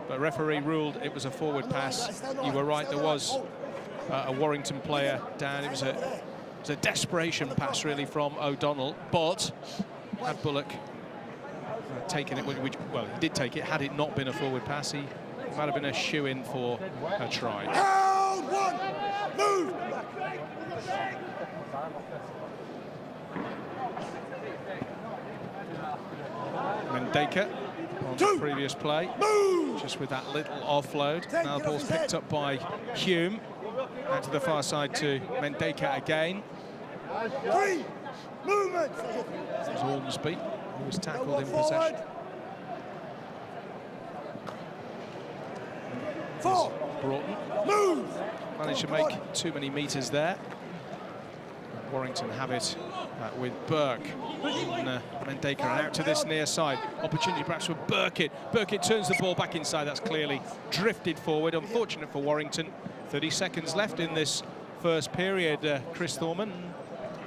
but referee ruled it was a forward pass. You were right, there was a Warrington player down. It was a desperation pass, really, from O'Donnell, but had Bullock taken it, well, he did take it. Had it not been a forward pass, he might have been a shoe-in for a try. Move! Mendeka on the previous play, just with that little offload. Now the ball's picked up by Hume. Out to the far side to Mendeka again. Movement. It was Ormsby who was tackled in Forward. possession. 4. Broughton Move. managed to make too many metres there. Warrington have it with Burke and Mendeka, and out to this near side. Opportunity perhaps for Burkitt. Burkitt turns the ball back inside. That's clearly drifted forward. Unfortunate for Warrington. 30 seconds left in this first period. Chris Thorman.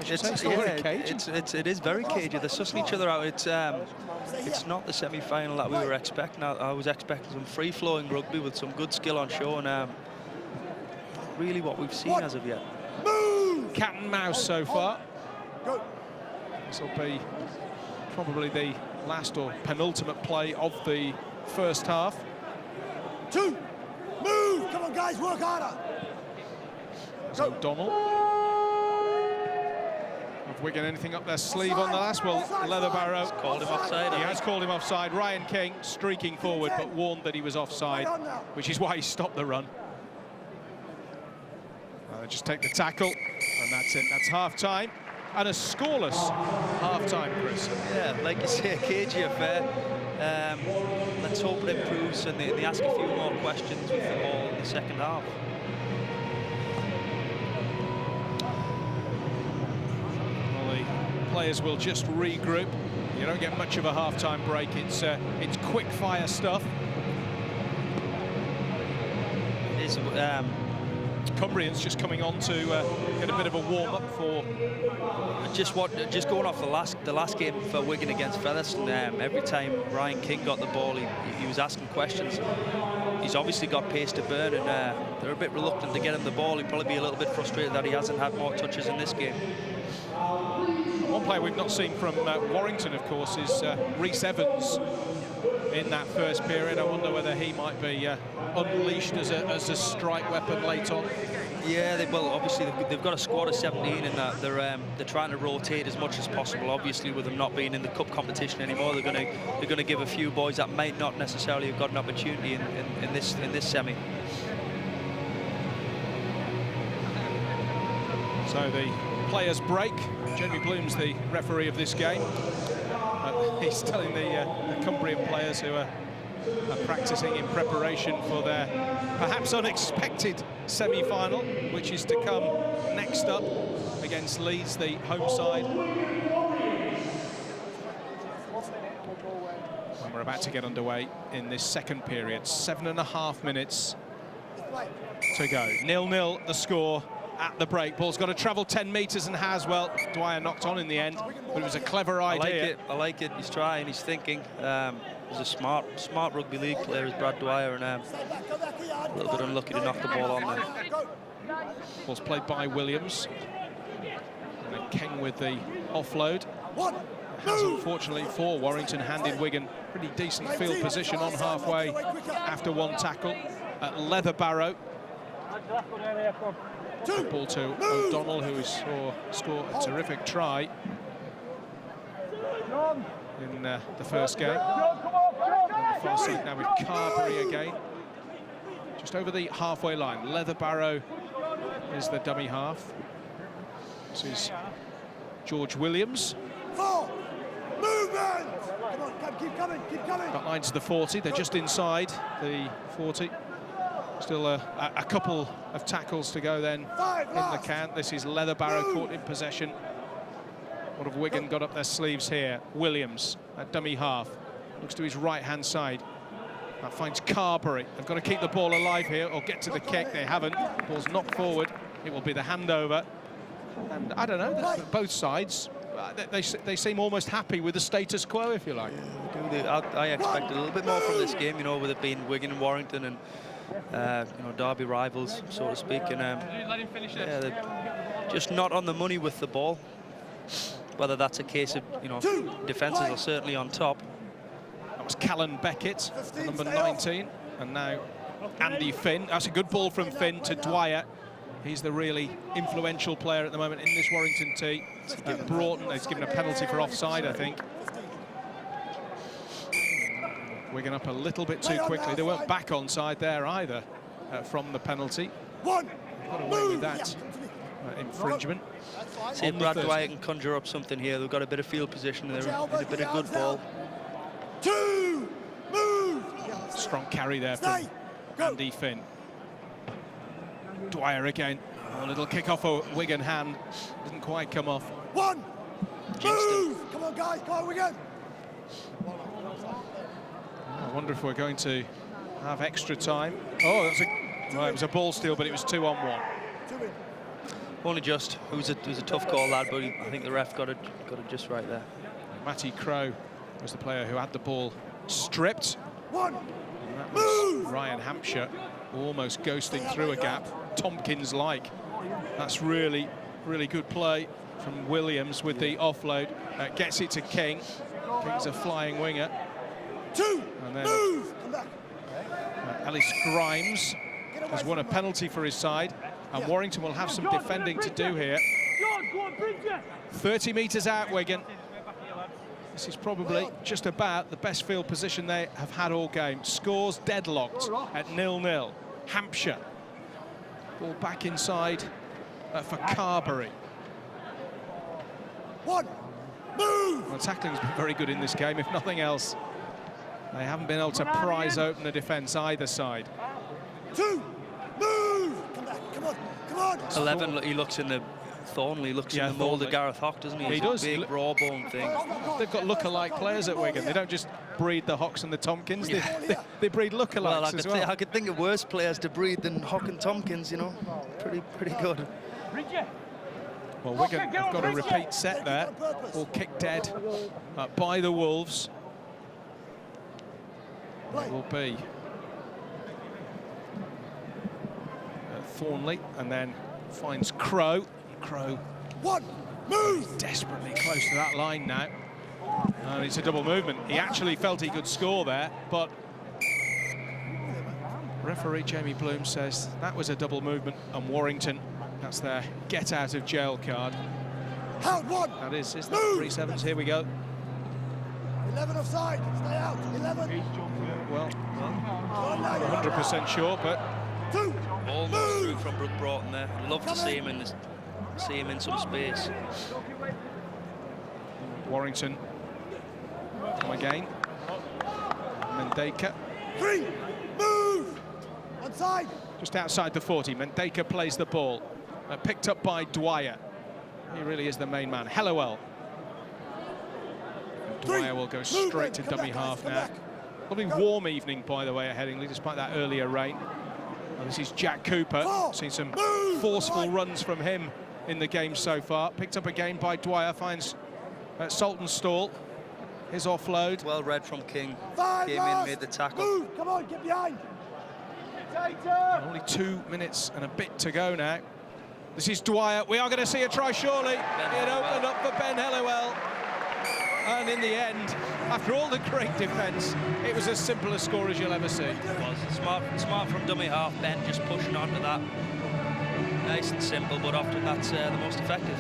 It is very cagey. They're sussing each other out. It's not the semi-final that we were expecting. I was expecting some free-flowing rugby with some good skill on show, and not really what we've seen as of yet. Cat and mouse so far. This will be probably the last or penultimate play of the first half. 2. Move. Come on, guys, work harder. So O'Donnell. Have Wigan anything up their sleeve on the last? Well, Leatherbarrow called him offside. He has called him offside. Ryan King streaking forward, but warned that he was offside, which is why he stopped the run. Just take the tackle, and that's it. That's half-time, and a scoreless half-time, Chris. Yeah, like you say, a cagey affair. Let's hope it improves, and they ask a few more questions with the ball in the second half. Well, the players will just regroup. You don't get much of a half-time break. It's quick-fire stuff. It is. Cumbrians just coming on to get a bit of a warm-up for. Just going off the last game for Wigan against Featherstone. Every time Ryan King got the ball, he was asking questions. He's obviously got pace to burn, and they're a bit reluctant to get him the ball. He'd probably be a little bit frustrated that he hasn't had more touches in this game. One player we've not seen from Warrington, of course, is Rhys Evans in that first period. I wonder whether he might be unleashed as a strike weapon late on. Yeah, obviously they've got a squad of 17, and they're trying to rotate as much as possible. Obviously, with them not being in the cup competition anymore, they're going to give a few boys that might not necessarily have got an opportunity in this semi. So the players break. Jamie Bloom's the referee of this game. He's telling the Cumbrian players who are practicing in preparation for their perhaps unexpected semi-final, which is to come next up against Leeds, the home side. And we're about to get underway in this second period. 7.5 minutes to go. 0-0 the score at the break. Ball's got to travel 10 metres and has. Well, Dwyer knocked on in the end, but it was a clever idea. I like it. He's trying, he's thinking. He's a smart rugby league player, is Brad Dwyer, and a little bit unlucky to knock the ball on there. Ball's played by Williams. And then King with the offload. Has, unfortunately for Warrington, handed Wigan pretty decent field position on halfway after one tackle at Leatherbarrow. Ball to O'Donnell, who scored a terrific try in the first game. On the far side now with Carberry again. Just over the halfway line. Leatherbarrow is the dummy half. This is George Williams. 4. Movement! Come on, keep coming, keep coming. That line's the 40. They're just inside the 40. Still a couple of tackles to go then in the can. This is Leatherbarrow caught in possession. What have Wigan got up their sleeves here? Williams, that dummy half. Looks to his right-hand side. That finds Carberry. They've got to keep the ball alive here or get to the kick. They haven't. Ball's knocked forward. It will be the handover. And I don't know, both sides, they seem almost happy with the status quo, if you like. I expect a little bit more from this game, you know, with it being Wigan and Warrington and you know, derby rivals, so to speak, and yeah, they're just not on the money with the ball. Whether that's a case of, you know, defences are certainly on top. That was Callan Beckett, number 19, and now Andy Finn. That's a good ball from Finn to Dwyer. He's the really influential player at the moment in this Warrington team. Broughton, he's given a penalty for offside, I think. Wigan up a little bit too quickly. They weren't back onside there either from the penalty. Got away with that infringement. See if Brad Dwyer can conjure up something here. They've got a bit of field position there, and a bit of good ball. 2, move! Strong carry there from Andy Finn. Dwyer again. A little kick off a Wigan hand. Didn't quite come off. 1, move! Come on, guys, come on, Wigan! I wonder if we're going to have extra time. Oh, that's well, it was a ball steal, but it was 2-on-1. Only just. It was a tough call, lad, but I think the ref got it just right there. Matty Crowe was the player who had the ball stripped. 1, that was Ryan Hampshire almost ghosting through a gap, Tompkins-like. That's really, really good play from Williams with the offload. Gets it to King. King's a flying winger. 2, and then move! Come back. Ellis Grimes has won a penalty for his side, and Warrington will have some defending to do here. 30 metres out, Wigan. This is probably just about the best field position they have had all game. Scores deadlocked at 0-0. Hampshire. Ball back inside for Carberry. 1, move! Well, tackling's been very good in this game, if nothing else. They haven't been able to prise open the defence either side. 2, move! Come back, come on, come on! 11, he looks in the Thornley, looks in the mould of Gareth Hock, doesn't he? He does. Big, raw bone thing. They've got look-alike players at Wigan. They don't just breed the Hocks and the Tompkins. They breed look-alikes as well. I could think of worse players to breed than Hock and Tompkins, you know. Pretty good. Well, Wigan have got a repeat set there. All kicked dead by the Wolves. It will be Thornley, and then finds Crowe. Crowe 1, move! Desperately close to that line now. And it's a double movement. He actually felt he could score there, but referee Jamie Bloom says that was a double movement, and Warrington, that's their get out of jail card. Out 1. That is that 3-7s? Here we go. 11 offside, stay out, 11. Well, 100% sure, but 2, almost through from Brook Broughton there. I'd love to see him in some space. Warrington come again. Mendeka. 3, move! Onside. Just outside the 40. Mendeka plays the ball. Picked up by Dwyer. He really is the main man. Hellowell. Dwyer will go straight to dummy half now. Lovely warm evening, by the way, at Headingley, despite that earlier rain. And this is Jack Cooper. Seen some forceful runs from him in the game so far. Picked up again by Dwyer, finds Saltonstall. His offload. Well read from King. 5 Came in, made the tackle. Move. Come on, get behind. Only 2 minutes and a bit to go now. This is Dwyer. We are going to see a try, surely. It opened up for Ben Hellowell. And in the end, after all the great defence, it was as simple a score as you'll ever see. It was. Smart from dummy half. Ben just pushing onto that. Nice and simple, but often that's the most effective.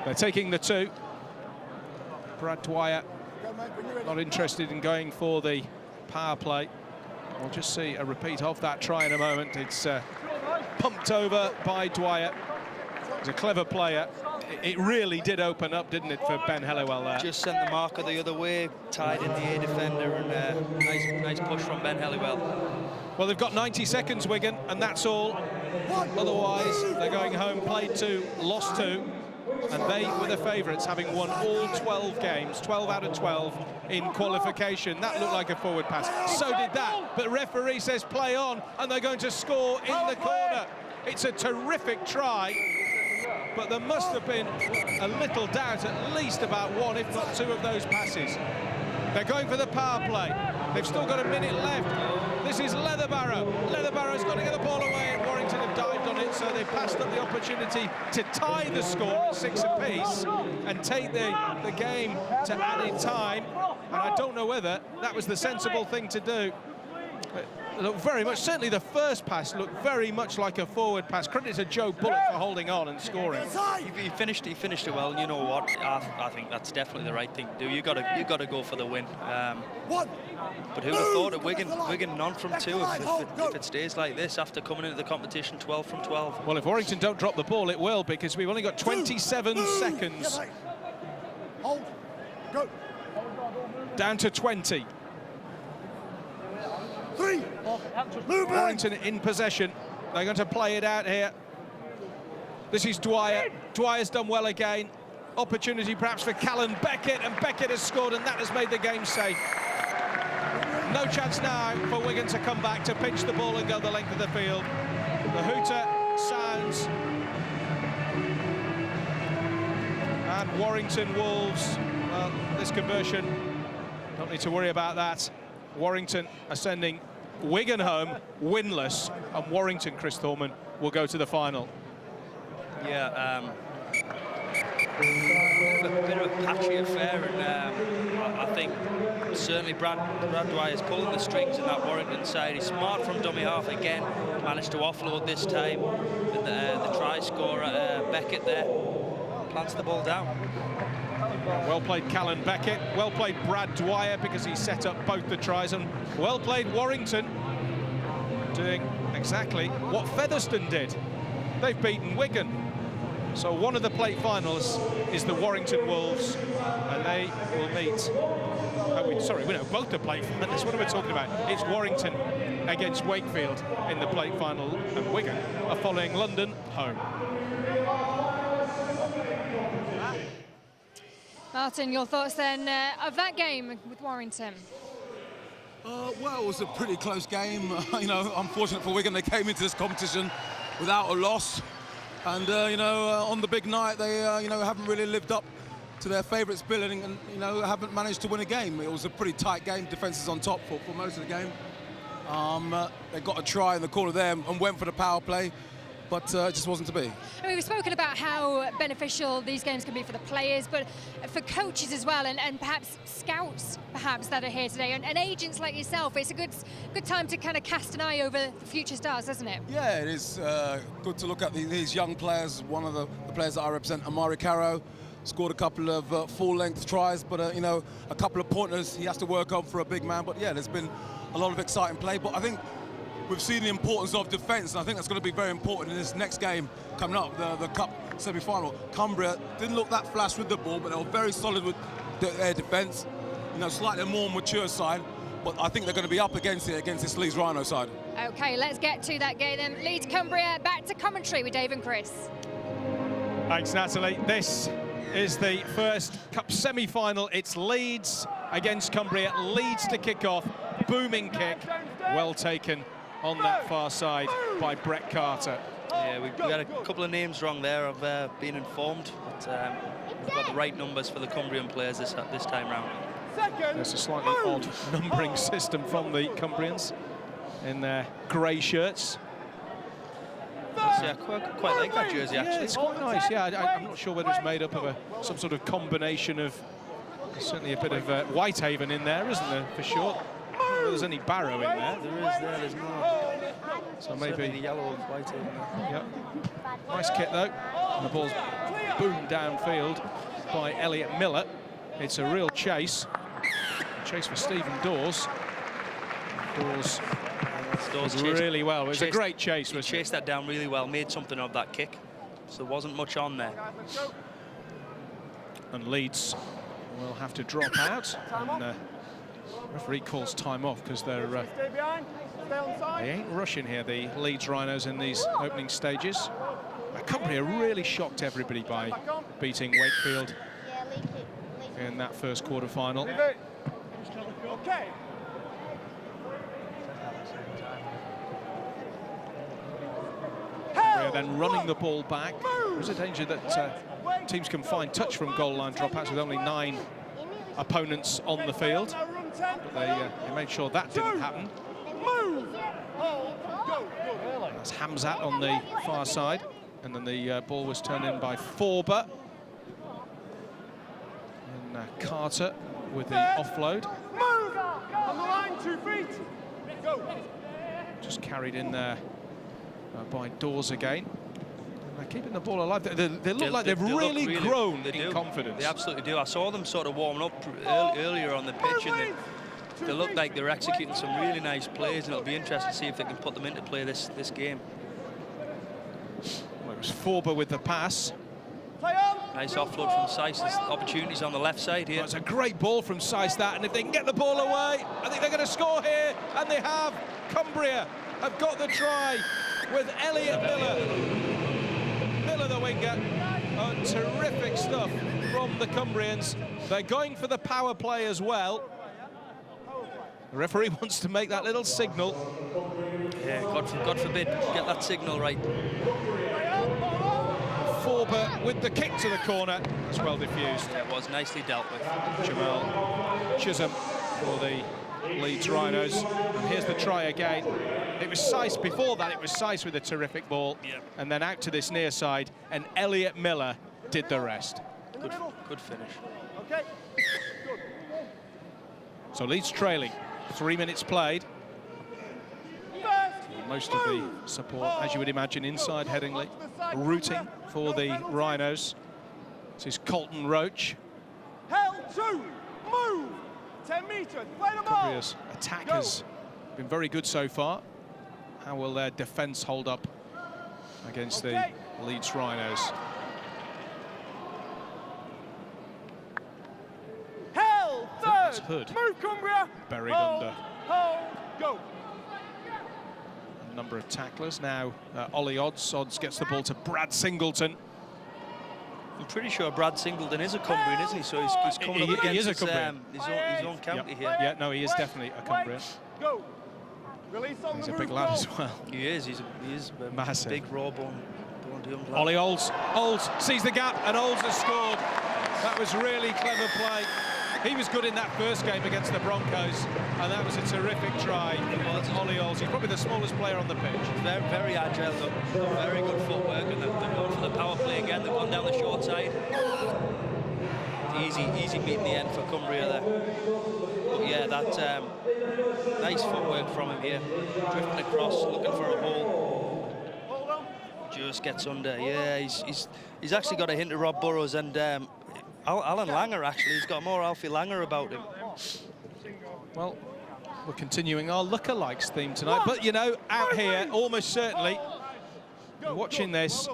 They're taking the 2. Brad Dwyer not interested in going for the power play. We'll just see a repeat of that try in a moment. It's pumped over by Dwyer. He's a clever player. It really did open up, didn't it, for Ben Hellowell there? Just sent the marker the other way, tied in the A defender, and nice push from Ben Hellowell. Well, they've got 90 seconds, Wigan, and that's all. Otherwise, they're going home, played 2, lost 2, and they were the favourites, having won all 12 games, 12 out of 12 in qualification. That looked like a forward pass. So did that, but the referee says play on, and they're going to score in the corner. It's a terrific try. But there must have been a little doubt, at least about 1, if not 2 of those passes. They're going for the power play. They've still got a minute left. This is Leatherbarrow. Leatherbarrow's got to get the ball away, and Warrington have dived on it, so they passed up the opportunity to tie the score at 6 apiece and take the game to added time. And I don't know whether that was the sensible thing to do. It looked very much, certainly the first pass looked very much like a forward pass. Credit to Joe Bullock for holding on and scoring. He finished it well, and you know what? I think that's definitely the right thing to do. You got to go for the win. 1, But who'd have thought of Wigan none from 2 if it stays like this after coming into the competition 12 from 12? Well, if Warrington don't drop the ball, it will, because we've only got 27 seconds. Hold. Go. Down to 20. 3. Move Warrington in possession. They're going to play it out here. This is Dwyer. Dwyer's done well again. Opportunity perhaps for Callan Beckett, and Beckett has scored, and that has made the game safe. No chance now for Wigan to come back to pinch the ball and go the length of the field. The hooter sounds. And Warrington Wolves, well, this conversion, don't need to worry about that. Warrington are sending Wigan home winless, and Warrington, Chris Thorman, will go to the final. Yeah, a bit of a patchy affair, and I think certainly Brad Dwyer's pulling the strings in that Warrington side. He's smart from dummy half again, managed to offload this time. And the try scorer, Beckett there, plants the ball down. Well played Callan Beckett, well played Brad Dwyer, because he set up both the tries, and well played Warrington, doing exactly what Featherstone did. They've beaten Wigan. So one of the plate finals is the Warrington Wolves, and they will meet. We know both the plate finals. What are we talking about? It's Warrington against Wakefield in the plate final, and Wigan are following London home. Martin, your thoughts then of that game with Warrington? Well, it was a pretty close game. Unfortunate for Wigan, they came into this competition without a loss. And, on the big night, they, haven't really lived up to their favourites billing and, haven't managed to win a game. It was a pretty tight game. Defence is on top for most of the game. They got a try in the corner there and went for the power play, but it just wasn't to be. I mean, we've spoken about how beneficial these games can be for the players, but for coaches as well, and perhaps scouts, perhaps, that are here today, and agents like yourself. It's a good time to kind of cast an eye over the future stars, isn't it? Yeah, it is good to look at these young players. One of the players that I represent, Amari Caro, scored a couple of full-length tries, but, a couple of pointers he has to work on for a big man. But, yeah, there's been a lot of exciting play. But I think we've seen the importance of defence, and I think that's going to be very important in this next game coming up, the Cup semi-final. Cumbria didn't look that flash with the ball, but they were very solid with their defence. Slightly more mature side, but I think they're going to be up against this Leeds Rhino side. OK, let's get to that game then. Leeds Cumbria, back to commentary with Dave and Chris. Thanks, Natalie. This is the first Cup semi-final. It's Leeds against Cumbria. Leeds to kick off. Booming kick. Well taken on that far side by Brett Carter. Yeah, we got a couple of names wrong there. I've been informed, but we've got the right numbers for the Cumbrian players this time round. There's a slightly odd numbering system from the Cumbrians in their grey shirts. Yeah, quite like that jersey, actually. Yeah, it's quite nice. Yeah, I'm not sure whether it's made up of some sort of combination of, certainly a bit of Whitehaven in there, isn't there, for sure? I don't know if there's any Barrow in there. There's not. So maybe the yellow of Whitehaven. Yep. Nice kick though. And the ball's boomed downfield by Elliot Miller. It's a real chase. Chase for Stephen Dawes. Dawes really well. It was a great chase. He chased that down really well, made something of that kick. So there wasn't much on there. And Leeds will have to drop out. And, referee calls time off because they ain't rushing here, the Leeds Rhinos, in these opening stages. Cumbria really shocked everybody by beating Wakefield in that first quarter-final. Okay. Cumbria then running the ball back. There's a danger that teams can find touch from goal line dropouts with only 9 opponents on the field. But they made sure that didn't happen. That's Hamzat on the far side, and then the ball was turned in by Forber. And Carter with the offload. Move! On the line, 2 feet. Go. Just carried in there by Dawes again. They're keeping the ball alive. They look like they've really grown in confidence. They absolutely do. I saw them sort of warming up earlier on the pitch, and they look like they're executing some really nice plays, and it'll be interesting to see if they can put them into play this game. Well, it was Forber with the pass. Nice offload from Seiss. There's opportunities on the left side here. Well, it's a great ball from Seiss, that, and if they can get the ball away, I think they're going to score here, and they have. Cumbria have got the try with Elliot Miller. Miller, the winger. Terrific stuff from the Cumbrians. They're going for the power play as well. The referee wants to make that little signal. Yeah, God forbid, get that signal right. Forber with the kick to the corner. It's well diffused. Yeah, it was nicely dealt with. Jamal Chisholm for the Leeds Rhinos. And here's the try again. It was Seiss before that. It was Seiss with a terrific ball. Yeah. And then out to this near side. And Elliot Miller did the rest. Good finish. Okay. So Leeds trailing. 3 minutes played. Most of the support, as you would imagine, inside Headingley, rooting for the Rhinos. This is Colton Roach. Held 2, move, 10 metres, play the ball. Cumbria's attack has been very good so far. How will their defence hold up against the Leeds Rhinos? Held 3rd, Hood. move Cumbria. Buried hold, under. Hold, go. Number of tacklers now. Ollie Odds gets the ball to Brad Singleton. I'm pretty sure Brad Singleton is a Cumbrian, isn't he? So he's coming up against he is a Cumbrian. his own county Yep. here. Yeah, no, he is definitely a Cumbrian. Go. Release on He's the a move, big lad go. as well. He is a Massive. big raw bone young lad. Ollie Olds sees the gap, and Olds has scored. That was really clever play. He was good in that first game against the Broncos, and that was a terrific try. Ollie Olds, he's probably the smallest player on the pitch. Very, very agile, very good footwork, and they're going for the power play again. They've gone down the short side. Easy meet in the end for Cumbria there. But yeah, that nice footwork from him here. Drifting across, looking for a hole. Just gets under. Yeah, he's actually got a hint of Rob Burrows and Alan Langer, actually. He's got more Alfie Langer about him. Well, we're continuing our lookalikes theme tonight, but you know, out here, almost certainly, watching this,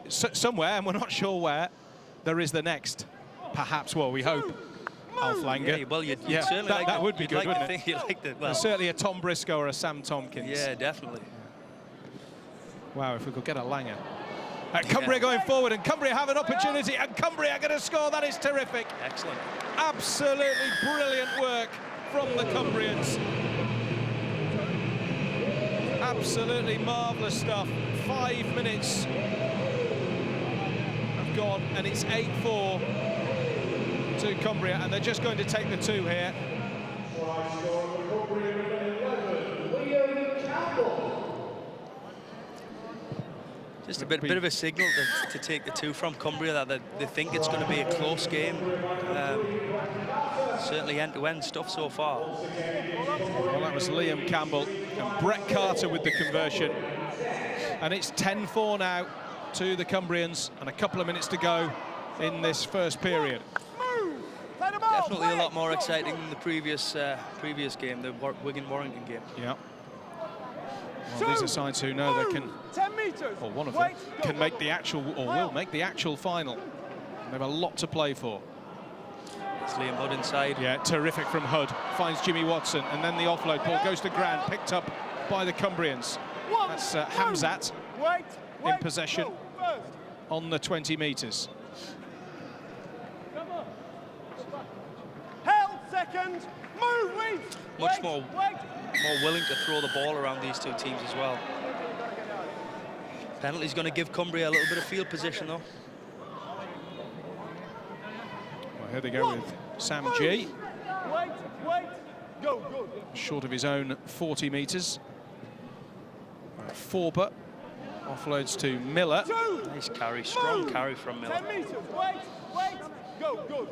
somewhere, and we're not sure where, there is the next, perhaps, well, we hope, Alf Langer. Yeah, well, you'd yeah, certainly that would be good, wouldn't it? You'd like to, well, There's certainly a Tom Briscoe or a Sam Tompkins. Yeah, definitely. Wow, if we could get a Langer. Cumbria going forward, and Cumbria have an opportunity, and Cumbria are going to score. That is terrific. Excellent. Absolutely brilliant work from the Cumbrians. Absolutely marvellous stuff. 5 minutes have gone, and it's 8-4 to Cumbria, and they're just going to take the 2 here. Just a bit of a signal to take the 2 from Cumbria, that they think it's going to be a close game. Certainly end-to-end stuff so far. Well, that was Liam Campbell and Brett Carter with the conversion. And it's 10-4 now to the Cumbrians, and a couple of minutes to go in this first period. Definitely a lot more exciting than the previous game, the Wigan-Warrington game. Yeah. Well, these are sides who know they can, 10 meters. or one of them, can make the actual, or will make the actual final. They have a lot to play for. It's Liam Hood inside. Yeah, terrific from Hood. Finds Jimmy Watson, and then the offload ball goes to ground, picked up by the Cumbrians. That's Hamzat in possession on the 20 metres. Held second, move, Leeds. Much more willing to throw the ball around these two teams as well. Penalty's going to give Cumbria a little bit of field position, though. Well, here they go with Sam G. Wait, go. Short of his own 40 metres. Forber offloads to Miller. Nice carry, strong carry from Miller. 10 meters, wait, go, good.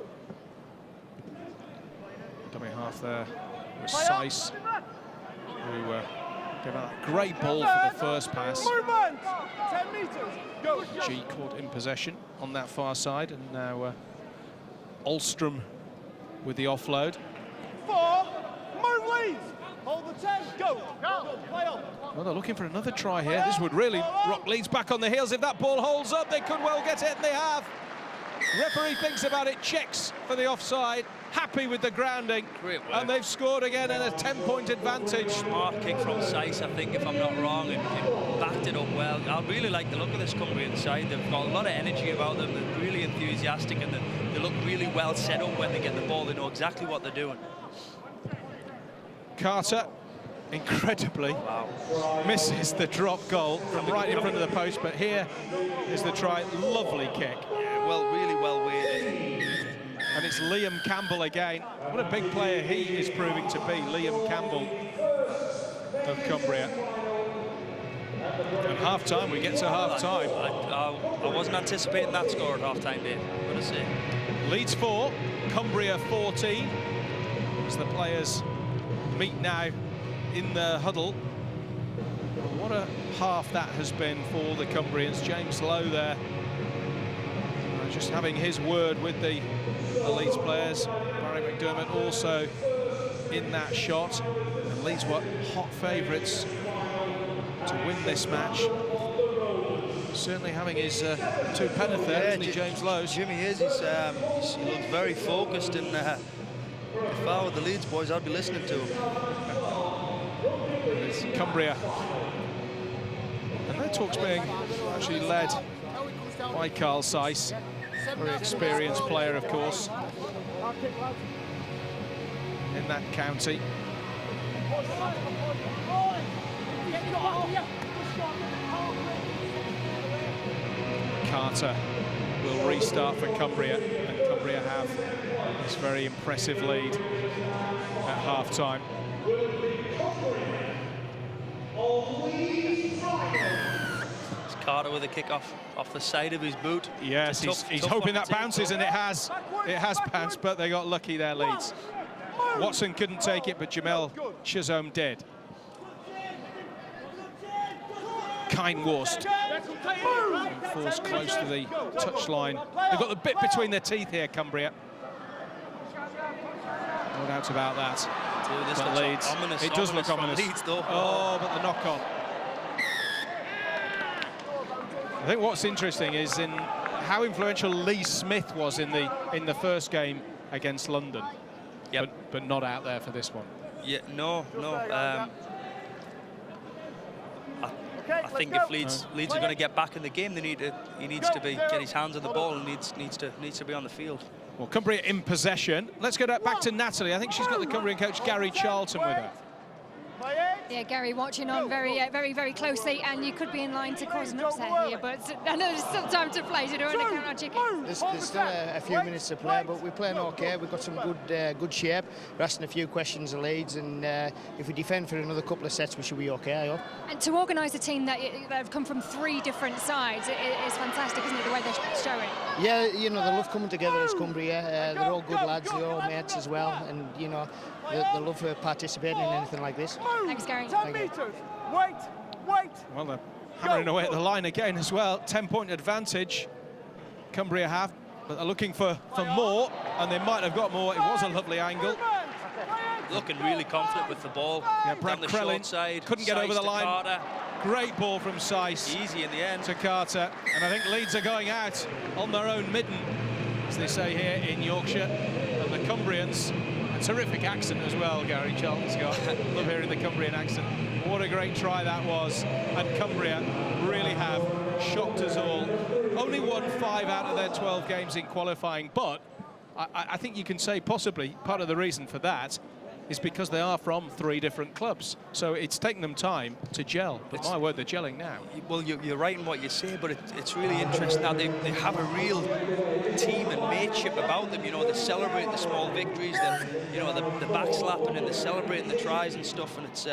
Dummy half there was Seiss, who gave out a great ball for the first pass. Movement, 10 meters, go. G caught in possession on that far side, and now Olstrom with the offload. 4, Move, Leeds. Hold the 10. Go. Play on. Well, they're looking for another try here. This would really rock Leeds back on the heels. If that ball holds up, they could well get it, and they have. Referee thinks about it, checks for the offside. Happy with the grounding. And they've scored again in a 10-point advantage. Smart kick from Sice, I think, if I'm not wrong, and backed it up well. I really like the look of this Cumbrian side. They've got a lot of energy about them. They're really enthusiastic, and they look really well set up when they get the ball. They know exactly what they're doing. Carter, incredibly, misses the drop goal from right in front of the post, but here is the try. Lovely kick. Yeah, well, really well weighted. And it's Liam Campbell again. What a big player he is proving to be, Liam Campbell of Cumbria. And half-time, we get to half-time. I wasn't anticipating that score at half-time, Dave, I've got to say. Leeds 4, Cumbria 14, as the players meet now in the huddle. What a half that has been for the Cumbrians. James Lowe there, just having his word with the Leeds players. Barry McDermott also in that shot. And Leeds were hot favourites to win this match. Certainly having his two penneth there, isn't he, James Lowe? Jimmy is. He looks very focused, and if I were the Leeds boys, I'd be listening to him. It's Cumbria. And their talk's being actually led by Carl Sice. Very experienced player, of course, in that county. Carter will restart for Cumbria, and Cumbria have this very impressive lead at half-time. Carter with a kick off the side of his boot. Yes, he's hoping that bounces, and it has bounced, but they got lucky there, Leeds. Watson couldn't take it, but Jamel Chisholm did. Kindwurst falls close to the touchline. They've got the bit between their teeth here, Cumbria. No doubt about that. But Leeds, it does look ominous. Leeds, though. Oh, but the knock-on. I think what's interesting is in how influential Lee Smith was in the first game against London. Yep. But not out there for this one. Yeah, no. I think if Leeds are going to get back in the game, he needs to get his hands on the ball and needs to be on the field. Well, Cumbria in possession. Let's go back to Natalie. I think she's got the Cumbrian coach Gary Charlton with her. Yeah, Gary watching on very, very closely, and you could be in line to cause an upset here, but I know there's still time to play, so don't want to count our chicken. There's still a few minutes to play, but we're playing okay. We've got some good shape. We're asking a few questions of Leeds, and if we defend for another couple of sets, we should be okay, I hope. And to organise a team that have come from 3 different sides, it is fantastic, isn't it, the way they're showing? Yeah, you know, they love coming together as Cumbria. They're all good lads, they're all mates as well, and, you know, they love participating in anything like this. Thanks, Gary. 10 metres. Wait. Well, they're hammering away at the line again as well. 10-point advantage Cumbria have, but they're looking for more, and they might have got more. It was a lovely angle. Looking really confident with the ball. Yeah, Brad Krellin side, couldn't get over the line. Carter. Great ball from Sice. Easy in the end. To Carter. And I think Leeds are going out on their own midden, as they say here in Yorkshire. And the Cumbrians, a terrific accent as well, Gary Charlton's got. Love hearing the Cumbrian accent. What a great try that was. And Cumbria really have shocked us all. Only won 5 out of their 12 games in qualifying, but I think you can say possibly part of the reason for that is because they are from 3 different clubs. So it's taken them time to gel. But my word, they're gelling now. Well, you're right in what you say, but it's really interesting now. They have a real team and mateship about them. You know, they celebrate the small victories, the backslapping, and they're celebrating the tries and stuff. And it's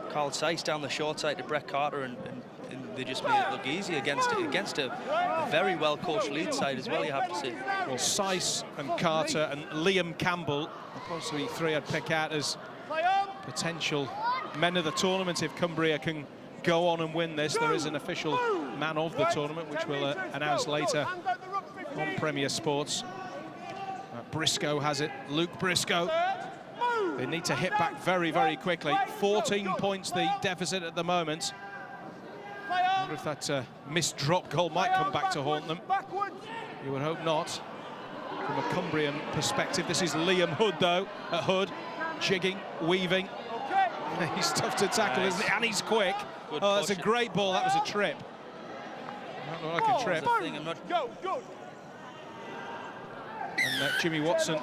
Carl Sice down the short side to Brett Carter, and they just made it look easy against a very well-coached Leeds side as well, you have to say. Well, Sice and Carter and Liam Campbell, possibly 3 I'd pick out as potential men of the tournament if Cumbria can go on and win this. There is an official man of the tournament, which we'll announce later on Premier Sports. Briscoe has it, Luke Briscoe. They need to hit back very, very quickly. 14 points the deficit at the moment. I wonder if that missed drop goal might come back to haunt them. You would hope not. From a Cumbrian perspective, this is Liam Hood, though, at Hood. Jigging, weaving. He's tough to tackle, isn't he? And he's quick. Oh, that's a great ball. That was a trip. Not like a trip. And Jimmy Watson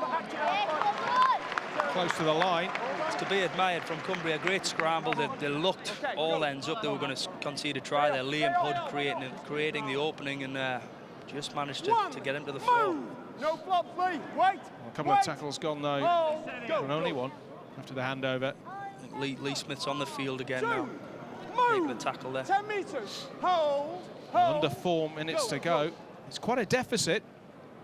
close to the line. It's to be admired from Cumbria. Great scramble. They looked all ends up. They were going to concede a try there. Liam Hood creating the opening and just managed to get him to the floor. No flop, Lee. Wait. A couple of tackles gone though, and only one after the handover. I think Lee Smith's on the field again now, making the tackle there. 10 metres. Hold. Under 4 minutes to go. It's quite a deficit,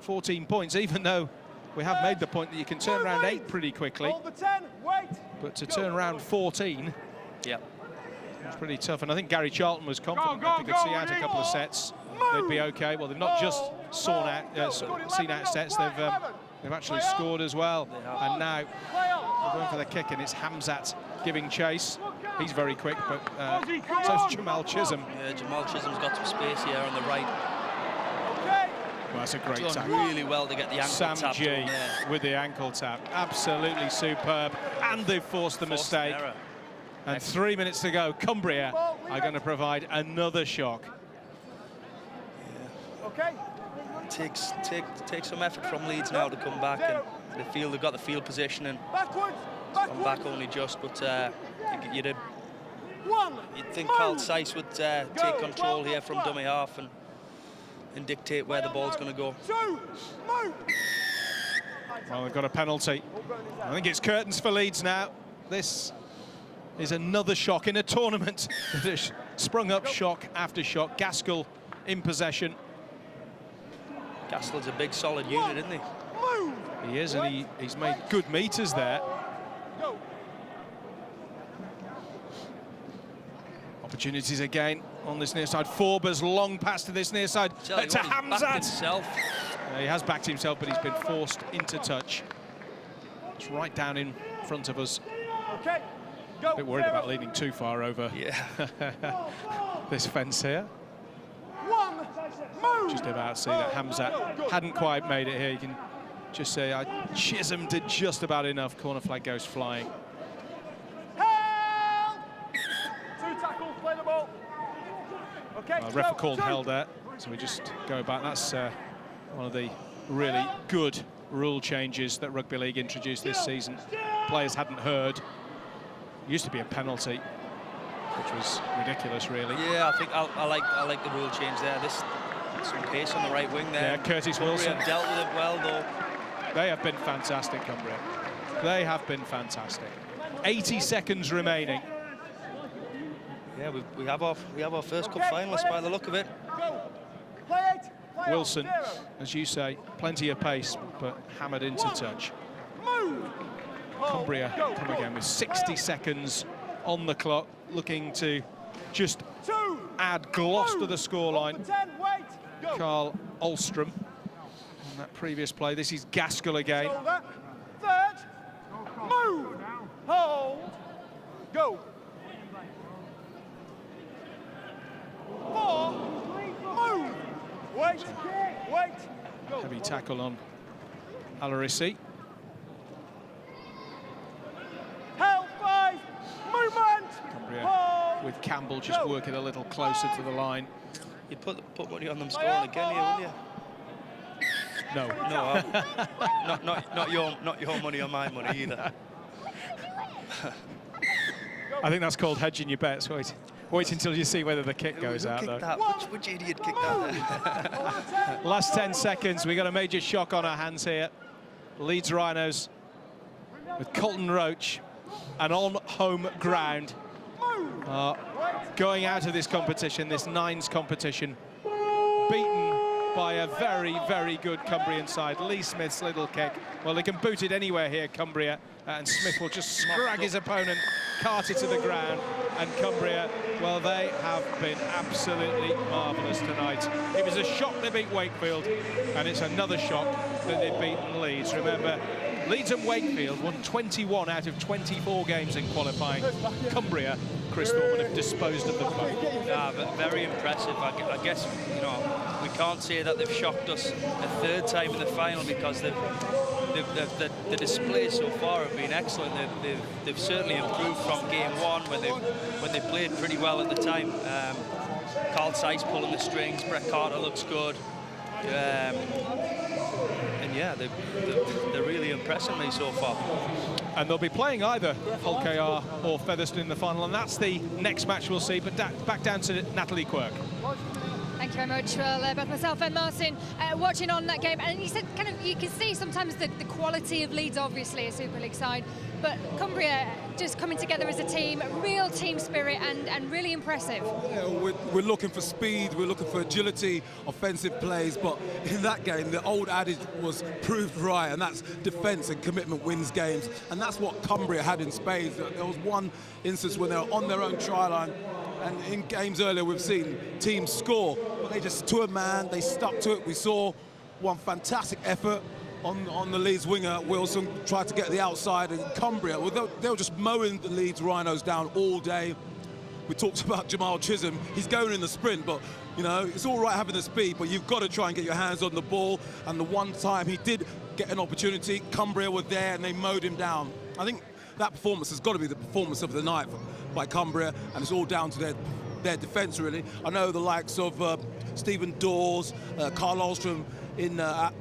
14 points, even though we have made the point that you can turn around 8 pretty quickly. Hold the 10. Wait. But to turn around 14, yeah, it's pretty tough. And I think Gary Charlton was confident that they could see out a couple of sets. They'd be okay. Well, they've not just seen out sets. They've actually scored as well. And now they're going for the kick, and it's Hamzat giving chase. He's very quick, but so's Jamal Chisholm. Yeah, Jamal Chisholm's got some space here on the right. Well, that's a great Done tap. really well to get the ankle Sam tap. G with the ankle tap. Absolutely superb. And they've forced the mistake. And 3 minutes to go. Cumbria are going to provide another shock. Okay. Takes some effort from Leeds now to come back, and they've got the field position and come back only just. But you'd think Carl Seiss would take control here from dummy half and dictate where the ball's going to go. Well, they've got a penalty. I think it's curtains for Leeds now. This is another shock in a tournament that has sprung up shock after shock. Gaskell in possession. Gaskell's a big, solid unit, isn't he? He is, and he's made good meters there. Opportunities again on this near side. Forbes long pass to this near side to Hamzat. He has backed himself, but he's been forced into touch. It's right down in front of us. Okay. A bit worried about leaning too far over this fence here. Just about to see that Hamzat hadn't quite made it here. You can just say Chisholm did just about enough. Corner flag goes flying. Help! 2 tackles, play the ball. Okay. Ref called held there, so we just go back. That's one of the really good rule changes that Rugby League introduced this season. Players hadn't heard. Used to be a penalty, which was ridiculous, really. Yeah, I think I like the rule change there. Some pace on the right wing there. Yeah, Curtis Wilson dealt with it well, though. They have been fantastic, Cumbria. They have been fantastic. 80 seconds remaining. Yeah, we have our first cup finalist by the look of it. Wilson, as you say, plenty of pace, but hammered into touch. Cumbria come again with 60 seconds on the clock, looking to just add gloss to the scoreline. Carl Ulstrom on that previous play. This is Gaskell again. Third, move, hold, go. 4, move, wait, go. Heavy tackle on Alarissi. Held 5, movement. Cumbria with Campbell just working a little closer to the line. You'd put money on them scoring again here, wouldn't you? No. No, not your money on my money either. I think that's called hedging your bets. Wait until you see whether the kick goes out, though. Which idiot kicked that? Last 10 seconds. We got a major shock on our hands here. Leeds Rhinos with Colton Roach, and on home ground, going out of this competition, this 9's competition, beaten by a very, very good Cumbrian side. Lee Smith's little kick. Well, they can boot it anywhere here, Cumbria, and Smith will just scrag his opponent, cart it to the ground, and Cumbria, well, they have been absolutely marvellous tonight. It was a shock they beat Wakefield, and it's another shock that they've beaten Leeds. Remember, Leeds and Wakefield won 21 out of 24 games in qualifying. Cumbria, Chris Thorman, have disposed of the club. Yeah, very impressive. I guess, you know, we can't say that they've shocked us a third time in the final, because the displays so far have been excellent. They've certainly improved from game one when they played pretty well at the time. Carl Sykes pulling the strings, Brett Carter looks good. And yeah, they're really impressing me so far. And they'll be playing either Hull KR or Featherstone in the final, and that's the next match we'll see. But back down to Natalie Quirk. Thank you very much. Well, both myself and Martin watching on that game, and you said kind of you can see sometimes the quality of Leeds, obviously a Super League side, but Cumbria just coming together as a team, real team spirit, and really impressive. Yeah, we're looking for speed, we're looking for agility, offensive plays, but in that game the old adage was proved right, and that's defence and commitment wins games, and that's what Cumbria had in spades. There was one instance when they were on their own try line, and in games earlier we've seen teams score, but they just to a man, they stuck to it. We saw one fantastic effort on the Leeds winger. Wilson tried to get the outside, and Cumbria, well, they were just mowing the Leeds Rhinos down all day. We talked about Jamal Chisholm. He's going in the sprint, but you know, it's all right having the speed, but you've got to try and get your hands on the ball. And the one time he did get an opportunity, Cumbria were there and they mowed him down. I think that performance has got to be the performance of the night by Cumbria, and it's all down to their defence, really. I know the likes of Stephen Dawes, Carl Ahlstrom at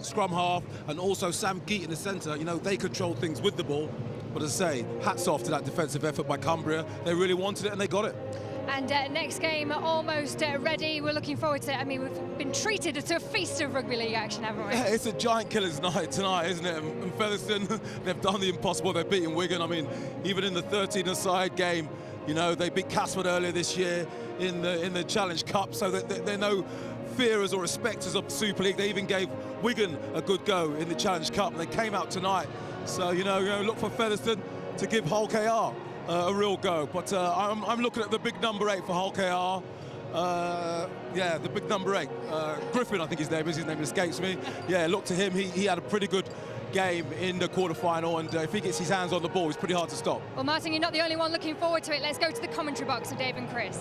scrum half, and also Sam Geet in the centre. You know, they control things with the ball. But as I say, hats off to that defensive effort by Cumbria. They really wanted it and they got it. And next game almost ready. We're looking forward to it. I mean, we've been treated to a feast of rugby league action, haven't we? Yeah, it's a giant killer's night tonight, isn't it? And Featherstone, they've done the impossible. They're beating Wigan. I mean, even in the 13-a-side game, you know, they beat Casford earlier this year in the Challenge Cup, so they're no fearers or respecters of the Super League. They even gave Wigan a good go in the Challenge Cup, and they came out tonight. So, you know, look for Featherstone to give Hull KR a real go. But I'm looking at the big number 8 for Hull KR. Yeah, the big number 8. Griffin, I think his name escapes me. Yeah, look to him. He had a pretty good game in the quarter-final, and if he gets his hands on the ball, it's pretty hard to stop. Well, Martin, you're not the only one looking forward to it. Let's go to the commentary box with Dave and Chris.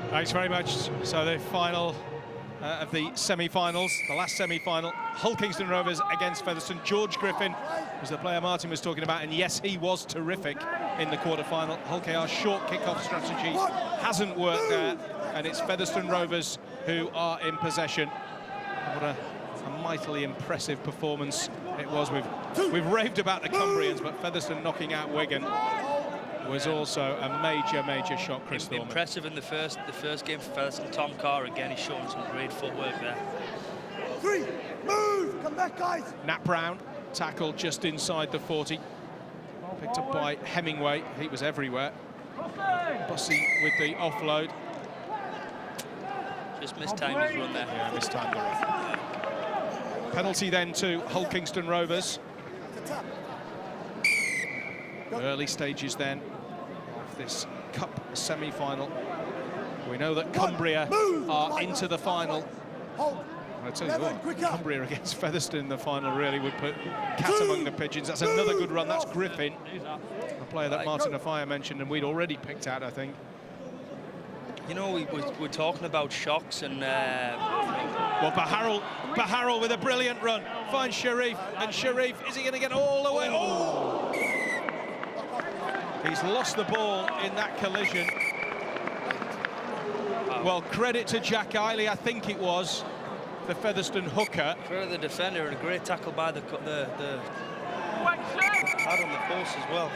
Thanks very much. So the final of the semi-finals, the last semi-final, Hull Kingston Rovers against Featherstone. George Griffin was the player Martin was talking about, and yes, he was terrific in the quarter-final. Hull KR's short kick-off strategy hasn't worked there, and it's Featherstone Rovers who are in possession. What a mightily impressive performance it was. We've raved about the Cumbrians, but Featherstone knocking out Wigan was also a major shot, Chris Thorman. Impressive in the first game for Featherstone. Tom Carr, again, he's showing some great footwork there. 3, move, come back, guys. Nat Brown tackled just inside the 40. Picked up by Hemingway, he was everywhere. Bussey with the offload. Just mistimed his run there. Yeah, mistimed the run. Penalty then to Hull Kingston Rovers. Early stages then of this cup semi-final. We know that Cumbria are into the final. I tell you what, Cumbria against Featherstone in the final really would put cat among the pigeons. That's another good run. That's Griffin, a player that Martin Afaya mentioned and we'd already picked out, I think. You know, we're talking about shocks and... Well, Baharrell with a brilliant run. Finds Sharif, and Sharif, is he going to get all the way? Oh! He's lost the ball in that collision. Well, credit to Jack Eiley, I think it was, the Featherstone hooker. For the defender, and a great tackle by the pad on the post as well.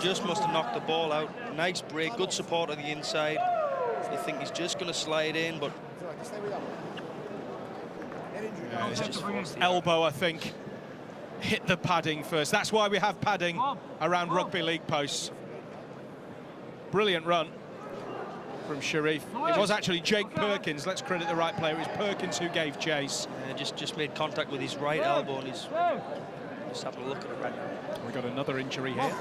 Just must have knocked the ball out. Nice break, good support on the inside. I think he's just going to slide in, but... Yeah, it's just elbow, I think, hit the padding first. That's why we have padding around rugby league posts. Brilliant run from Sharif. It was actually Jake Perkins. Let's credit the right player. It was Perkins who gave chase. Just made contact with his right elbow, and he's just having a look at it right now. We got another injury here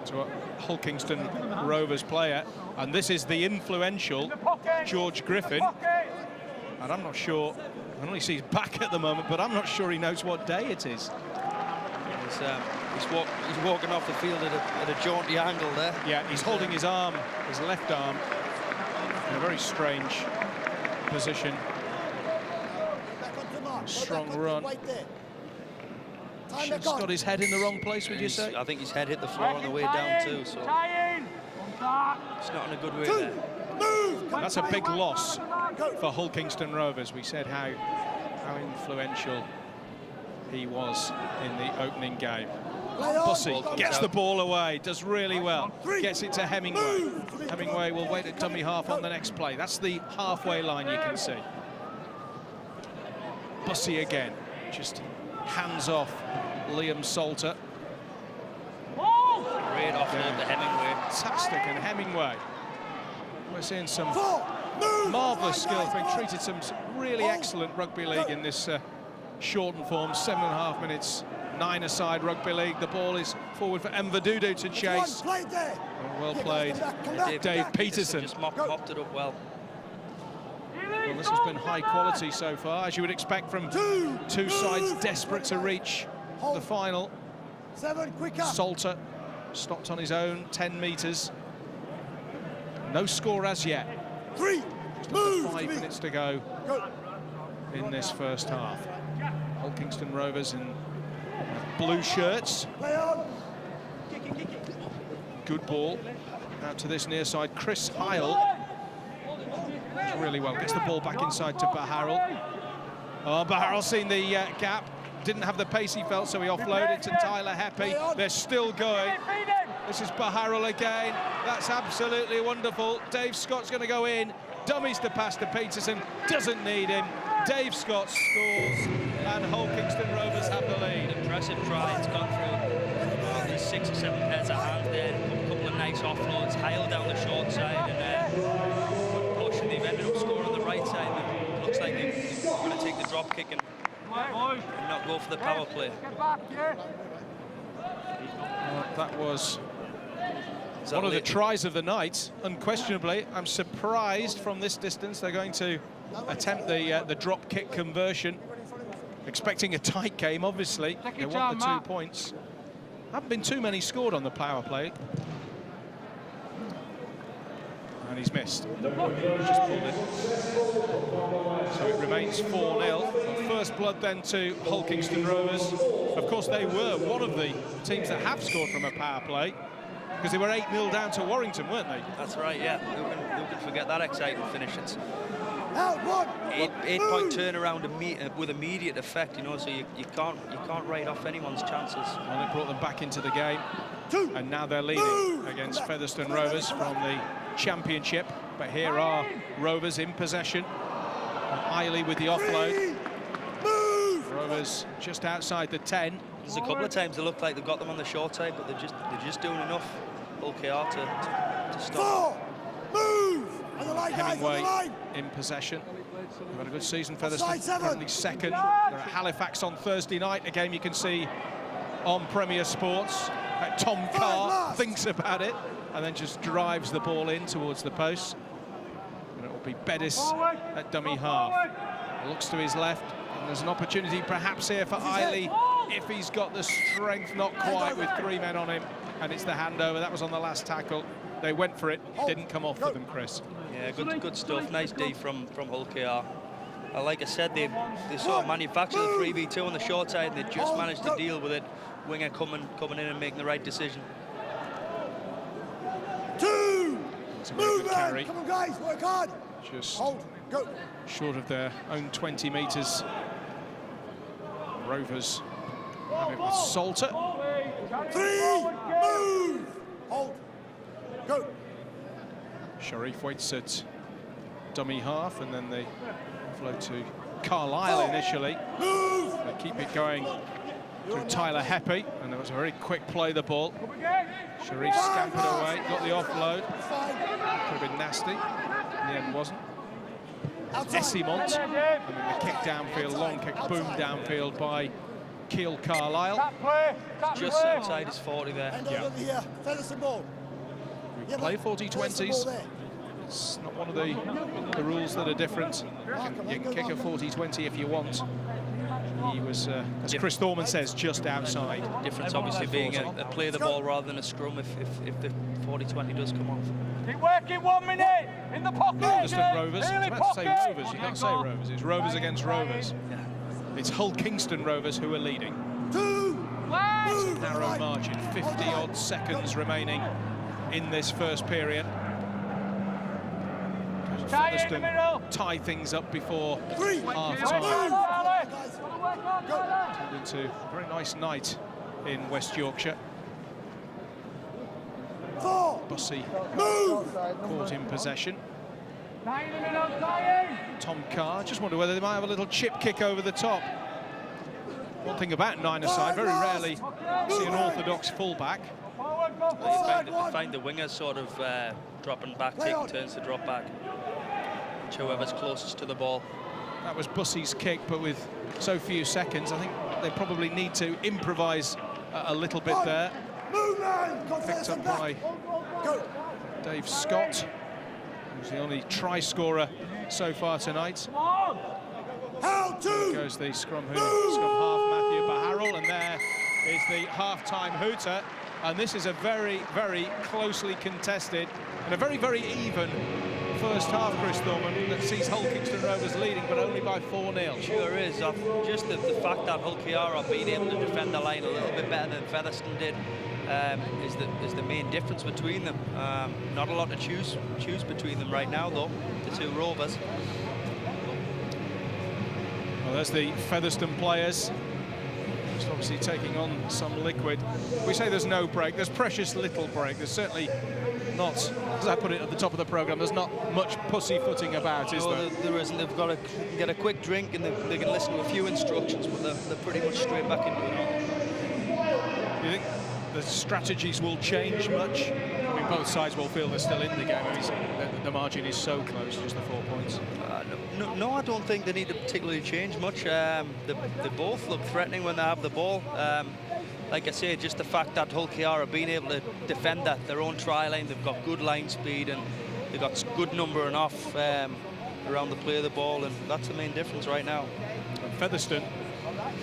to a Hull Kingston Rovers player, and this is the influential George Griffin. And I'm not sure, I only see his back at the moment, but I'm not sure he knows what day it is. He's walking off the field at a jaunty angle there. Yeah, he's holding his arm, his left arm, in a very strange position. Strong run. He's got his head in the wrong place, would you say? I think his head hit the floor on the way down too, so it's not in a good way there. That's a big loss for Hull Kingston Rovers. We said how influential he was in the opening game. Bussey gets the ball away, does really well, gets it to Hemingway. Hemingway will wait at dummy half on the next play. That's the halfway line you can see. Bussey again, just hands off Liam Salter. Great offload to Hemingway. Fantastic, and Hemingway. We're seeing some marvellous skills, being treated some really excellent rugby league in this shortened form, 7.5 minutes, 9-a-side rugby league. The ball is forward for Mvadudu to chase. Well played, Dave Peterson. Just mopped it up well. Well, this has been high quality so far, as you would expect from two sides desperate to reach the final. Salter stopped on his own, 10 metres. No score as yet. Just under 5 minutes to go in this first half. Hull Kingston Rovers in blue shirts. Good ball out to this near side. Chris Heil really well, gets the ball back inside to Baharrel. Oh, Baharrel seen the gap, didn't have the pace he felt, so he offloaded to Tyler Heppy. They're still going. This is Baharrel again. That's absolutely wonderful. Dave Scott's going to go in. Dummies to pass to Peterson, doesn't need him. Dave Scott scores, and Hull Kingston Rovers have the lead. Impressive try. It's gone through 6 or 7 pairs of hands there. A couple of nice offloads. Heil down the short side, and push, and they've ended up scoring on the right side. And it looks like they're going to take the drop kick and not go for the power play. That was one of the tries of the night, unquestionably. I'm surprised from this distance they're going to attempt the drop kick conversion. Expecting a tight game, obviously. They want the 2 points. Haven't been too many scored on the power play. And he's missed. Just pulled it. So it remains 4-0. First blood then to Hull Kingston Rovers. Of course, they were one of the teams that have scored from a power play, because they were 8-0 down to Warrington, weren't they? That's right, yeah. Who can forget that exciting finish? It's 8-point turnaround with immediate effect, you know, so you can't write off anyone's chances. Well, they brought them back into the game, and now they're leading against Featherstone Rovers from the Championship. But here are Rovers in possession. Eiley with the offload. Rovers just outside the 10. There's a couple of times it looked like they've got them on the short side, but they're just doing enough. OKR to stop. Hemingway in possession. They've had a good season. Featherstone currently second. They're at Halifax on Thursday night, a game you can see on Premier Sports. Tom Carr thinks about it and then just drives the ball in towards the post. And it will be Bettis at dummy half. Looks to his left, and there's an opportunity perhaps here for Eiley if he's got the strength. Not quite, with 3 men on him, and it's the handover. That was on the last tackle. They went for it, didn't come off for them, Chris. Yeah, good stuff. Nice D from Hull KR. Like I said, they sort of manufactured the 3v2 on the short side, and they just managed to deal with it. Winger coming in and making the right decision. Carry. Come on, guys, work hard. Just go. Short of their own 20 metres. Rovers have it with Salter. 3, move, hold, go. Sharif waits at dummy half, and then they flow to Carlisle initially. They keep it going through Tyler Heppy, and it was a very quick play, the ball. Sharif scampered away, got the offload. Could have been nasty, in the end wasn't. Essimont, and then the kick downfield, long kick, boom downfield by Keel Carlisle. Just outside his 40 there. Yeah. We play 40-20s. It's not one of the rules that are different. You can kick a 40-20 if you want. He was, as Chris Thorman says, just outside. Difference obviously being a play the ball rather than a scrum if the 40-20 does come off. Keep working, 1 minute in the pocket. Featherstone Rovers. I was about to say Rovers. You can't say Rovers. It's Rovers against Rovers. Yeah. It's Hull Kingston Rovers who are leading. It's a narrow margin. 50-odd seconds remaining in this first period. Featherstone tie things up before half-time. Turned into a very nice night in West Yorkshire. Bussey caught in possession. Tom Carr, just wonder whether they might have a little chip kick over the top. One thing about 9's side, very rarely see an orthodox fullback. They find the wingers sort of dropping back, taking turns to drop back. Whoever's closest to the ball. That was Bussey's kick, but with so few seconds, I think they probably need to improvise a little bit there. Picked up by Dave Scott, who's the only try scorer so far tonight. There goes the scrum half, Matthew Baharrell, and there is the half-time hooter. And this is a very, very closely contested and a very, very even first half, Chris Thorman, that sees Hull Kingston Rovers leading, but only by 4-0. Sure is. Just the fact that Hull KR are being able to defend the line a little bit better than Featherstone did is the main difference between them. Not a lot to choose between them right now, though, the two Rovers. Well, there's the Featherstone players. Just obviously taking on some liquid. We say there's no break. There's precious little break. There's certainly not, as I put it at the top of the programme, there's not much pussyfooting about, is there? There isn't. They've got to get a quick drink and they can listen to a few instructions, but they're pretty much straight back into it. Do you think the strategies will change much? I mean, both sides will feel they're still in the game. I mean, the margin is so close, just the 4 points. No, I don't think they need to particularly change much. They both look threatening when they have the ball. Like I say, just the fact that Hull KR are being able to defend their own try line, they've got good line speed and they've got good number and off around the play of the ball, and that's the main difference right now. And Featherstone,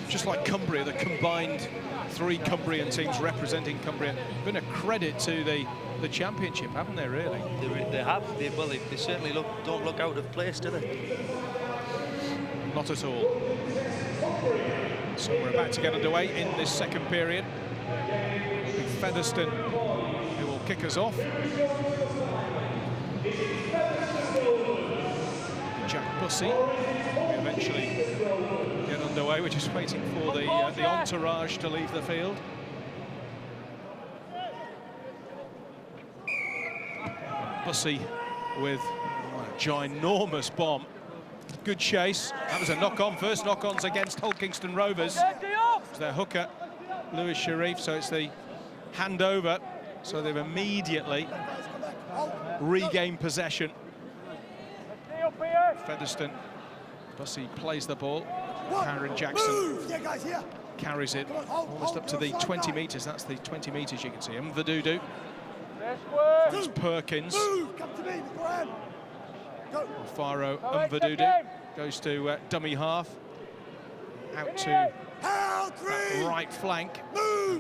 just like Cumbria, the combined 3 Cumbrian teams representing Cumbria, been a credit to the championship, haven't they, really? They have. They certainly don't look out of place, do they? Not at all. So we're about to get underway in this second period. It'll be Featherstone who will kick us off. Jack Bussey will eventually get underway. We're just waiting for the entourage to leave the field. Bussey with a ginormous bomb. Good chase. That was a knock-on. First knock-ons against Hull Kingston Rovers. It's their hooker, Lewis Sharif, so it's the handover. So they've immediately regained possession. Featherstone. Bussey plays the ball. Aaron Jackson carries it almost up to the 20 metres. That's the 20 metres you can see. Mvadudu. Finds Perkins. Faro Mvadudu goes to dummy half. Out to right flank.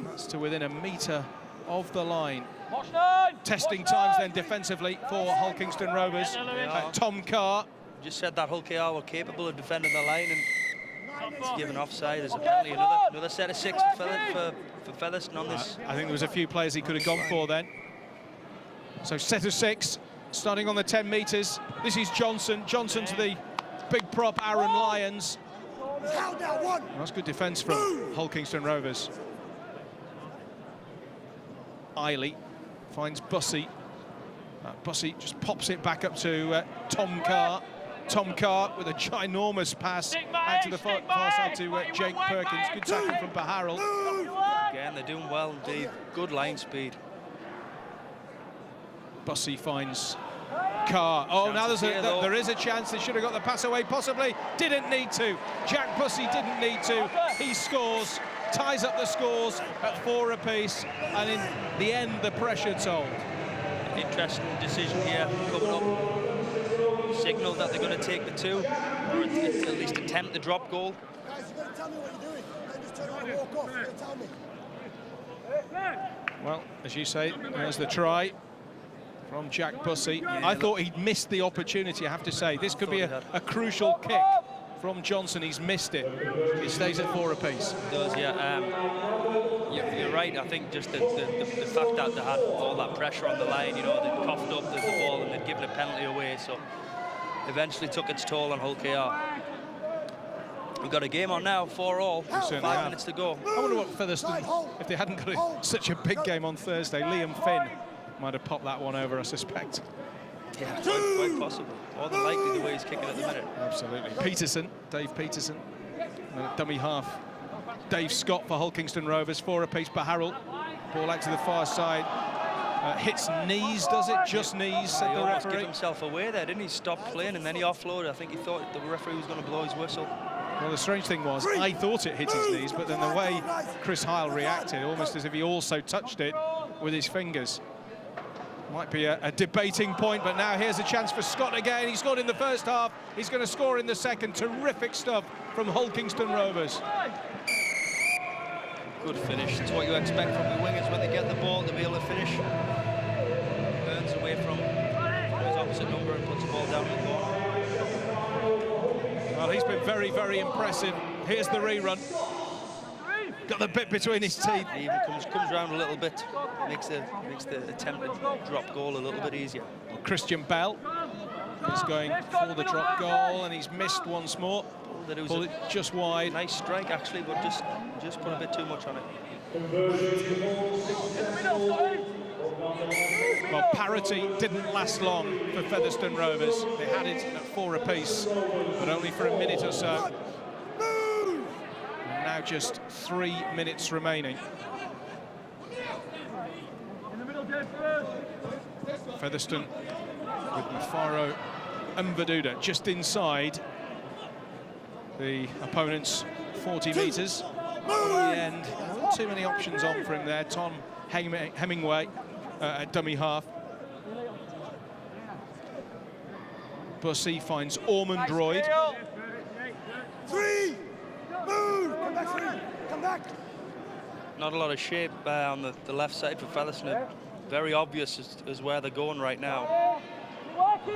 That's to within a metre of the line. Testing times then defensively for Hull Kingston Rovers. Tom Carr. Just said that Hull KR were capable of defending the line, and it's given offside. There's apparently another set of 6 for Featherstone on this. I think there was a few players he could have gone for then. So set of 6, starting on the 10 metres. This is Johnson. Johnson to the big prop, Aaron Lyons. That's good defence from Hull Kingston Rovers. Eiley finds Bussey. Bussey just pops it back up to Tom Carr. Tom Carr with a ginormous pass out to the far side to Jake Perkins. Good tackle from Baharrell. Again, they're doing well indeed. Good line speed. Bussey finds Carr. Oh, now there is a chance. They should have got the pass away, possibly. Didn't need to. Jack Bussey didn't need to. He scores, ties up the scores at 4 apiece, and in the end, the pressure told. Interesting decision here coming up. Signal that they're going to take the 2, or at least attempt the drop goal. Guys, you've got to tell me what you're doing. Don't just turn around and walk off. You've got to tell me. Well, as you say, there's the try from Jack Bussey. I thought he'd missed the opportunity, I have to say. This could be a crucial kick from Johnson. He's missed it. It stays at 4 apiece. It does, yeah. You're right. I think just the fact that they had all that pressure on the line, you know, they coughed up the ball and they'd given a penalty away, so eventually took its toll on Hull KR. We've got a game on now, 4-all, 5 minutes to go. I wonder what Featherstone, if they hadn't got such a big game on Thursday, Liam Finn might have popped that one over, I suspect. Yeah, quite possible. More than likely the way he's kicking at the minute. Absolutely. Peterson, Dave Peterson, dummy half. Dave Scott for Hull Kingston Rovers, 4 apiece. Baharul, ball out to the far side. Hits knees, does it? Just knees, said the almost referee. Gave himself away there, didn't he? Stopped playing and then he offloaded. I think he thought the referee was going to blow his whistle. Well, the strange thing was, I thought it hit his knees, but then the way Chris Hyle reacted, almost as if he also touched it with his fingers. Might be a debating point, but now here's a chance for Scott again. He scored in the first half. He's going to score in the second. Terrific stuff from Hull Kingston Rovers. Good finish. It's what you expect from the wingers when they get the ball to be able to finish. Burns away from his opposite number and puts the ball down in the corner. Well, he's been very, very impressive. Here's the rerun. Got the bit between his teeth. He even comes around a little bit, makes the attempted drop goal a little bit easier. Well, Christian Bell is going for the drop goal, and he's missed once more. Pulled it just wide. Nice strike, actually, but just put a bit too much on it. Well, parity didn't last long for Featherstone Rovers. They had it at 4 apiece, but only for a minute or so. And now just 3 minutes remaining. Featherstone with Mafaro and Vaduda just inside the opponent's 40 metres. In the end, not too many options on for him there. Tom Hemingway at dummy half. Bussey finds Ormondroyd. 3, move, come back 3, come back. Not a lot of shape on the left side for Featherstone. Very obvious as where they're going right now.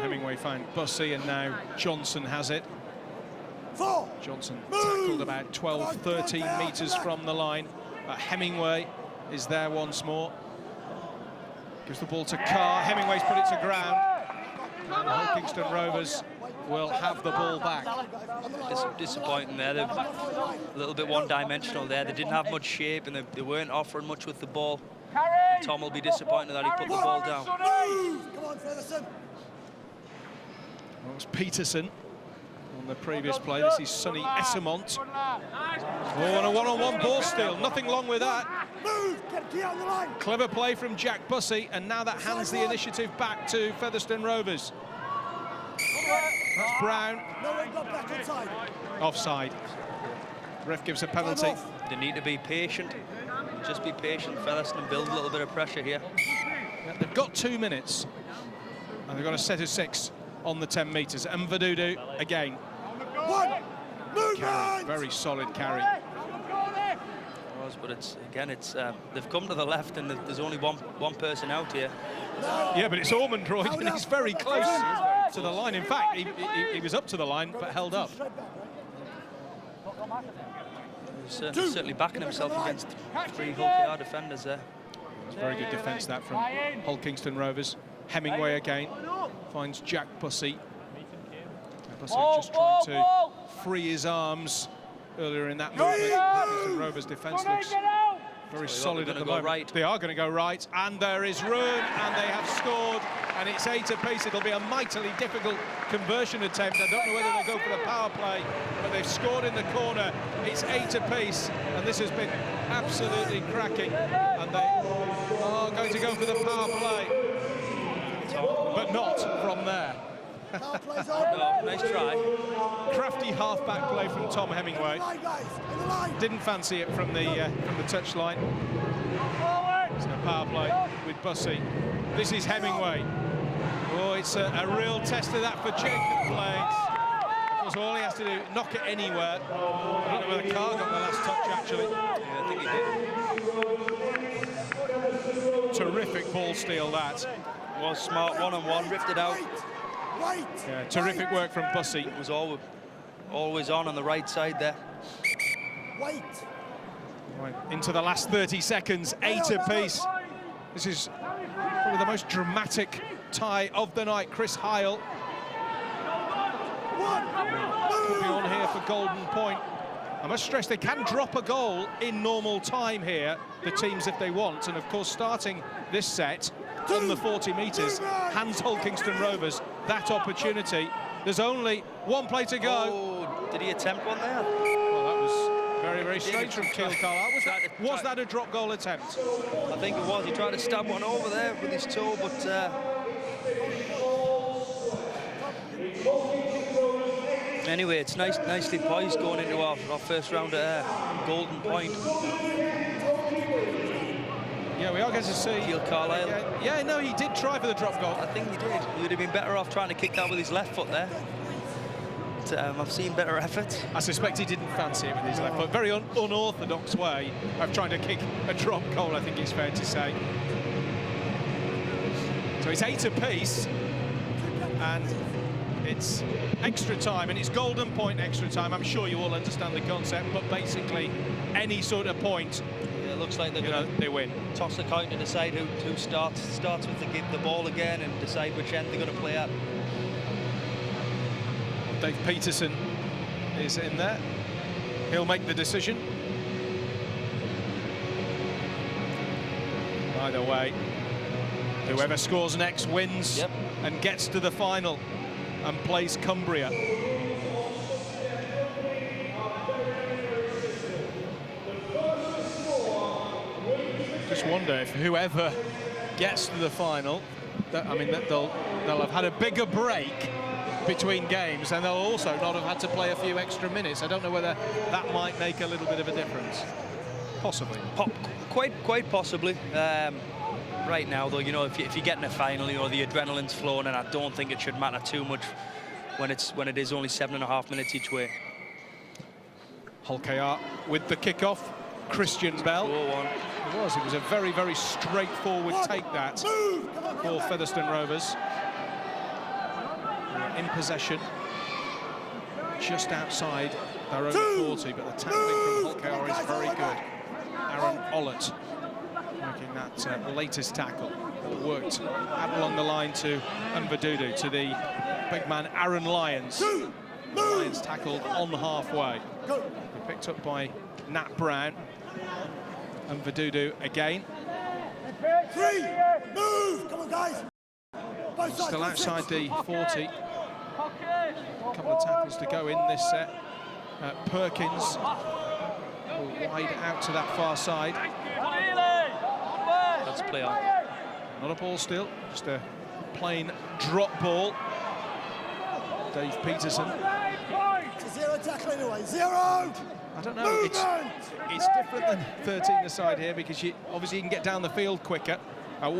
Hemingway found Bussey, and now Johnson has it. 4. Johnson tackled about 12, 13 metres from the line. Hemingway is there once more. Gives the ball to Carr. Hemingway's put it to ground. And the Hull Kingston Rovers will have the ball back. Disappointing there. They're a little bit one-dimensional there. They didn't have much shape and they weren't offering much with the ball. And Tom will be disappointed that he put the ball down. Come on, Featherstone. That was Peterson on the previous play. This is Sonny Essamont. Oh, and a one-on-one ball steal. Nothing wrong with that. Move, get key on the line. Clever play from Jack Bussey, and now that hands the initiative back to Featherstone Rovers. That's Brown. No one got back inside. Offside. Ref gives a penalty. They need to be patient. Just be patient, Featherstone, build a little bit of pressure here. Yeah, they've got 2 minutes, and they've got a set of 6 on the 10 metres. And Vadudu again. 1, move, carry, very solid carry. But it's they've come to the left, and there's only one person out here. Yeah, but it's Ormondroyd, and he's very close to the line. In fact, he was up to the line, but held up. Certainly backing himself against 3 Hull KR defenders there. It's very good defence that from Hull Kingston Rovers. Hemingway again finds Jack Bussey. Bussey just trying to free his arms earlier in that movement. Kingston Rovers defence looks very solid at the moment. Right. They are going to go right, and there is room, and they have scored, and it's 8 apiece. It'll be a mightily difficult conversion attempt. I don't know whether they'll go for the power play, but they've scored in the corner. It's 8 apiece, and this has been absolutely cracking, and they are going to go for the power play, but not from there. No, nice try. Crafty half-back play from Tom Hemingway. Didn't fancy it from the touchline. It's a power play with Bussey. This is Hemingway. Oh, it's a real test of that for Jacob Blades. Because all he has to do, knock it anywhere. I don't know whether Carr got the last touch, actually. Yeah, I think he did. Terrific ball steal, that. Was smart, one-on-one, ripped it out. Yeah, terrific work from Bussey. It was always on the right side there. Wait. Right, into the last 30 seconds, 8 apiece. This is probably the most dramatic tie of the night. Chris Heil could be on here for golden point. I must stress they can drop a goal in normal time here, the teams, if they want. And of course, starting this set on the 40 metres, hands Hull Kingston Rovers that opportunity. There's only one play to go. Oh, did he attempt one there? Well, that was very, very strange from Keil Carlisle. Was that a drop goal attempt? I think it was. He tried to stab one over there with his toe, but anyway, it's nicely poised going into our first round at golden point. Yeah, we are going to see Keil Carlisle. Yeah, no, he did try for the drop goal. I think he did. He would have been better off trying to kick that with his left foot there. But, I've seen better efforts. I suspect he didn't fancy it with his left foot. Very unorthodox way of trying to kick a drop goal, I think it's fair to say. So it's 8 apiece, and it's extra time, and it's golden point extra time. I'm sure you all understand the concept, but basically any sort of point, it looks like they win. Toss the coin to decide who starts with the ball again and decide which end they're going to play at. Dave Peterson is in there. He'll make the decision. Either way, whoever scores next wins and gets to the final and plays Cumbria. Just wonder if whoever gets to the final, that they'll have had a bigger break between games, and they'll also not have had to play a few extra minutes. I don't know whether that might make a little bit of a difference. Possibly. Quite possibly. Right now, though, you know, if you get in a final, you know, the adrenaline's flowing, and I don't think it should matter too much when it is only 7.5 minutes each way. Hull KR with the kickoff. Christian Bell. It was a very, very straightforward take that for Featherstone Rovers. In possession, just outside their own 40, but the tackling from Hull KR is very good. Aaron Ollett making that latest tackle. All worked out along the line to Unvadudu, to the big man Aaron Lyons. Lyons tackled on halfway. He picked up by Nat Brown. Unvadudu again. Move! Come on, guys! Still outside the 40. A couple of tackles to go in this set. Perkins wide out to that far side. Let's play on. Not a ball still, just a plain drop ball. Dave Peterson. It's a zero tackle anyway, zero! I don't know, it's different than 13 aside here, because obviously you can get down the field quicker.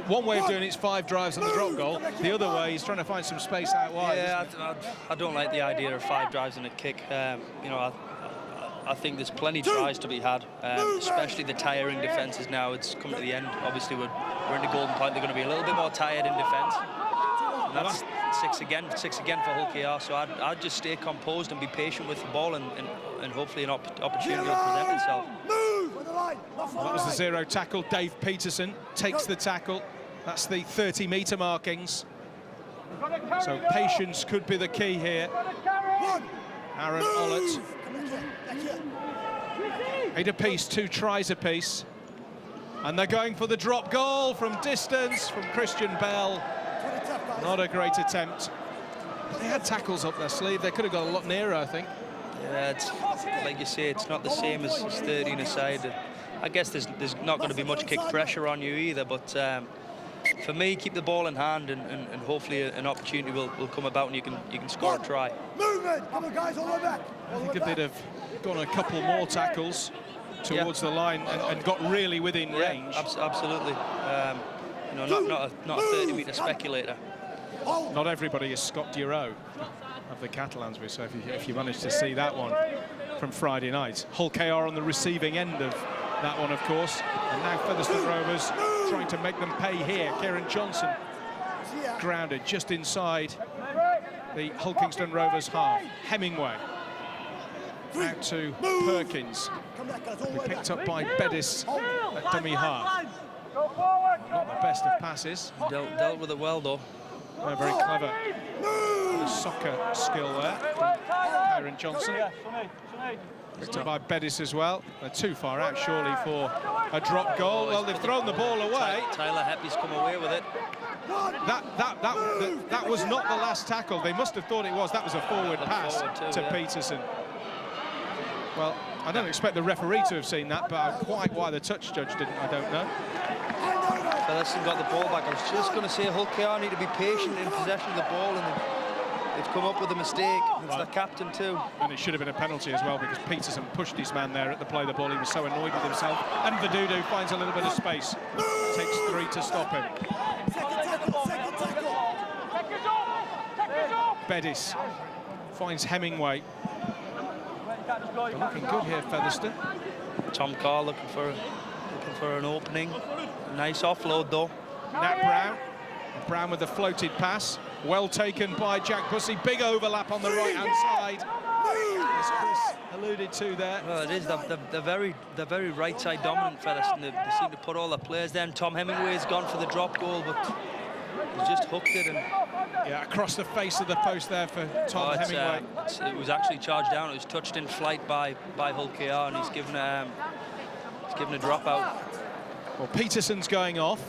One way of doing it is 5 drives on the drop goal. The other way is trying to find some space out wide. Yeah, I don't like the idea of 5 drives and a kick. You know, I think there's plenty tries to be had, especially the tiring defences now. It's come to the end. Obviously, we're in the golden point. They're going to be a little bit more tired in defence. And that's 6 again for Hull KR. So I'd just stay composed and be patient with the ball, and hopefully an opportunity will present itself. That was the zero tackle. Dave Peterson takes the tackle. That's the 30-metre markings. So patience could be the key here. Aaron Ollett. 8 apiece, 2 tries apiece. And they're going for the drop goal from distance from Christian Bell. Not a great attempt. They had tackles up their sleeve. They could have got a lot nearer, I think. Yeah, it's, like you say, it's not the same as 13 aside. I guess there's not going to be much kick pressure on you either, but for me, keep the ball in hand, and hopefully an opportunity will come about and you can score a try. Movement! Come on, guys, all the way back. I think if they'd have gone a couple more tackles towards the line and got really within range. Absolutely. You know, not a 30-metre speculator. Not everybody is Scott Duro. of the Catalans. So if you manage to see that one from Friday night. Hull KR on the receiving end of that one, of course. And now Featherstone Rovers trying to make them pay here. Kieran Johnson grounded just inside the Hull Kingston Rovers half. Hemingway out to Perkins. Picked up by Bedis at dummy half. Not the best of passes. Dealt with it well, though. Very clever. The soccer skill there from Kieran Johnson. Picked up by Bedis as well. They're too far out, surely, for a drop goal. Well, they've thrown the ball away. Tyler Heppy's come away with it. That was not the last tackle. They must have thought it was. That was a forward pass to Peterson. Well, I don't expect the referee to have seen that, but quite why the touch judge didn't, I don't know. Featherstone got the ball back. I was just going to say Hull KR need to be patient in possession of the ball, and they've come up with a mistake. It's the captain too. And it should have been a penalty as well, because Peterson pushed his man there at the play of the ball. He was so annoyed with himself. And Vidudu finds a little bit of space. Takes 3 to stop him. Bedis finds Hemingway. They're looking good here, Featherstone. Tom Carr looking for an opening. Nice offload though. Nat Brown. Brown with the floated pass. Well taken by Jack Bussey. Big overlap on the right-hand side. As Chris alluded to there. Well, it is. They're very right side dominant, Featherstone. They seem to put all their players there. And Tom Hemingway's gone for the drop goal, but he's just hooked it. And yeah, across the face of the post there for Tom Hemingway. It was actually charged down. It was touched in flight by Hull KR, and he's given a dropout. Well, Peterson's going off.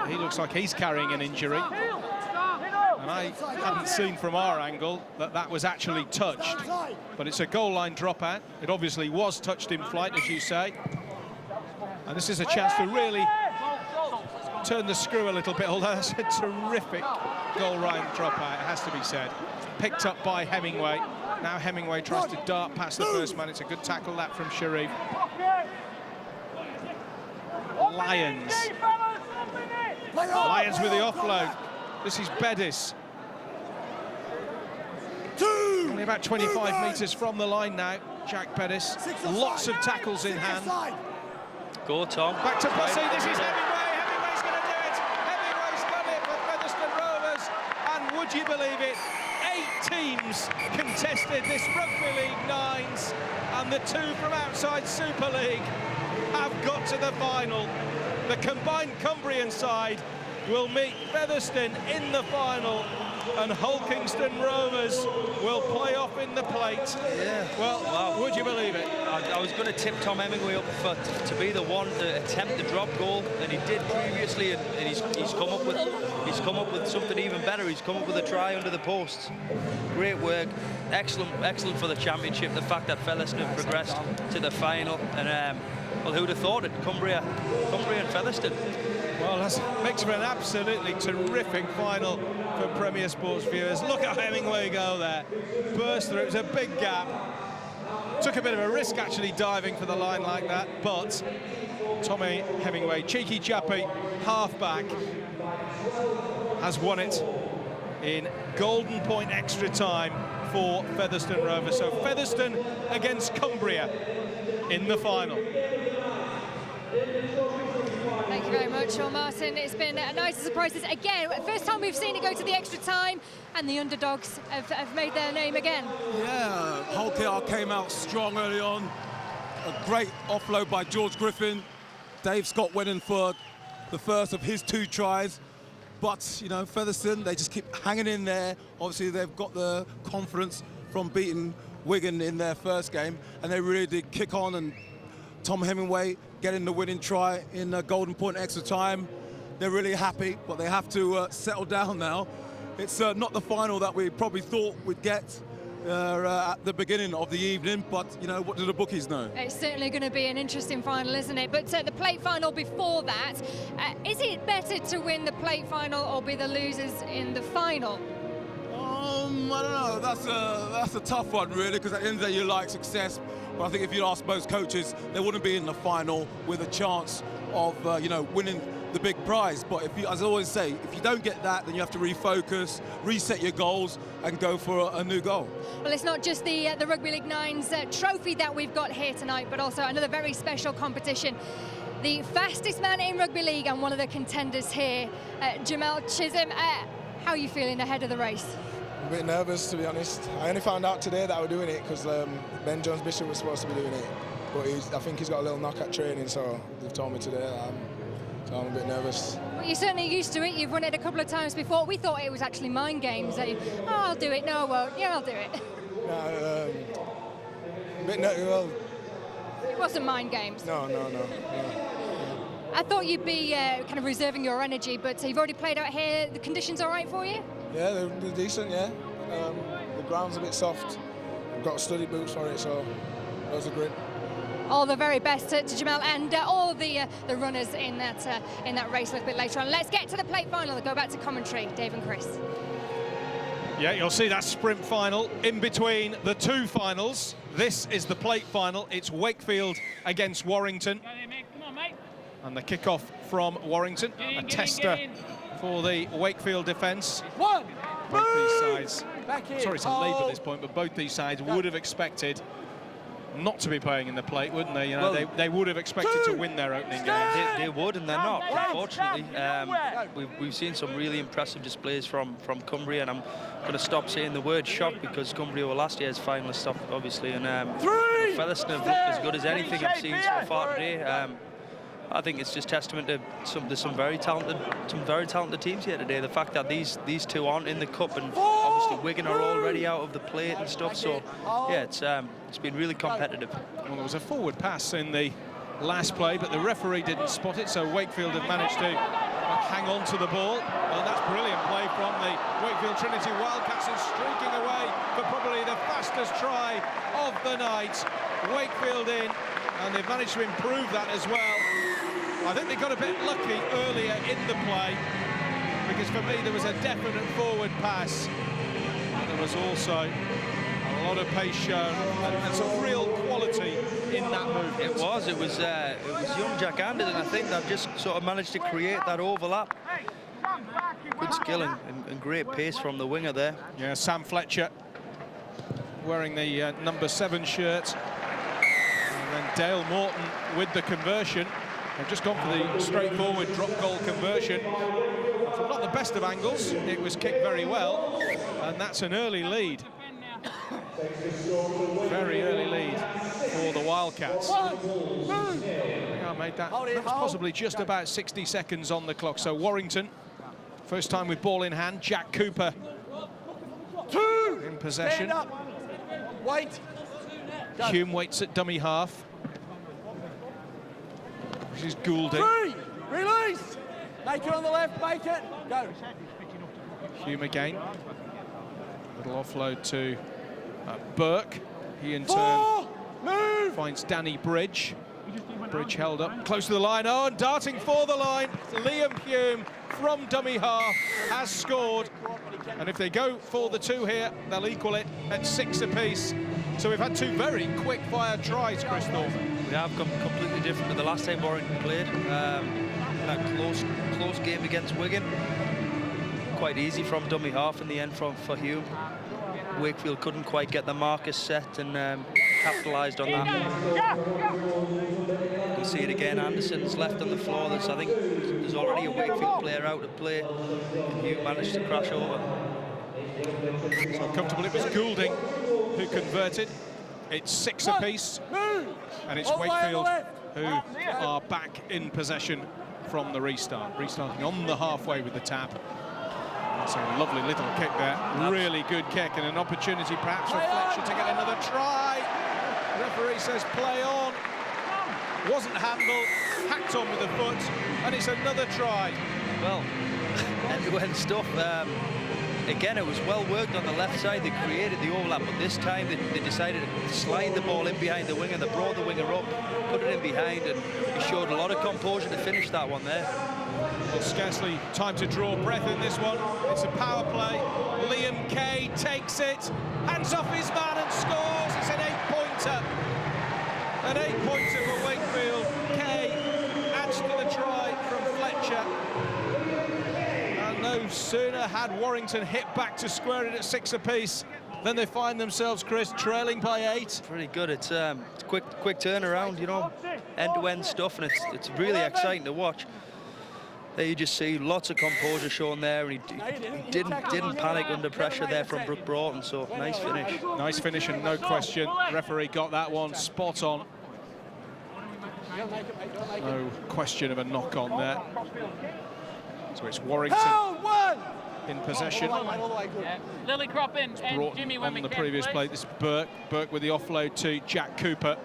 He looks like he's carrying an injury. And I hadn't seen from our angle that was actually touched. But it's a goal line dropout. It obviously was touched in flight, as you say. And this is a chance to really turn the screw a little bit, although that's a terrific goal line dropout, it has to be said. Picked up by Hemingway. Now Hemingway tries to dart past the first man. It's a good tackle, that from Sharif. Lions. Lions with the offload. This is Bedis. Only about 25 metres from the line now, Jack Bedis. Lots of tackles in hand. Go, Tom. Back to Bussey. This is Hemingway. Hemingway's going to do it. Hemingway's done it for Featherstone Rovers. And would you believe it? 8 teams contested this Rugby League 9's. And the 2 from outside Super League have got to the final. The combined Cumbrian side will meet Featherstone in the final, and Hull Kingston Rovers will play off in the plate. Yeah. Well, wow. Would you believe it? I was going to tip Tom Hemingway up to be the one to attempt the drop goal, and he did previously, and he's come up with something even better. He's come up with a try under the posts. Great work, excellent for the championship. The fact that Featherstone have progressed to the final, and well, who'd have thought it? Cumbria and Featherstone. Well, that makes for an absolutely terrific final for Premier Sports viewers. Look at Hemingway go there. Burst through. It was a big gap. Took a bit of a risk actually diving for the line like that, but Tommy Hemingway, cheeky chappy, half-back, has won it in golden point extra time for Featherstone Rovers. So Featherstone against Cumbria in the final. Thank you very much, Sean Martin. It's been nice surprises again. First time we've seen it go to the extra time, and the underdogs have made their name again. Yeah, Hull KR came out strong early on. A great offload by George Griffin. Dave Scott went in for the first of his 2 tries. But, you know, Featherstone, they just keep hanging in there. Obviously, they've got the confidence from beating Wigan in their first game, and they really did kick on, and Tom Hemingway getting the winning try in golden point extra time. They're really happy, but they have to settle down now. It's not the final that we probably thought we'd get at the beginning of the evening, but, you know, what do the bookies know? It's certainly going to be an interesting final, isn't it? But the plate final before that, is it better to win the plate final or be the losers in the final? I don't know. That's a tough one, really, because at the end of the day, you like success. But I think if you ask most coaches, they wouldn't be in the final with a chance of, you know, winning the big prize. But if you, as I always say, if you don't get that, then you have to refocus, reset your goals, and go for a new goal. Well, it's not just the Rugby League 9's trophy that we've got here tonight, but also another very special competition. The fastest man in Rugby League and one of the contenders here, Jamal Chisholm. How are you feeling ahead of the race? I'm a bit nervous, to be honest. I only found out today that we're doing it because Ben Jones-Bishop was supposed to be doing it. But I think he's got a little knock at training, so they've told me today that so I'm a bit nervous. Well, you're certainly used to it. You've run it a couple of times before. We thought it was actually mind games. That I'll do it. No, I won't. Yeah, I'll do it. No, a bit nervous. Well, it wasn't mind games. No. I thought you'd be kind of reserving your energy, but you've already played out here. The conditions all right for you? Yeah, they're decent, yeah. The ground's a bit soft. I've got study boots for it, so those are great. All the very best to Jamal and all the runners in that race a little bit later on. Let's get to the plate final and go back to commentary. Dave and Chris. Yeah, you'll see that sprint final in between the two finals. This is the plate final. It's Wakefield against Warrington. And the kickoff from Warrington, a tester for the Wakefield defence. Both these sides, sorry to labour this point, but both these sides would have expected not to be playing in the plate, wouldn't they? You know, Well, they would have expected to win their opening game. They would, and they're not, unfortunately. We've seen some really impressive displays from Cumbria, and I'm going to stop saying the word shock because Cumbria were last year's finalists, obviously, and Featherstone have looked as good as anything I've seen so far today. I think it's just testament to some very talented teams here today. The fact that these two aren't in the cup, and obviously Wigan are already out of the plate and stuff. So yeah, it's been really competitive. Well, there was a forward pass in the last play, but the referee didn't spot it. So Wakefield have managed to hang on to the ball, and that's brilliant play from the Wakefield Trinity Wildcats, and streaking away for probably the fastest try of the night. Wakefield in, and they've managed to improve that as well. I think they got a bit lucky earlier in the play, because for me there was a definite forward pass, and there was also a lot of pace shown and some real quality in that move. It was young Jack Anderson, I think, that just sort of managed to create that overlap. Good skill and great pace from the winger there. Yeah, Sam Fletcher wearing the number 7 shirt, and then Dale Morton with the conversion. They've just gone for the straightforward drop goal conversion. From not the best of angles, it was kicked very well, and that's an early lead. Very early lead for the Wildcats. I think I made that. That was possibly just about 60 seconds on the clock. So Warrington, first time with ball in hand. Jack Cooper in possession. Wait. Hume waits at dummy half. This is Goulding. Release. Make it on the left. Make it. Go. Hume again. Little offload to Burke. He in turn finds Danny Bridge. Bridge held up close to the line. Oh, and darting for the line, Liam Hume from dummy half has scored. And if they go for the 2 here, they'll equal it at 6 apiece. So we've had 2 very quick-fire tries, Chris Thornton. We have come completely different to the last time Warrington played. That close game against Wigan. Quite easy from dummy half in the end for Hume. Wakefield couldn't quite get the markers set and capitalised on that. You'll see it again, Anderson's left on the floor. I think there's already a Wakefield player out of play, and Hume managed to crash over. So comfortable, it was Goulding who converted. It's 6 apiece, and it's Wakefield who are back in possession from the restart. Restarting on the halfway with the tap. That's a lovely little kick there. Really good kick, and an opportunity perhaps for Fletcher to get another try. Referee says play on. Wasn't handled, hacked on with the foot, and it's another try. Well, end-to-end stuff. Again, it was well worked on the left side. They created the overlap, but this time they decided to slide the ball in behind the winger. They brought the winger up, put it in behind, and he showed a lot of composure to finish that one there. Well, scarcely time to draw breath in this one. It's a power play. Liam Kay takes it, hands off his man and scores. It's an 8-pointer. An 8-pointer for Wakefield. Kay adds to the try from Fletcher. pressure. And no sooner had Warrington hit back to square it at 6 apiece than they find themselves, Chris, trailing by 8. Pretty good. It's quick turnaround, you know, end-to-end stuff, and it's really exciting to watch. There you just see lots of composure shown there, and he didn't panic under pressure there from Brooke Broughton. So nice finish. Nice finish, and no question, referee got that one spot on. No question of a knock on there. So it's Warrington in possession. Lily Croppin and Brought Jimmy on the previous play. This is Burke with the offload to Jack Cooper.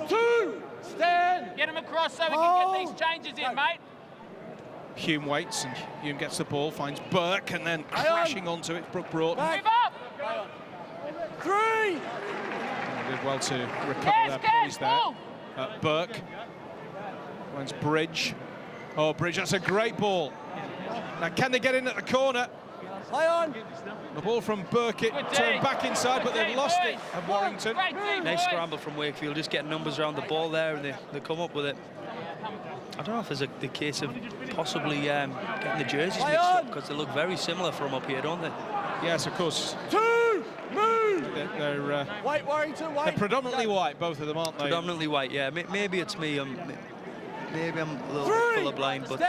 2, stand. Get him across so we can get these changes in, mate. Hume waits, and Hume gets the ball, finds Burke, and then crashing onto it, Brooke Broughton. Move up. 3. Did well to recover their poise there. Burke finds Bridge. Oh, Bridge, that's a great ball. Now, can they get in at the corner? Play on. The ball from Burke, it turned back inside, but they've lost it at Warrington. Nice scramble from Wakefield, just getting numbers around the ball there, and they come up with it. I don't know if there's the case of possibly getting the jerseys mixed up, because they look very similar from up here, don't they? Yes, of course. 2, move. They're White, Warrington, white. They're predominantly white, both of them, aren't they? Predominantly white, yeah. Maybe it's me. Maybe I'm a little colourblind, but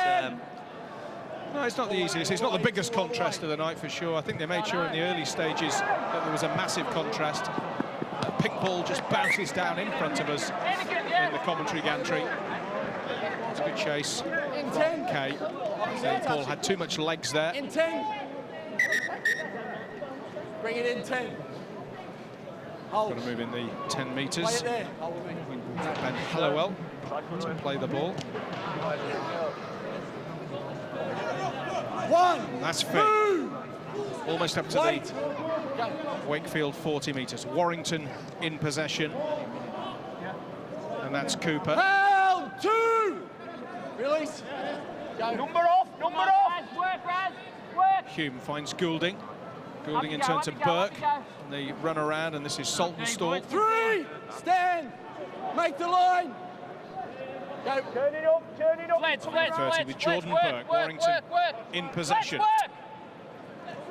no, it's not the easiest. It's not the biggest contrast of the night for sure. I think they made sure in the early stages that there was a massive contrast. A pink ball just bounces down in front of us in the commentary gantry. It's a good chase from Kay. The ball had too much legs there. In 10. Bring it in 10. Got to move in the 10 metres. Ben Hallowell to play the ball. 1. That's fair. Almost up to the Wakefield 40 metres. Warrington in possession. And that's Cooper. Round 2. Release. Go. Number off. Work, Raz. Work. Hume finds Goulding. Goulding in turn to Burke. And they run around, and this is Saltonstall. 3. Stand. Make the line. Go. Turn it up. 30 with Jordan Burke. Warrington in possession.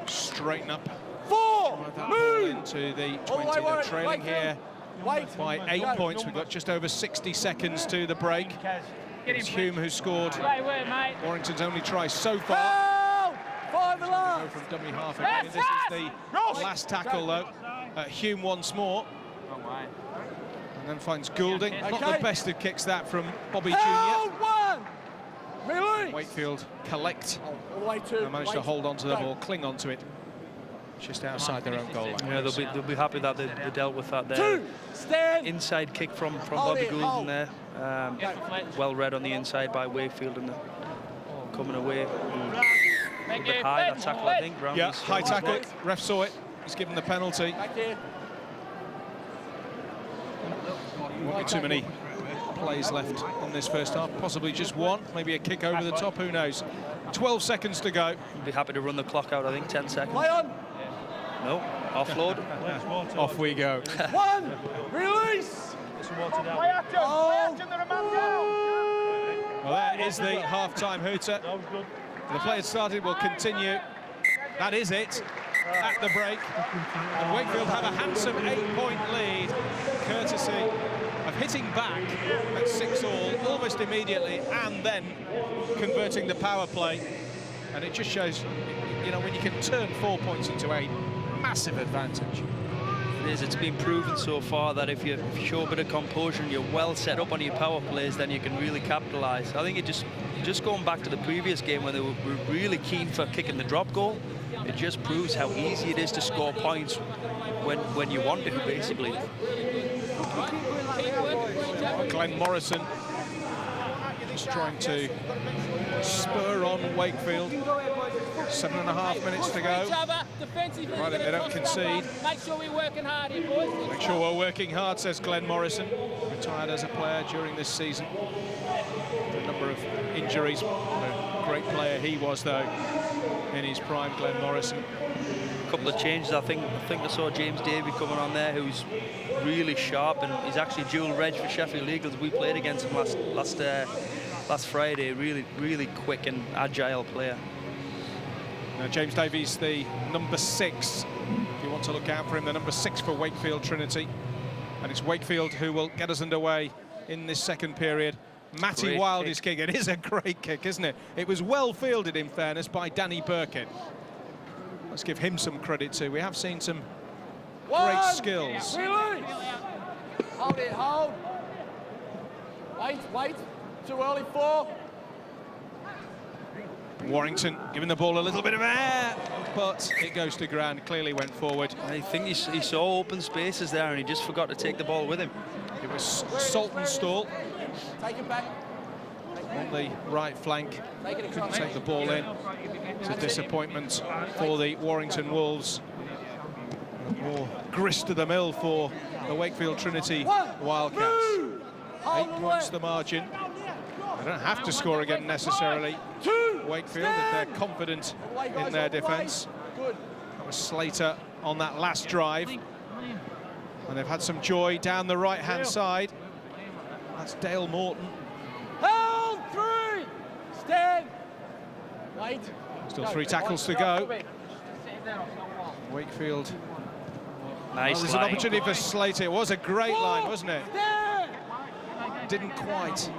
Straighten up. 4. Move into the 20. They're trailing here by 8 points. We've got just over 60 seconds to the break. It's Hume who scored Warrington's only try so far. 5 last. From dummy half again. This is the last tackle though. Hume once more. And then finds Goulding. Not the best of kicks that from Bobby Jr. Wakefield collect. They managed to hold on to the ball, cling on to it. Just outside their own goal line. Yeah, they'll be happy that they dealt with that there. 2. Stand. Inside kick from Bobby Goulding there. Well read on the inside by Wakefield, and coming away. A bit high, that tackle, I think. Yeah, high tackle. Ref saw it. He's given the penalty. Won't be too many plays left in this first half. Possibly just one. Maybe a kick over the top. Who knows? 12 seconds to go. Be happy to run the clock out, I think. 10 seconds. Play on. No. Offload. Off we go. 1. Release. Well, that is the half-time hooter. The play had started, will continue. That is it at the break. And Wakefield have a handsome 8-point lead, courtesy of hitting back at 6-all almost immediately and then converting the power play. And it just shows, you know, when you can turn 4 points into 8, massive advantage. It is. It's been proven so far that if you show a bit of composure and you're well set up on your power plays, then you can really capitalise. I think it just going back to the previous game when they were really keen for kicking the drop goal, it just proves how easy it is to score points when you want to, basically. Glenn Morrison just trying to spur on Wakefield. 7.5 minutes to go. Right, they don't concede. Make sure we're working hard here, boys. Make sure we're working hard, says Glenn Morrison. Retired as a player during this season. A number of injuries. What a great player he was, though, in his prime, Glenn Morrison. A couple of changes. I think I saw James Davey coming on there, who's really sharp, and he's actually dual reg for Sheffield Eagles. We played against him last last Friday. Really quick and agile player. Now, James Davies, the number 6. If you want to look out for him, the number 6 for Wakefield Trinity. And it's Wakefield who will get us underway in this second period. Matty Great Wild kick. is kicking. It is a great kick, isn't it? It was well fielded, in fairness, by Danny Birkin. Let's give him some credit too. We have seen some great skills. Release. Hold it, hold. Wait. Too early, 4. Warrington giving the ball a little bit of air, but it goes to ground. Clearly went forward. I think he saw open spaces there and he just forgot to take the ball with him. It was Saltonstall Take it back. on the right flank. Couldn't take the ball in. It's a disappointment for the Warrington Wolves. More grist to the mill for the Wakefield Trinity Wildcats. 8 points the margin. They don't have to score again necessarily. Wakefield, if they're confident in their defence. That was Slater on that last drive. And they've had some joy down the right-hand side. That's Dale Morton. Hold 3. Stand. Wait. Still 3 tackles to go. Wakefield. Nice There's an line. opportunity for Slater. It was a great line, wasn't it? Didn't quite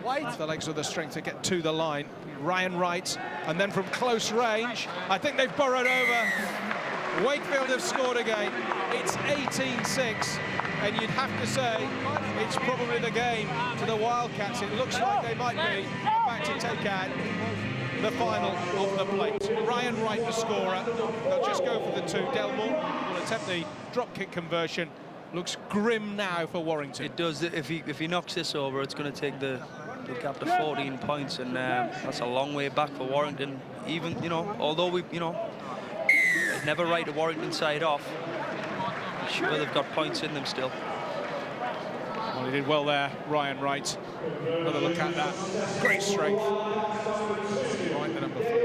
have the legs or the strength to get to the line. Ryan Wright, and then from close range, I think they've burrowed over. Wakefield have scored again. It's 18-6, and you'd have to say it's probably the game to the Wildcats. It looks like they might be back to take out the final of the plate. Ryan Wright, the scorer. They'll just go for the 2. Del Morton will attempt the drop kick conversion. Looks grim now for Warrington. It does. If he knocks this over, it's going to take the gap to 14 points, and that's a long way back for Warrington. Even, you know, although it's never right to Warrington side off. I'm sure they've got points in them still. Well, he did well there, Ryan Wright. Another look at that. Great strength. Right, the number 4.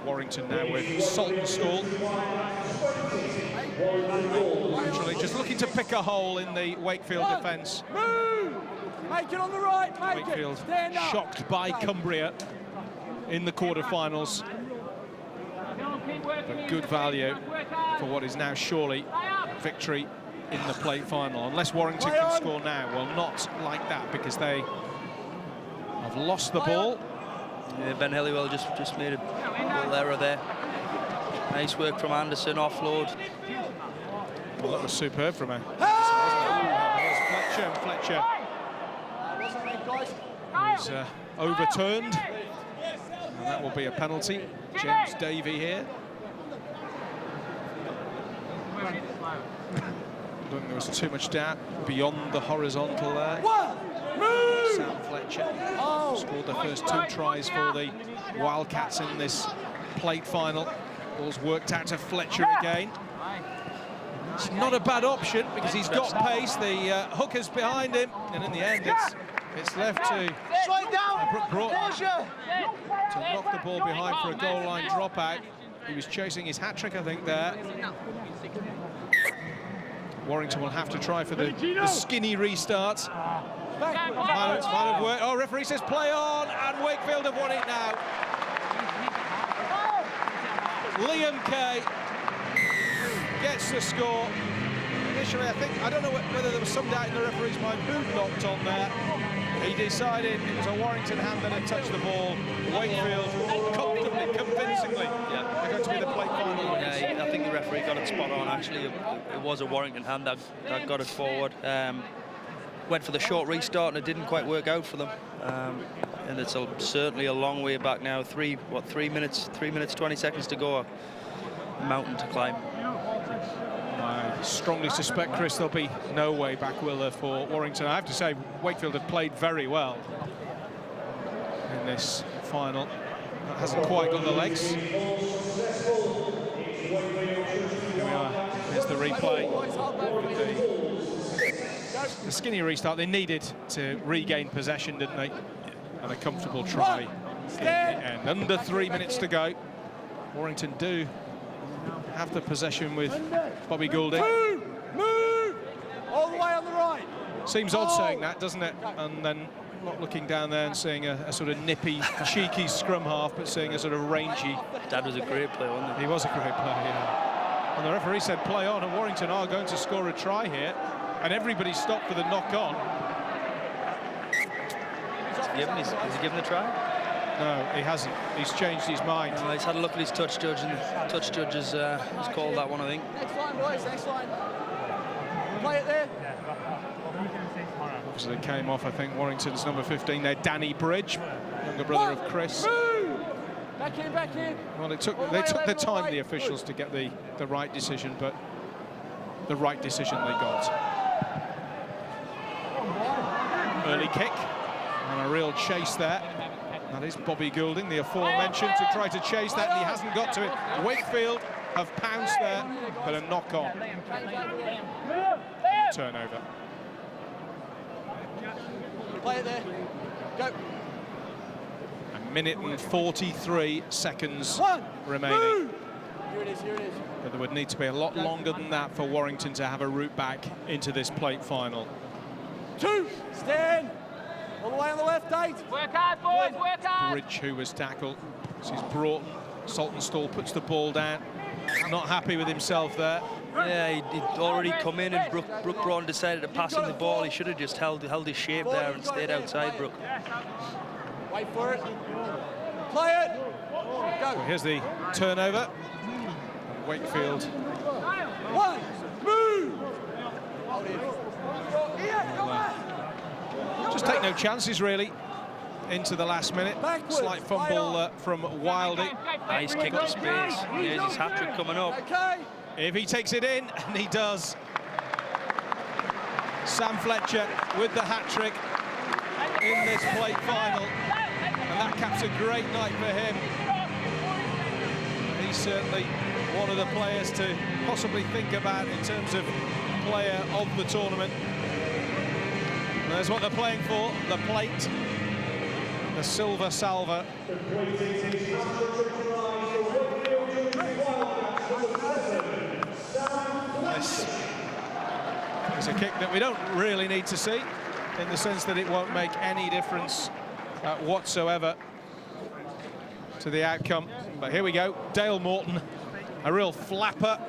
Warrington now with Saltonstall. Actually, just looking to pick a hole in the Wakefield defence. Move. Make it on the right. Make Wakefield it. Stand up. shocked by Cumbria in the quarterfinals. But good value for what is now surely victory in the plate final. Unless Warrington can score now, well, not like that, because they have lost the ball. Yeah, Ben Helliwell just made a little error there. Nice work from Anderson, offload. Well, that was superb from him. Here's Fletcher. Was overturned. And that will be a penalty. James Davey here. I don't think there was too much doubt beyond the horizontal there. Sam Fletcher scored the first 2 tries for the Wildcats in this plate final. Ball's worked out to Fletcher again. It's not a bad option because he's got pace. The hooker's behind him, and in the end, it's left to Brooke Broughton to knock the ball behind for a goal line dropout. He was chasing his hat-trick, I think, there. Warrington will have to try for the skinny restart. Might have worked. Oh, referee says play on, and Wakefield have won it now. Liam Kay gets the score. Initially, I don't know whether there was some doubt in the referee's mind who knocked on there. He decided it was a Warrington hand that had touched the ball. Wakefield comfortably, convincingly, they're going to be the plate final. Yeah, I think the referee got it spot on. Actually, it was a Warrington hand that got it forward. Went for the short restart and it didn't quite work out for them. And it's certainly a long way back now. 3 minutes 20 seconds to go. A mountain to climb. I strongly suspect, Chris, there'll be no way back, will there, for Warrington. I have to say, Wakefield have played very well in this final. That hasn't quite got the legs. Here we are. Here's the replay. The skinny restart. They needed to regain possession, didn't they? And a comfortable try in the end. Under 3 minutes to go. Warrington do have the possession with Bobby Goulding. Move! All the way on the right. Seems odd saying that, doesn't it? And then not looking down there and seeing a sort of nippy, cheeky scrum half, but seeing a sort of rangy. Dad was a great player, wasn't he? He was a great player, yeah. And the referee said play on, and Warrington are going to score a try here. And everybody stopped for the knock-on. Has he given the try? No, he hasn't. He's changed his mind. No, he's had a look at his touch judge, and the touch judge has called that one, I think. Next line, boys, next line. Play it there. So they came off, I think, Warrington's number 15 there, Danny Bridge, younger brother of Chris. Move! Back in. Well, they took the time, the officials, to get the right decision, but the right decision they got. Early kick, and a real chase there. That is Bobby Goulding, the aforementioned, to try to chase that, and he hasn't got to it. Wakefield have pounced there, but a knock-on. Turnover. Play it there. Go. A minute and 43 seconds remaining. Here it is. But there would need to be a lot longer than that for Warrington to have a route back into this plate final. 2, stand. All the way on the left, Dave. Work hard, boys, work hard. Bridge, who was tackled. This is Broughton. Saltonstall puts the ball down. Not happy with himself there. Yeah, he'd already come in, and Brooke Broughton decided to pass him the ball. He should have just held his shape there and stayed outside Brooke. Wait for it. Play it. Go. So here's the turnover. Wakefield. 1, move. Just take no chances, really, into the last minute. Slight fumble from Wildey. Nice kick to space. Here's his hat-trick coming up. If he takes it in, and he does. Sam Fletcher with the hat-trick in this plate final. And that caps a great night for him. He's certainly one of the players to possibly think about in terms of player of the tournament. And there's what they're playing for, the plate, the silver salver. This is a kick that we don't really need to see, in the sense that it won't make any difference whatsoever to the outcome. But here we go, Dale Morton, a real flapper.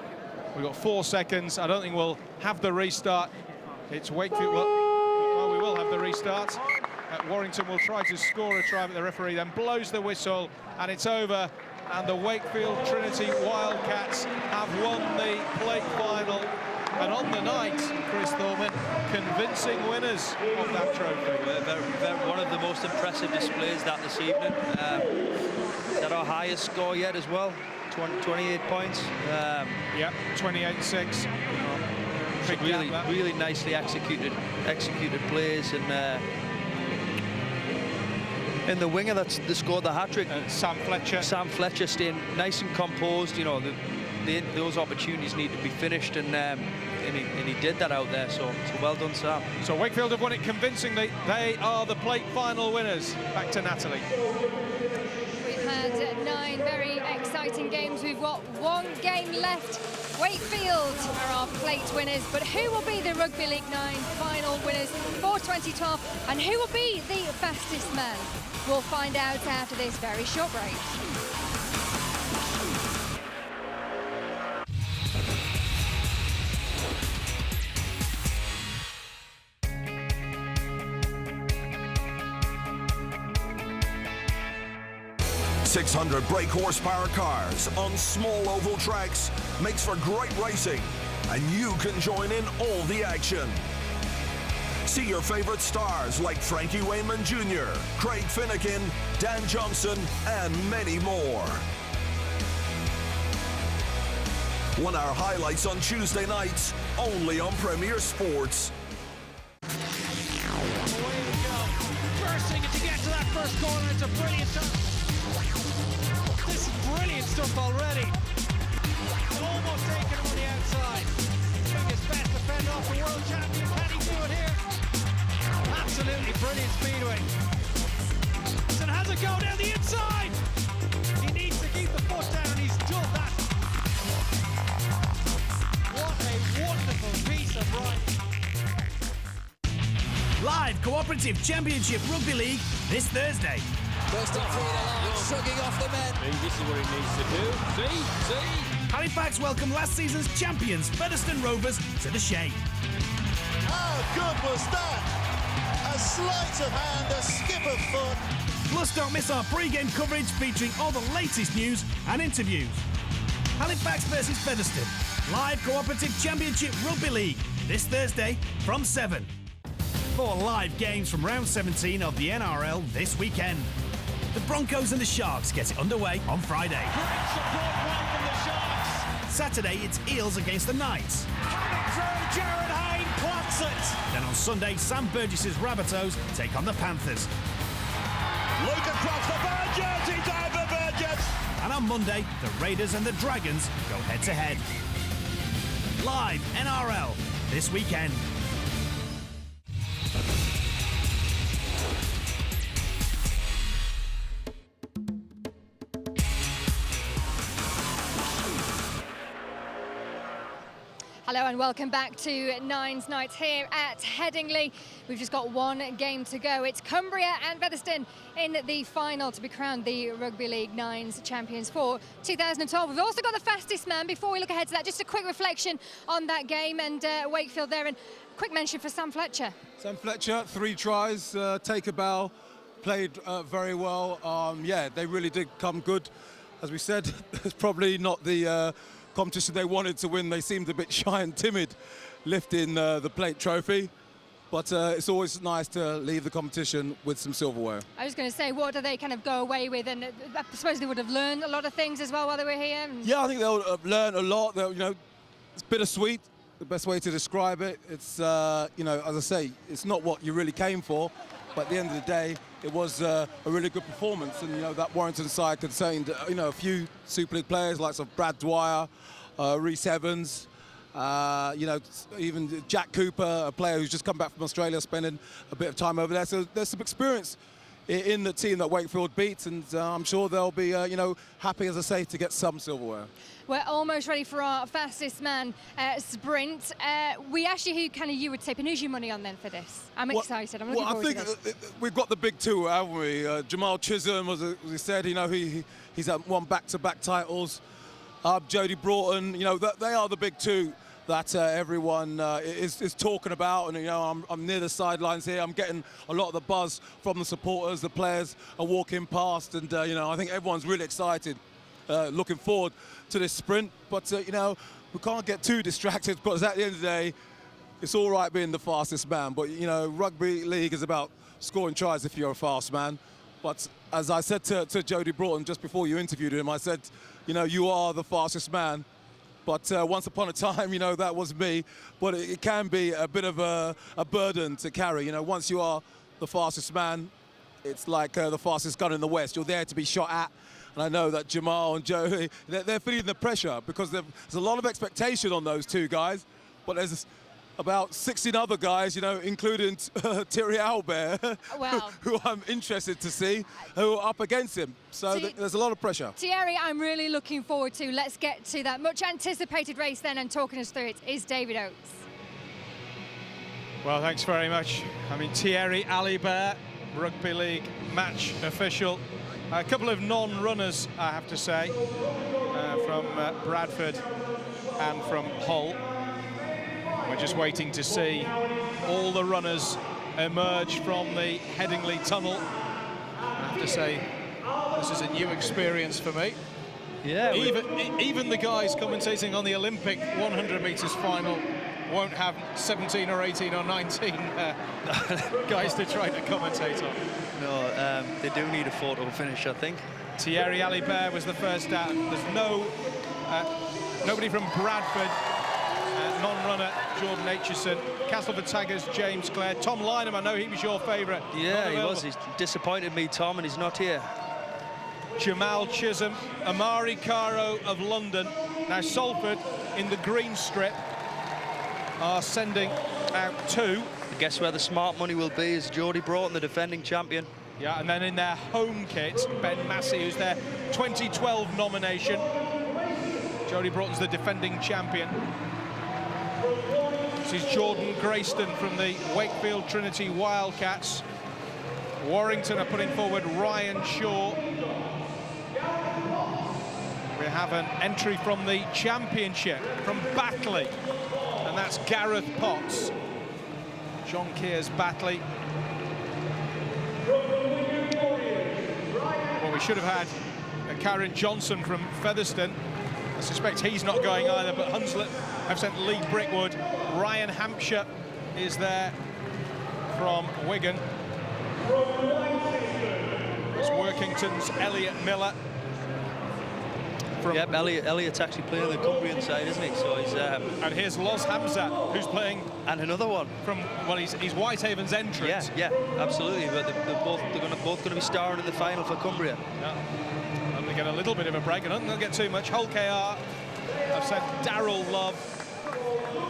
We've got 4 seconds. I don't think we'll have the restart. It's Wakefield. Well, we will have the restart. Warrington will try to score a try, but the referee then blows the whistle, and it's over. And the Wakefield Trinity Wildcats have won the plate final. And on the night, Chris Thorman, convincing winners of that trophy. They're one of the most impressive displays this evening. Is that our highest score yet as well? 28 points. Yeah, 28-6. Really nicely executed plays, and in the winger that scored the hat-trick, Sam Fletcher staying nice and composed. You know, those opportunities need to be finished, and he did that out there. So well done, Sam. So Wakefield have won it convincingly. They are the plate final winners. Back to Natalie. We've had 9 very exciting games. We've got 1 game left. Wakefield are our plate winners, but who will be the Rugby League 9 final winners for 2012, and who will be the fastest man? We'll find out after this very short break. .600 brake horsepower cars on small oval tracks makes for great racing, and you can join in all the action. See your favorite stars like Frankie Wayman Jr., Craig Finnegan, Dan Johnson, and many more. 1 hour highlights on Tuesday nights, only on Premier Sports. Bursting to get to that first corner. It's a brilliant stuff. This is brilliant stuff already. Almost taken him on the outside. Doing his best to fend off the world champion. Can he do it here? Absolutely brilliant speedway. And has a go down the inside. He needs to keep the foot down, and he's done that. What a wonderful piece of riding. Cooperative Championship Rugby League this Thursday. First up through the line, shrugging off the men. This is what he needs to do. See? Halifax welcome last season's champions, Featherstone Rovers, to the Shea. How good was that? A sleight of hand, a skip of foot. Plus, don't miss our pre-game coverage featuring all the latest news and interviews. Halifax versus Featherstone, live Cooperative Championship Rugby League, this Thursday from 7. 4 live games from round 17 of the NRL this weekend. The Broncos and the Sharks get it underway on Friday. Great support play from the Sharks. Saturday, it's Eels against the 9's. Through Jared Hayne plants it. Then on Sunday, Sam Burgess's Rabbitohs take on the Panthers. Luke across the Burgess, he's over Burgess. And on Monday, the Raiders and the Dragons go head-to-head. Live NRL this weekend. Hello and welcome back to 9's Night here at Headingley. We've just got one game to go. It's Cumbria and Featherstone in the final to be crowned the Rugby League 9's champions for 2012. We've also got the fastest man. Before we look ahead to that, just a quick reflection on that game and Wakefield there, and quick mention for Sam Fletcher. Sam Fletcher, 3 tries, take a bow, played very well. Yeah, they really did come good. As we said, it's probably not the competition they wanted to win. They seemed a bit shy and timid lifting the plate trophy, but it's always nice to leave the competition with some silverware. I was going to say, what do they kind of go away with? And I suppose they would have learned a lot of things as well while they were here. Yeah, I think they'll have learned a lot. You know, it's bittersweet, the best way to describe it. It's, you know, as I say, it's not what you really came for, but at the end of the day, it was a really good performance. And, you know, that Warrington side contained, you know, a few Super League players, like Brad Dwyer, Rhys Evans, you know, even Jack Cooper, a player who's just come back from Australia, spending a bit of time over there. So there's some experience in the team that Wakefield beat, and I'm sure they'll be, you know, happy, as I say, to get some silverware. We're almost ready for our fastest man sprint. We asked you who kind of you would tip, and who's your money on then for this? I'm excited. I'm looking forward to this. I think we've got the big two, haven't we? Jamal Chisholm, as he said, you know, he's won back-to-back titles. Jody Broughton, you know, they are the big two that everyone is talking about. And, you know, I'm near the sidelines here. I'm getting a lot of the buzz from the supporters. The players are walking past. And, you know, I think everyone's really excited, looking forward to this sprint. But, you know, we can't get too distracted because at the end of the day, it's all right being the fastest man. But, you know, rugby league is about scoring tries if you're a fast man. But as I said to Jody Broughton just before you interviewed him, I said, you know, you are the fastest man. But once upon a time, you know, that was me. But it can be a bit of a burden to carry. You know, once you are the fastest man, it's like the fastest gun in the West. You're there to be shot at. And I know that Jamal and Joey, they're feeling the pressure because there's a lot of expectation on those two guys. But there's about 16 other guys, you know, including Thierry Albert, wow. who I'm interested to see, who are up against him. So there's a lot of pressure. Thierry, I'm really looking forward to. Let's get to that much anticipated race then, and talking us through it is David Oates. Well, thanks very much. I mean, Thierry Albert, Rugby League match official. A couple of non-runners, I have to say, from Bradford and from Hull. We're just waiting to see all the runners emerge from the Headingley tunnel. I have to say, this is a new experience for me. Yeah. Even the guys commentating on the Olympic 100 metres final won't have 17 or 18 or 19 guys to try to commentate on. No, they do need a photo finish, I think. Thierry Albert was the first out. There's nobody from Bradford. Non-runner Jordan Aitchison, Castleford Tigers James Clare, Tom Lynham, I know he was your favourite. Yeah, he was. He's disappointed me, Tom, and he's not here. Jamal Chisholm, Amari Caro of London. Now Salford in the green strip are sending out 2. Guess where the smart money will be is Jody Broughton, the defending champion. Yeah, and then in their home kit, Ben Massey, who's their 2012 nomination. Jody Broughton's the defending champion. This is Jordan Grayston from the Wakefield Trinity Wildcats. Warrington are putting forward Ryan Shaw. We have an entry from the Championship, from Batley, and that's Gareth Potts. John Keir's Batley. Well, we should have had Karen Johnson from Featherstone. I suspect he's not going either, but Hunslet have sent Lee Brickwood. Ryan Hampshire is there from Wigan. It's Workington's Elliot Miller. Yep, Elliot's actually playing on the Cumbrian side, isn't he? So he's and here's Loz Hamza, who's playing, and another one from, well, he's Whitehaven's entrant. Yeah, absolutely. But they're both going to be starring in the final for Cumbria. Yeah. And they get a little bit of a break. I don't think they'll get too much. Hull KR have sent Darryl Love.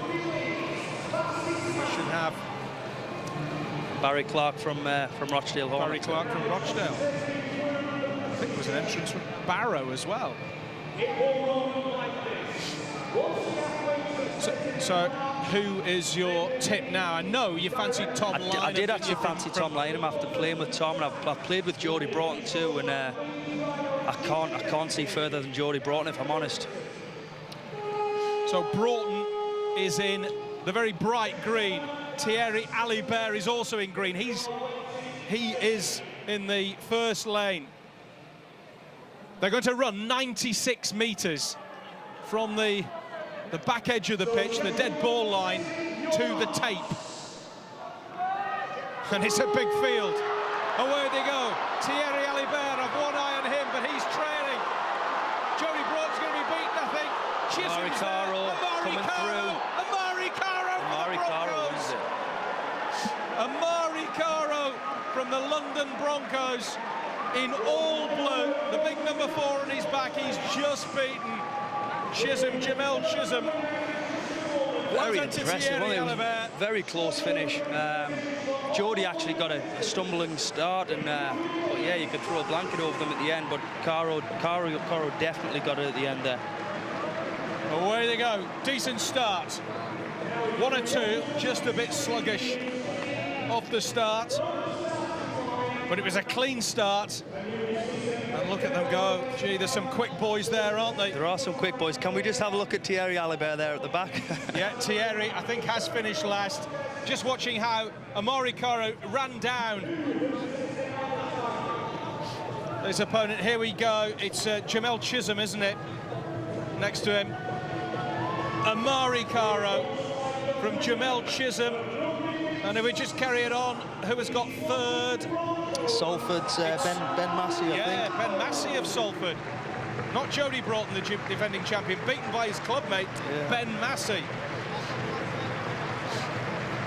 We should have Barry Clark from Rochdale. Barry Clark from Rochdale. I think there was an entrance from Barrow as well. So who is your tip now? I know you fancied Tom Lynham. I did actually fancy Tom Lynham after playing with Tom, and I've played with Jody Broughton too, and I can't see further than Jody Broughton, if I'm honest. So Broughton is in the very bright green. Thierry Alibert is also in green. He is in the first lane. They're going to run 96 metres from the back edge of the pitch, the dead ball line, to the tape. And it's a big field. Away they go. Thierry Alibert, I've one eye on him, but he's trailing. Jody Broughton's going to be beaten, I think. Amari Caro coming through. Amari Caro is it? Amari Caro from the London Broncos in all blue. The big number 4 on his back. He's just beaten Jamel Chisholm. Very impressive. Very close finish. Jody actually got a stumbling start, and but yeah, you could throw a blanket over them at the end, but Caro definitely got it at the end there. Away they go. Decent start. 1 or 2, just a bit sluggish off the start. But it was a clean start. And look at them go. Gee, there's some quick boys there, aren't they? There are some quick boys. Can we just have a look at Thierry Alibert there at the back? Yeah, Thierry, I think, has finished last. Just watching how Amari Caro ran down his opponent. Here we go. It's Jamel Chisholm, isn't it? Next to him. Amari Caro from Jamel Chisholm. And if we just carry it on, who has got third? Salford's Ben Massey, I think. Yeah, Ben Massey of Salford. Not Jody Broughton, the defending champion, beaten by his clubmate, Ben Massey.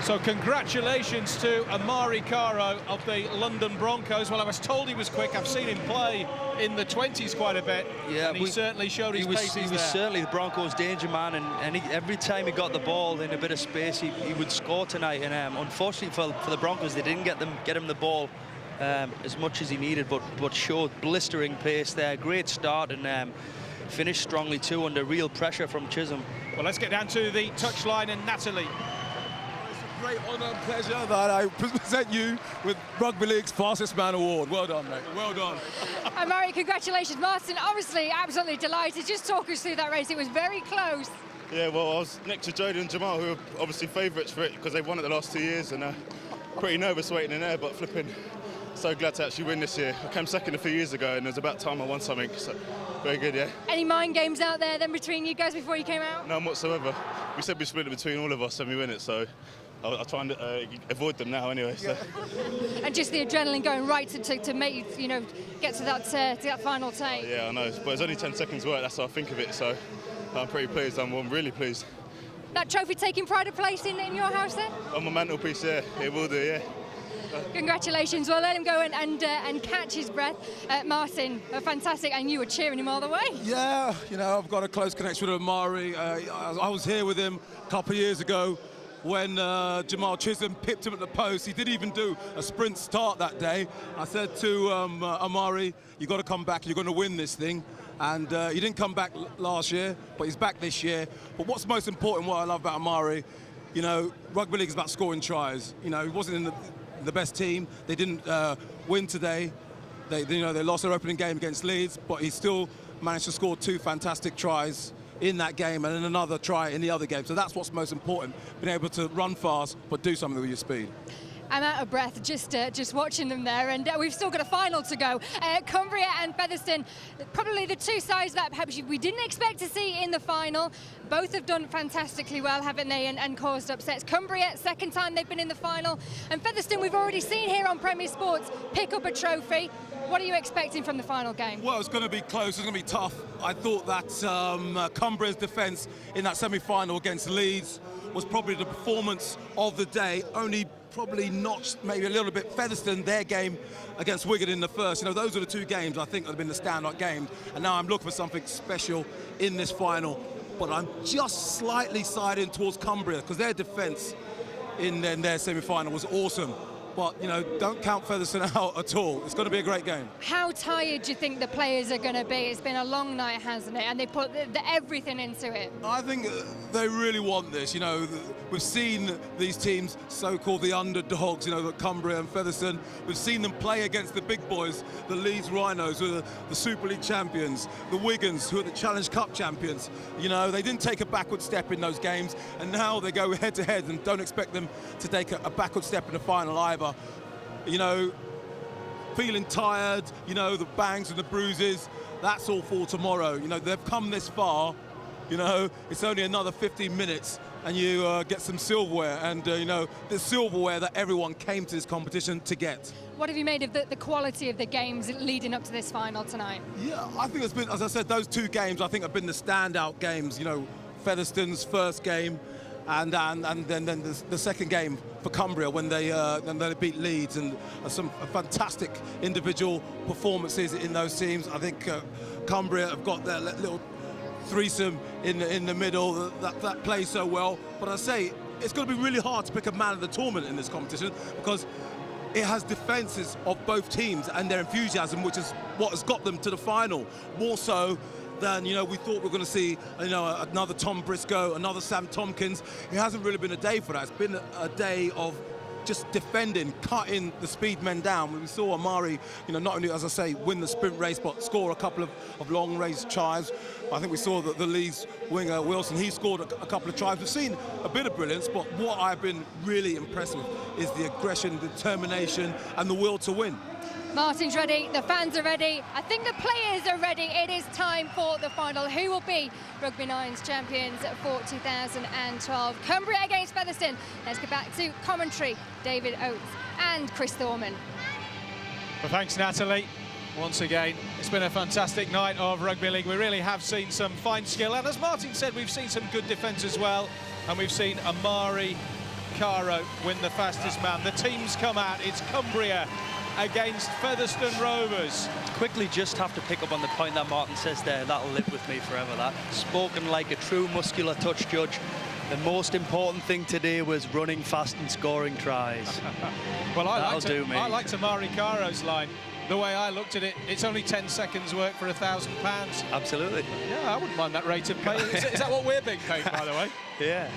So congratulations to Amari Caro of the London Broncos. Well, I was told he was quick. I've seen him play in the 20s quite a bit. Yeah, and he certainly showed his pace. He was certainly the Broncos' danger man, and every time he got the ball in a bit of space, he would score tonight. And unfortunately for the Broncos, they didn't get him the ball as much as he needed, but showed blistering pace there. Great start, and finished strongly too under real pressure from Chisholm. Well, let's get down to the touchline and Natalie. Great honour and pleasure that I present you with Rugby League's Fastest Man Award. Well done, mate. Well done. Amari, congratulations. Martin, obviously absolutely delighted. Just talk us through that race. It was very close. Yeah, well, I was next to Jody and Jamal, who are obviously favourites for it because they've won it the last 2 years, and pretty nervous waiting in there, but flipping so glad to actually win this year. I came second a few years ago, and it was about time I won something, so very good, yeah. Any mind games out there then between you guys before you came out? None whatsoever. We said we split it between all of us and we win it, so I'll try and avoid them now anyway. So. And just the adrenaline going right to make you know, get to that final take. Yeah, I know, but it's only 10 seconds work, that's how I think of it, so I'm pretty pleased. I'm really pleased. That trophy taking pride of place in your house then? On my mantelpiece, yeah, it will do, yeah. Congratulations. Well, let him go and catch his breath. Martin, fantastic, and you were cheering him all the way. Yeah, you know, I've got a close connection with Amari. I was here with him a couple of years ago when Jamal Chisholm pipped him at the post. He didn't even do a sprint start that day. I said to Amari, you've got to come back, you're going to win this thing. And he didn't come back last year, but he's back this year. But what's most important, what I love about Amari, you know, rugby league is about scoring tries. You know, he wasn't in the best team. They didn't win today. They lost their opening game against Leeds, but he still managed to score 2 fantastic tries in that game and then another try in the other game. So that's what's most important, being able to run fast but do something with your speed. I'm out of breath just watching them there, and we've still got a final to go. Cumbria and Featherstone, probably the 2 sides that perhaps we didn't expect to see in the final. Both have done fantastically well, haven't they, and caused upsets. Cumbria, second time they've been in the final, and Featherstone we've already seen here on Premier Sports pick up a trophy. What are you expecting from the final game? Well, it's going to be close, it's going to be tough. I thought that Cumbria's defence in that semi-final against Leeds was probably the performance of the day, only probably notched maybe a little bit Featherstone, their game against Wigan in the first. You know, those are the 2 games I think that have been the standout games, and now I'm looking for something special in this final. But I'm just slightly siding towards Cumbria because their defence in their semi-final was awesome. But, you know, don't count Featherstone out at all. It's going to be a great game. How tired do you think the players are going to be? It's been a long night, hasn't it? And they put everything into it. I think they really want this. You know, we've seen these teams, so-called the underdogs, you know, the Cumbria and Featherstone. We've seen them play against the big boys, the Leeds Rhinos, who are the Super League champions, the Wigans, who are the Challenge Cup champions. You know, they didn't take a backward step in those games, and now they go head-to-head, and don't expect them to take a backward step in the final either. You know, feeling tired, you know, the bangs and the bruises, that's all for tomorrow. You know, they've come this far, you know, it's only another 15 minutes and you get some silverware, and, you know, the silverware that everyone came to this competition to get. What have you made of the quality of the games leading up to this final tonight? Yeah, I think it's been, as I said, those 2 games I think have been the standout games. You know, Featherstone's first game and then the second game for Cumbria when they beat Leeds, and some fantastic individual performances in those teams. I think Cumbria have got their little threesome in the middle that plays so well. But I say it's going to be really hard to pick a man of the tournament in this competition because it has defences of both teams and their enthusiasm, which is what has got them to the final, more so than, you know, we thought we were going to see, you know, another Tom Briscoe, another Sam Tompkins. It hasn't really been a day for that. It's been a day of just defending, cutting the speed men down. We saw Amari, you know, not only, as I say, win the sprint race, but score a couple of long-range tries. I think we saw that the Leeds winger, Wilson, he scored a couple of tries. We've seen a bit of brilliance, but what I've been really impressed with is the aggression, determination, and the will to win. Martin's ready, the fans are ready, I think the players are ready. It is time for the final. Who will be Rugby 9's champions for 2012? Cumbria against Featherstone. Let's get back to commentary. David Oates and Chris Thorman. Well, thanks, Natalie. Once again, it's been a fantastic night of rugby league. We really have seen some fine skill, and as Martin said, we've seen some good defence as well, and we've seen Amari Caro win the fastest man. The teams come out. It's Cumbria against Featherstone Rovers. Quickly just have to pick up on the point that Martin says there. That'll live with me forever, that. Spoken like a true muscular touch judge. The most important thing today was running fast and scoring tries. Well, I liked Amari Caro's line. The way I looked at it, it's only 10 seconds work for £1,000. Absolutely. Yeah, I wouldn't mind that rate of pay. Is that what we're being paid, by the way? Yeah,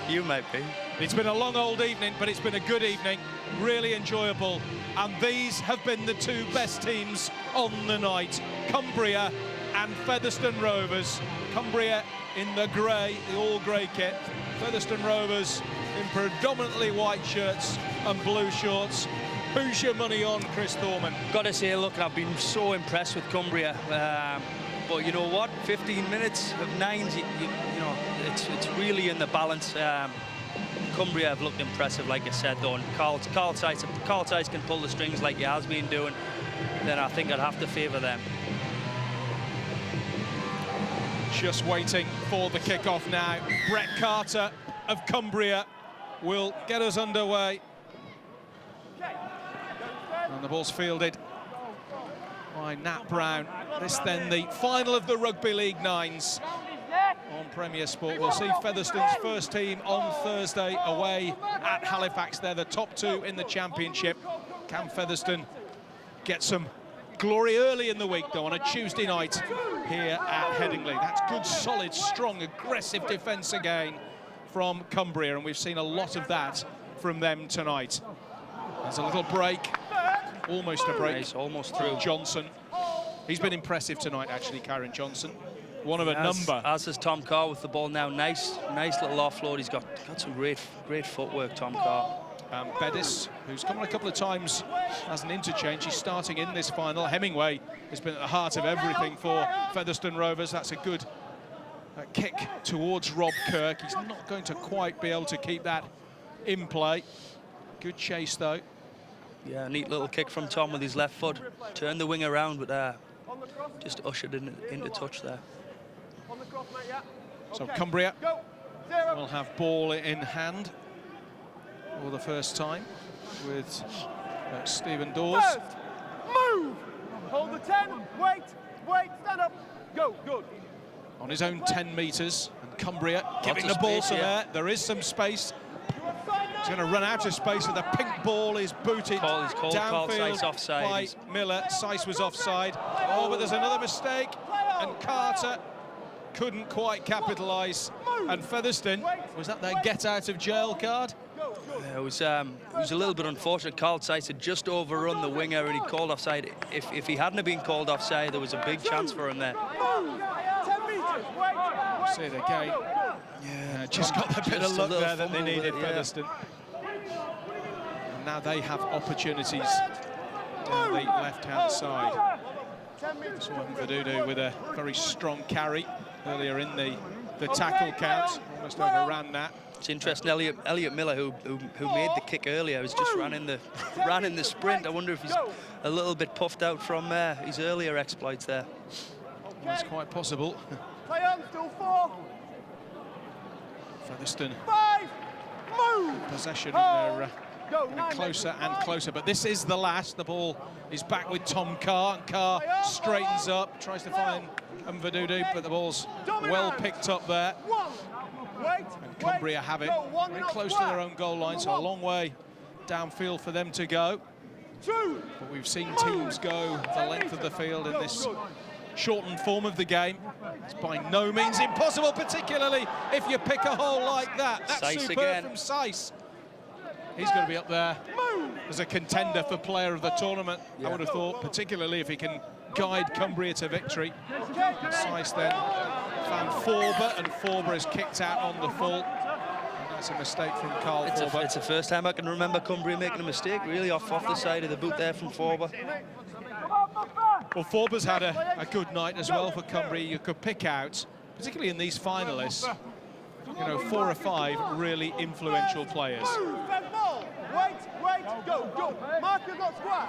you might be. It's been a long old evening, but it's been a good evening, really enjoyable. And these have been the 2 best teams on the night, Cumbria and Featherstone Rovers. Cumbria in the grey, the all-grey kit. Featherstone Rovers in predominantly white shirts and blue shorts. Who's your money on, Chris Thorman? Got to say, look, I've been so impressed with Cumbria. But you know what? 15 minutes of 9's, you know, it's really in the balance. Cumbria have looked impressive, like I said, though. And Carl Tice can pull the strings like he has been doing. Then I think I'd have to favour them. Just waiting for the kick-off now. Brett Carter of Cumbria will get us underway. And the ball's fielded by Nat Brown. This then the final of the Rugby League 9's on Premier Sport. We'll see Featherstone's first team on Thursday away at Halifax. They're the top 2 in the championship. Can Featherstone get some glory early in the week, though, on a Tuesday night here at Headingley. That's good, solid, strong, aggressive defence again from Cumbria, and we've seen a lot of that from them tonight. There's a little break, almost a break. He's almost through. Johnson. He's been impressive tonight, actually, Karen Johnson. One of a number. As is Tom Carr with the ball now. Nice little offload. He's got some great footwork, Tom Carr. Bedis, who's come on a couple of times as an interchange. He's starting in this final. Hemingway has been at the heart of everything for Featherstone Rovers. That's a good kick towards Rob Kirk. He's not going to quite be able to keep that in play. Good chase, though. Yeah, neat little kick from Tom with his left foot. Turned the wing around, but just ushered into touch there. So Cumbria will have ball in hand for the first time with Stephen Dawes. Move! Hold the 10, wait, stand up, go, good. On his own 10 metres, and Cumbria giving the ball some air. There is some space. He's going to run out of space, and the pink ball is booted downfield by Miller. Seiss was offside. Oh, but there's another mistake, and Carter couldn't quite capitalise. And Featherstone, was that their get-out-of-jail card? Yeah, it was a little bit unfortunate. Carl Seiss had just overrun the winger, and he called offside. If he hadn't have been called offside, there was a big chance for him there. See it again. Yeah, just got the bit of luck there that they needed, Featherstone. And now they have opportunities down the left-hand side. Saw Mvadudu with a very strong carry earlier in the tackle count. Almost overran that. It's interesting. Elliot Miller, who made the kick earlier, has just ran in the sprint. I wonder if he's a little bit puffed out from his earlier exploits there. That's quite possible. Play on, still 4. Featherstone. 5, move! Possession, and they're closer and closer. But this is the last. The ball is back with Tom Carr. And Carr straightens up, tries to find Mvadudu, but the ball's well picked up there. And Cumbria have it very close to their own goal line, so a long way downfield for them to go. But we've seen teams go the length of the field in this shortened form of the game. It's by no means impossible, particularly if you pick a hole like that. That's Seiss superb again. from Seiss. He's going to be up there as a contender for player of the tournament, I would have thought, particularly if he can guide Cumbria to victory. And Seiss then found Forber, and Forber is kicked out on the full. And that's a mistake from Carl Forber. It's the first time I can remember Cumbria making a mistake, really, off the side of the boot there from Forber. Well, Forber's had a good night as well for Cumbria. You could pick out, particularly in these finalists, you know, 4 or 5 really influential players. Wait, go, go. Marker's not square.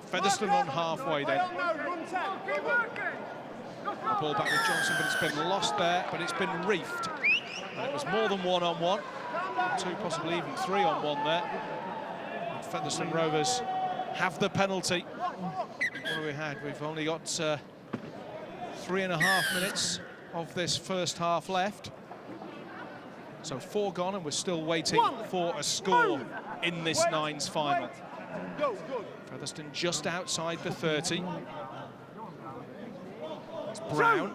Featherstone on halfway then. Run 10. The ball back with Johnson, but it's been lost there, but it's been reefed. And it was more than 1-on-1, 2, possibly even 3-on-1 there. And Featherstone Rovers have the penalty. What have we had? We've only got 3.5 minutes of this first half left. So 4 gone, and we're still waiting for a score in this 9's final. Featherstone just outside the 30. It's Brown.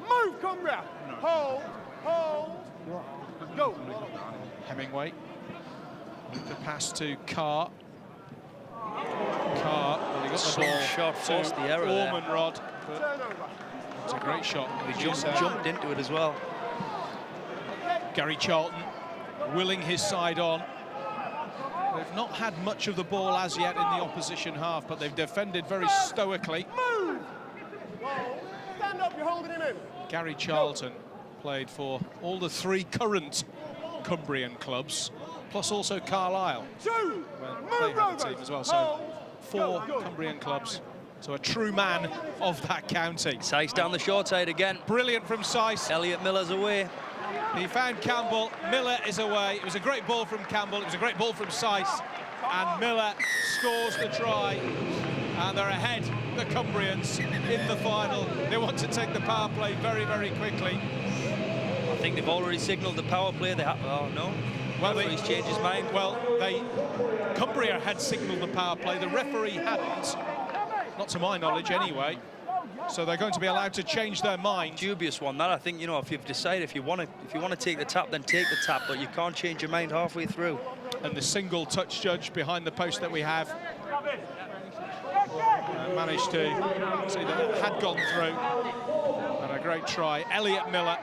Move, Cumbria. Hold, go. Hemingway. The pass to Carr. Well, he got the ball shot, forced the error there. Ormonrod, but it's a great shot. He jumped into it as well. Gary Charlton willing his side on. They've not had much of the ball as yet in the opposition half, but they've defended very stoically. Move! Stand up, you're holding him in. Gary Charlton played for all the 3 current Cumbrian clubs, plus also Carlisle. They have a team as well, so 4 Cumbrian clubs. So a true man of that county. Seiss down the short side again. Brilliant from Seiss. Elliot Miller's away. He found Campbell. Miller is away. It was a great ball from Campbell. It was a great ball from Seiss. And Miller scores the try. And they're ahead, the Cumbrians, in the final. They want to take the power play very, very quickly. I think they've already signalled the power play. They have. Oh, no. Well, he's changed his mind. Well, Cumbria had signalled the power play. The referee hadn't. not to my knowledge anyway. So they're going to be allowed to change their mind. Dubious one, that. I think, you know, if you've decided if you want to take the tap, then take the tap, but you can't change your mind halfway through. And the single touch judge behind the post that we have managed to see that it had gone through. And a great try, Elliot Miller.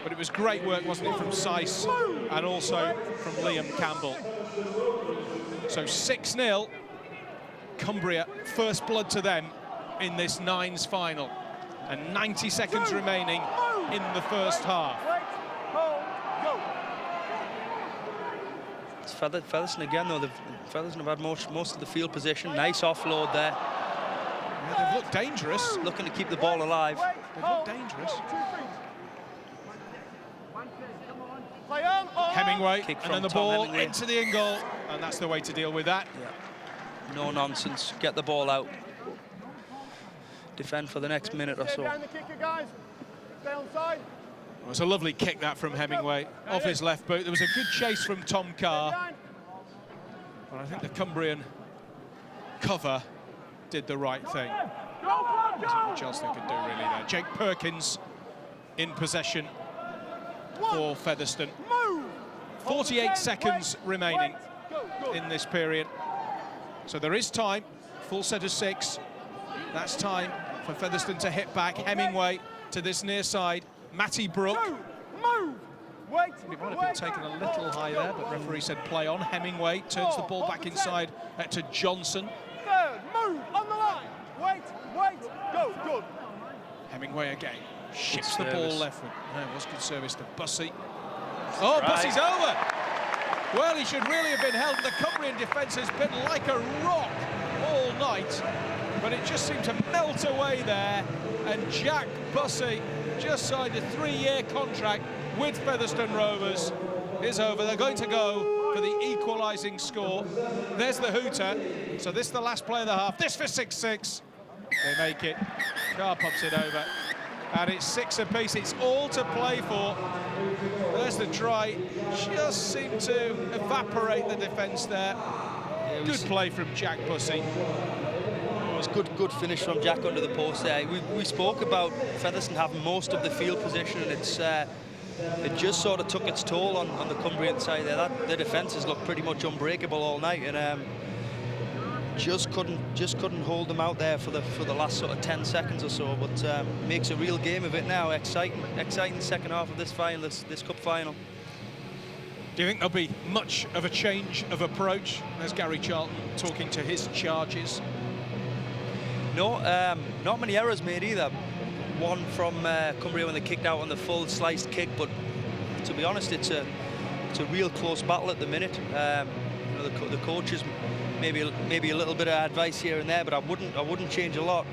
But it was great work, wasn't it, from Seiss and also from Liam Campbell. So 6-0, Cumbria, first blood to them in this 9's final. And 90 seconds remaining in the first half. It's Featherstone again, though. Featherstone have had most of the field position. Nice offload there. Yeah, they've looked dangerous. Looking to keep the ball alive. They've looked dangerous. Hemingway, and then the ball into the in goal, and that's the way to deal with that. Yeah. No nonsense. Get the ball out. Defend for the next minute or so. It was a lovely kick that from Hemingway off his left boot. There was a good chase from Tom Carr, but I think the Cumbrian cover did the right thing. There's not much else they could do really there. Jake Perkins in possession for Featherstone. 48 seconds remaining in this period. So there is time, full set of 6. That's time for Featherstone to hit back. Hemingway to this near side. Matty Brook. He might have been taken a little high there, but referee said play on. Hemingway turns the ball back inside to Johnson. Move on the line. Wait, go, good. Hemingway again. Ships the ball leftward. No, it was good service to Bussey. Oh, Bussey's over. Well, he should really have been held. The Cumbrian defence has been like a rock all night, but it just seemed to melt away there. And Jack Bussey just signed a 3-year contract with Featherstone Rovers. Is over. They're going to go for the equalising score. There's the hooter. So this is the last play of the half. This for 6-6. They make it. Carr pumps it over. And it's 6 apiece. It's all to play for. There's the try. Just seemed to evaporate the defence there. Yeah, good play from Jack Bussey. It was good finish from Jack under the post there. We spoke about Featherstone having most of the field position, and it just sort of took its toll on the Cumbrian side there. The defences looked pretty much unbreakable all night, and just couldn't hold them out there for the last sort of 10 seconds or so. But makes a real game of it now. Exciting second half of this final, this cup final. Do you think there'll be much of a change of approach? There's Gary Charlton talking to his charges. No, not many errors made either. One from Cumbria when they kicked out on the full sliced kick, but to be honest, it's a real close battle at the minute. You know, the coaches maybe a little bit of advice here and there, but I wouldn't change a lot.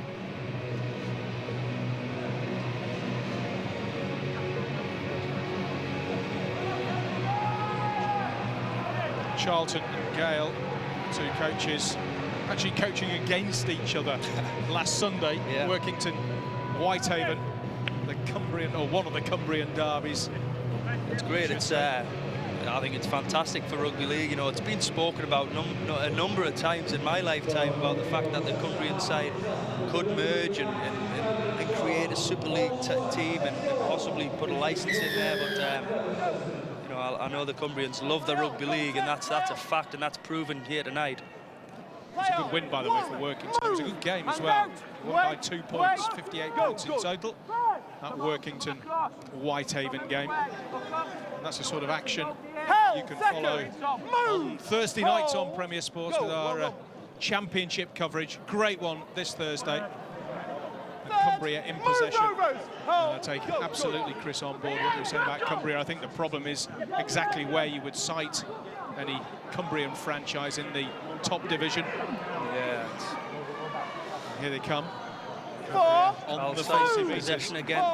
Charlton and Gale, two coaches, actually coaching against each other last Sunday. Yeah. Workington, Whitehaven, the Cumbrian, or one of the Cumbrian derbies. It's great. It's I think it's fantastic for rugby league. You know, it's been spoken about a number of times in my lifetime about the fact that the Cumbrian side could merge and create a Super League team and possibly put a licence in there. But you know, I know the Cumbrians love the rugby league, and that's a fact, and that's proven here tonight. It's a good win, by the way, for Workington. It was a good game as well. Won by 2 points, 58 points in total. That Workington-Whitehaven game. And that's the sort of action you can follow on Thursday nights on Premier Sports with our championship coverage. Great one this Thursday. And Cumbria in possession. I take absolutely Chris on board what you were saying about Cumbria. I think the problem is exactly where you would cite any Cumbrian franchise in the top division. Yeah. Here they come. On the face possession again.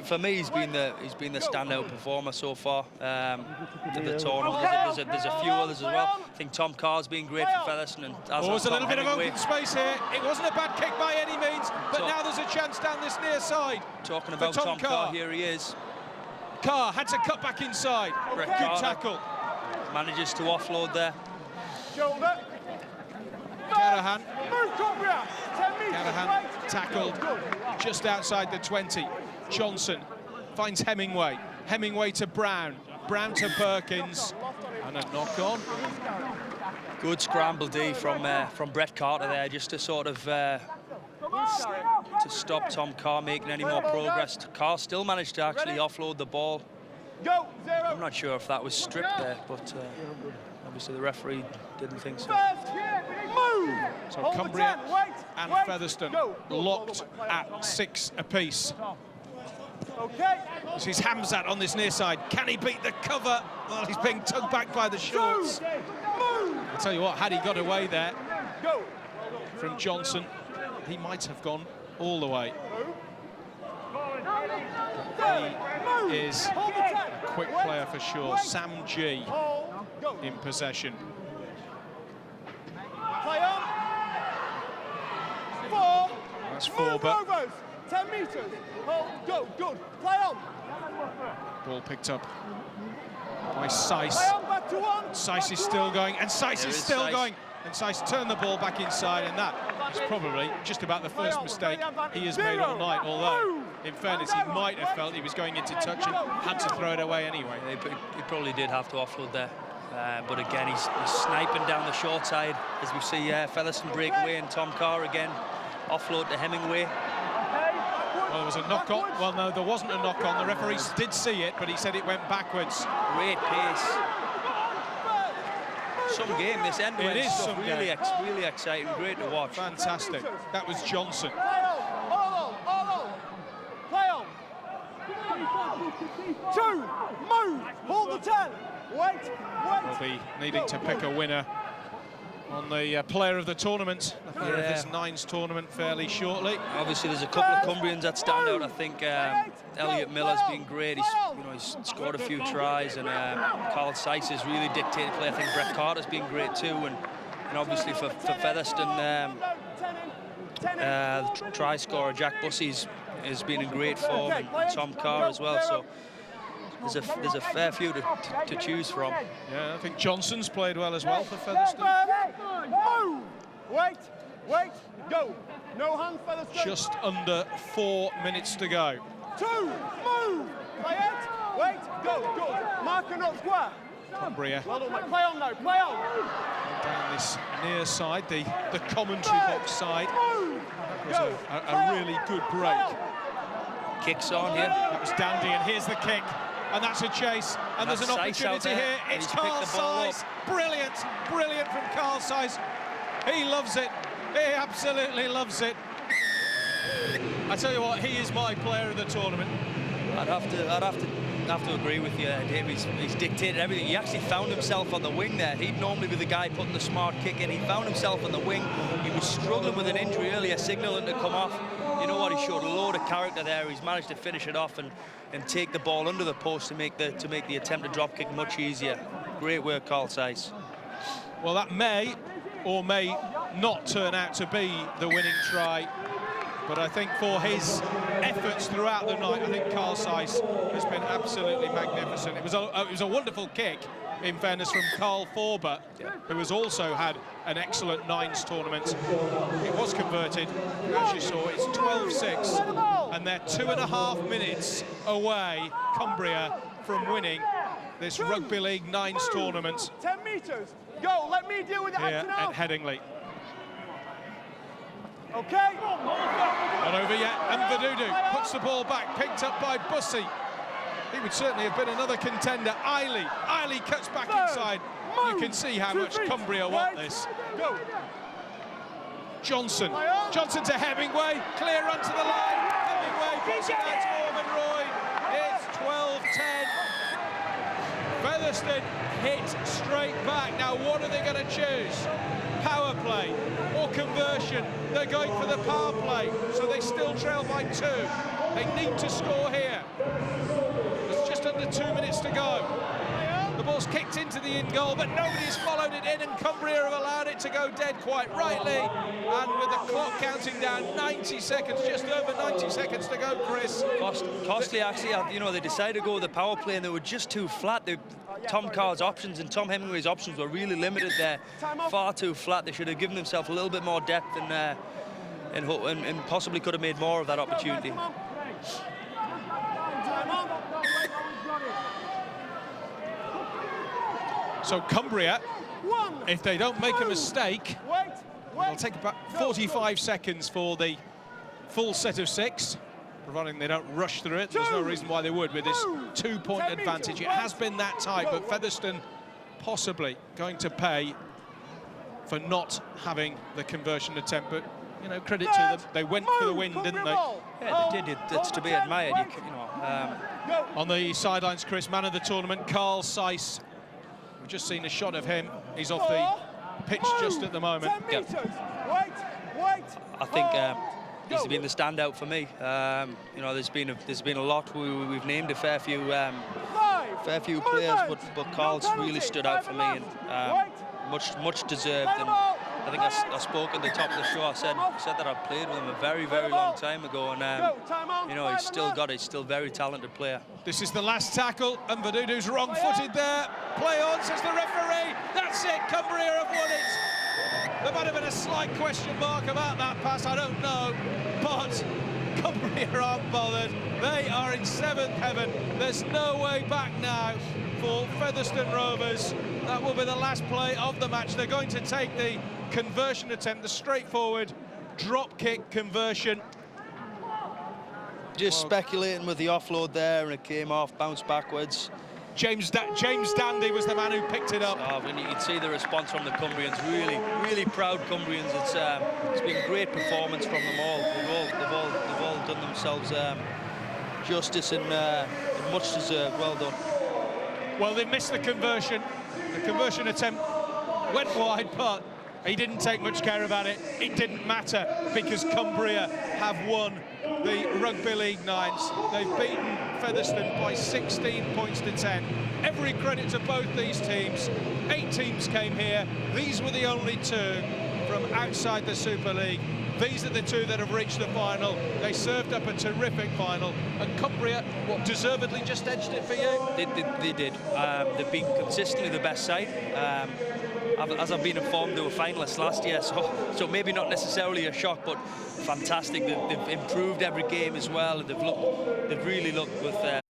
For me, he's been the standout performer so far to the tournament. There's a few others as well. I think Tom Carr's been great for Featherstone. And there's a little bit of open space here. It wasn't a bad kick by any means, but now there's a chance down this near side. Talking about Tom Carr, here he is. Carr had to cut back inside. Good tackle. Manages to offload there. Shoulder. Carahan. Carahan tackled just outside the 20. Johnson finds Hemingway. Hemingway to Brown. Brown to Perkins. And a knock on. Good scramble D from Brett Carter there, just to sort of to stop Tom Carr making any more progress. Carr still managed to actually offload the ball. I'm not sure if that was stripped there, but obviously the referee didn't think so. So Cumbria and Featherstone locked at 6 apiece. This is Hamzat on this near side. Can he beat the cover? Well, he's being tugged back by the shorts. I'll tell you what, had he got away there from Johnson, he might have gone all the way. He is a quick player for sure. Sam G in possession. Play on. 4. That's 4, but 10 metres. Hold, go, good. Play on. ball picked up by Seiss. Play on, back to 1. Seiss is still going, and Seiss is still Seiss. going. And Seiss turned the ball back inside, and that is probably just about the first mistake he has made all night, although, in fairness, he might have felt he was going into touch and had to throw it away anyway. He probably did have to offload there. But again, he's sniping down the short side as we see Featherstone break away, and Tom Carr again offload to Hemingway. Well, there was a knock on. Well, no, there wasn't a knock on. The referee did see it, but he said it went backwards. Great pace. Some game this end. It is stuff. some Really, game. really exciting. Great to watch. Fantastic. That was Johnson. All on. Play on. 2. Move. Hold the 10. Wait. We'll be needing to pick a winner on the player of the tournament. The player of this 9's tournament fairly shortly. Obviously, there's a couple of Cumbrians that stand out. I think Elliot Miller's been great. He's scored a few tries, and Carl Seiss has really dictated play. I think Brett Carter's been great too, and obviously for Featherstone, the try scorer Jack Bussey's has been in great form, and Tom Carr as well. So there's a fair few to choose from. Yeah, I think Johnson's played well as well for Featherstone. Move. Wait. Go. No hand, Featherstone. Just under 4 minutes to go. 2. Move. Play it. Wait. Go. Good. Marker not square. Cumbria Well done, mate. Play on now. Play on. down this near side, the commentary box side. That was a really good break. Kicks on here. That was dandy, and here's the kick. And that's a chase, and there's an Seiss out opportunity there, here. and It's he's picked Carl the ball Seiss. Brilliant from Carl Seiss. He loves it. He absolutely loves it. I tell you what, he is my player of the tournament. I'd have to agree with you, Dave. He's dictated everything. He actually found himself on the wing there. He'd normally be the guy putting the smart kick in. He found himself on the wing. He was struggling with an injury earlier, signaling to come off. You know what? He showed a load of character there. He's managed to finish it off and take the ball under the post to make the attempted drop kick much easier. Great work, Carl Seiss. Well, that may or may not turn out to be the winning try. But I think for his efforts throughout the night, I think Carl Seiss has been absolutely magnificent. It was a wonderful kick, in fairness, from Carl Forber, who has also had an excellent 9's tournament. It was converted, as you saw. It's 12-6, and they're 2.5 minutes away, Cumbria, from winning this Rugby League 9's tournament 10 metres. Go. Let me deal with it. here at Headingley. Okay. Not over yet, and Vidudu puts the ball back, picked up by Bussey. He would certainly have been another contender. Eiley cuts back inside. You can see how much Cumbria want this. Go. Johnson to Hemingway, clear onto the line. Hemingway puts it out to Ormond Roy. It's 12-10. Featherstone hit straight back. Now what are they going to choose? Power play or conversion? They're going for the power play, so they still trail by 2. They need to score here. There's just under 2 minutes to go. The The ball's kicked into the in goal, but nobody's followed it in, and Cumbria have allowed it to go dead quite rightly. And with the clock counting down, 90 seconds, just over 90 seconds to go, Chris. Costly, actually, you know, they decided to go with the power play, and they were just too flat. Tom Carr's options and Tom Hemingway's options were really limited there, far too flat. They should have given themselves a little bit more depth and possibly could have made more of that opportunity. So Cumbria, if they don't make a mistake, it'll take about 45 seconds for the full set of 6, providing they don't rush through it. There's no reason why they would with this 2-point advantage. It has been that tight, but Featherstone possibly going to pay for not having the conversion attempt. But, you know, credit to them. They went for the win, didn't they? Yeah, they did. It's to be admired. On the sidelines, Chris, man of the tournament, Carl Seiss. We've just seen a shot of him. He's off the pitch just at the moment. Yep. I think he's been the standout for me. You know, there's been a lot. We've named a fair few players, but Carl's really stood out for me, and much deserved. And I think I spoke at the top of the show. I said that I played with him a very, very long time ago, and you know, he's still a very talented player. This is the last tackle, and Vadudu's wrong-footed there. Play on, says the referee. That's it, Cumbria have won it. There might have been a slight question mark about that pass, I don't know, but Cumbria aren't bothered. They are in 7th heaven. There's no way back now for Featherstone Rovers. That will be the last play of the match. They're going to take the conversion attempt, the straightforward drop kick conversion. Just speculating with the offload there, and it came off, bounced backwards. James Dandy was the man who picked it up. And you can see the response from the Cumbrians. Really proud Cumbrians. It's been a great performance from them all. They've all done themselves justice and much deserved. Well done. Well, they missed the conversion. The conversion attempt went wide, but he didn't take much care about it. It didn't matter because Cumbria have won the Rugby League 9's. They've beaten Featherstone by 16 points to 10. Every credit to both these teams. 8 teams came here. These were the only 2 from outside the Super League. These are the 2 that have reached the final. They served up a terrific final, and Cumbria, deservedly just edged it for you? They did. They've been consistently the best side. As I've been informed, they were finalists last year, so maybe not necessarily a shock, but fantastic. They've improved every game as well. They've really looked with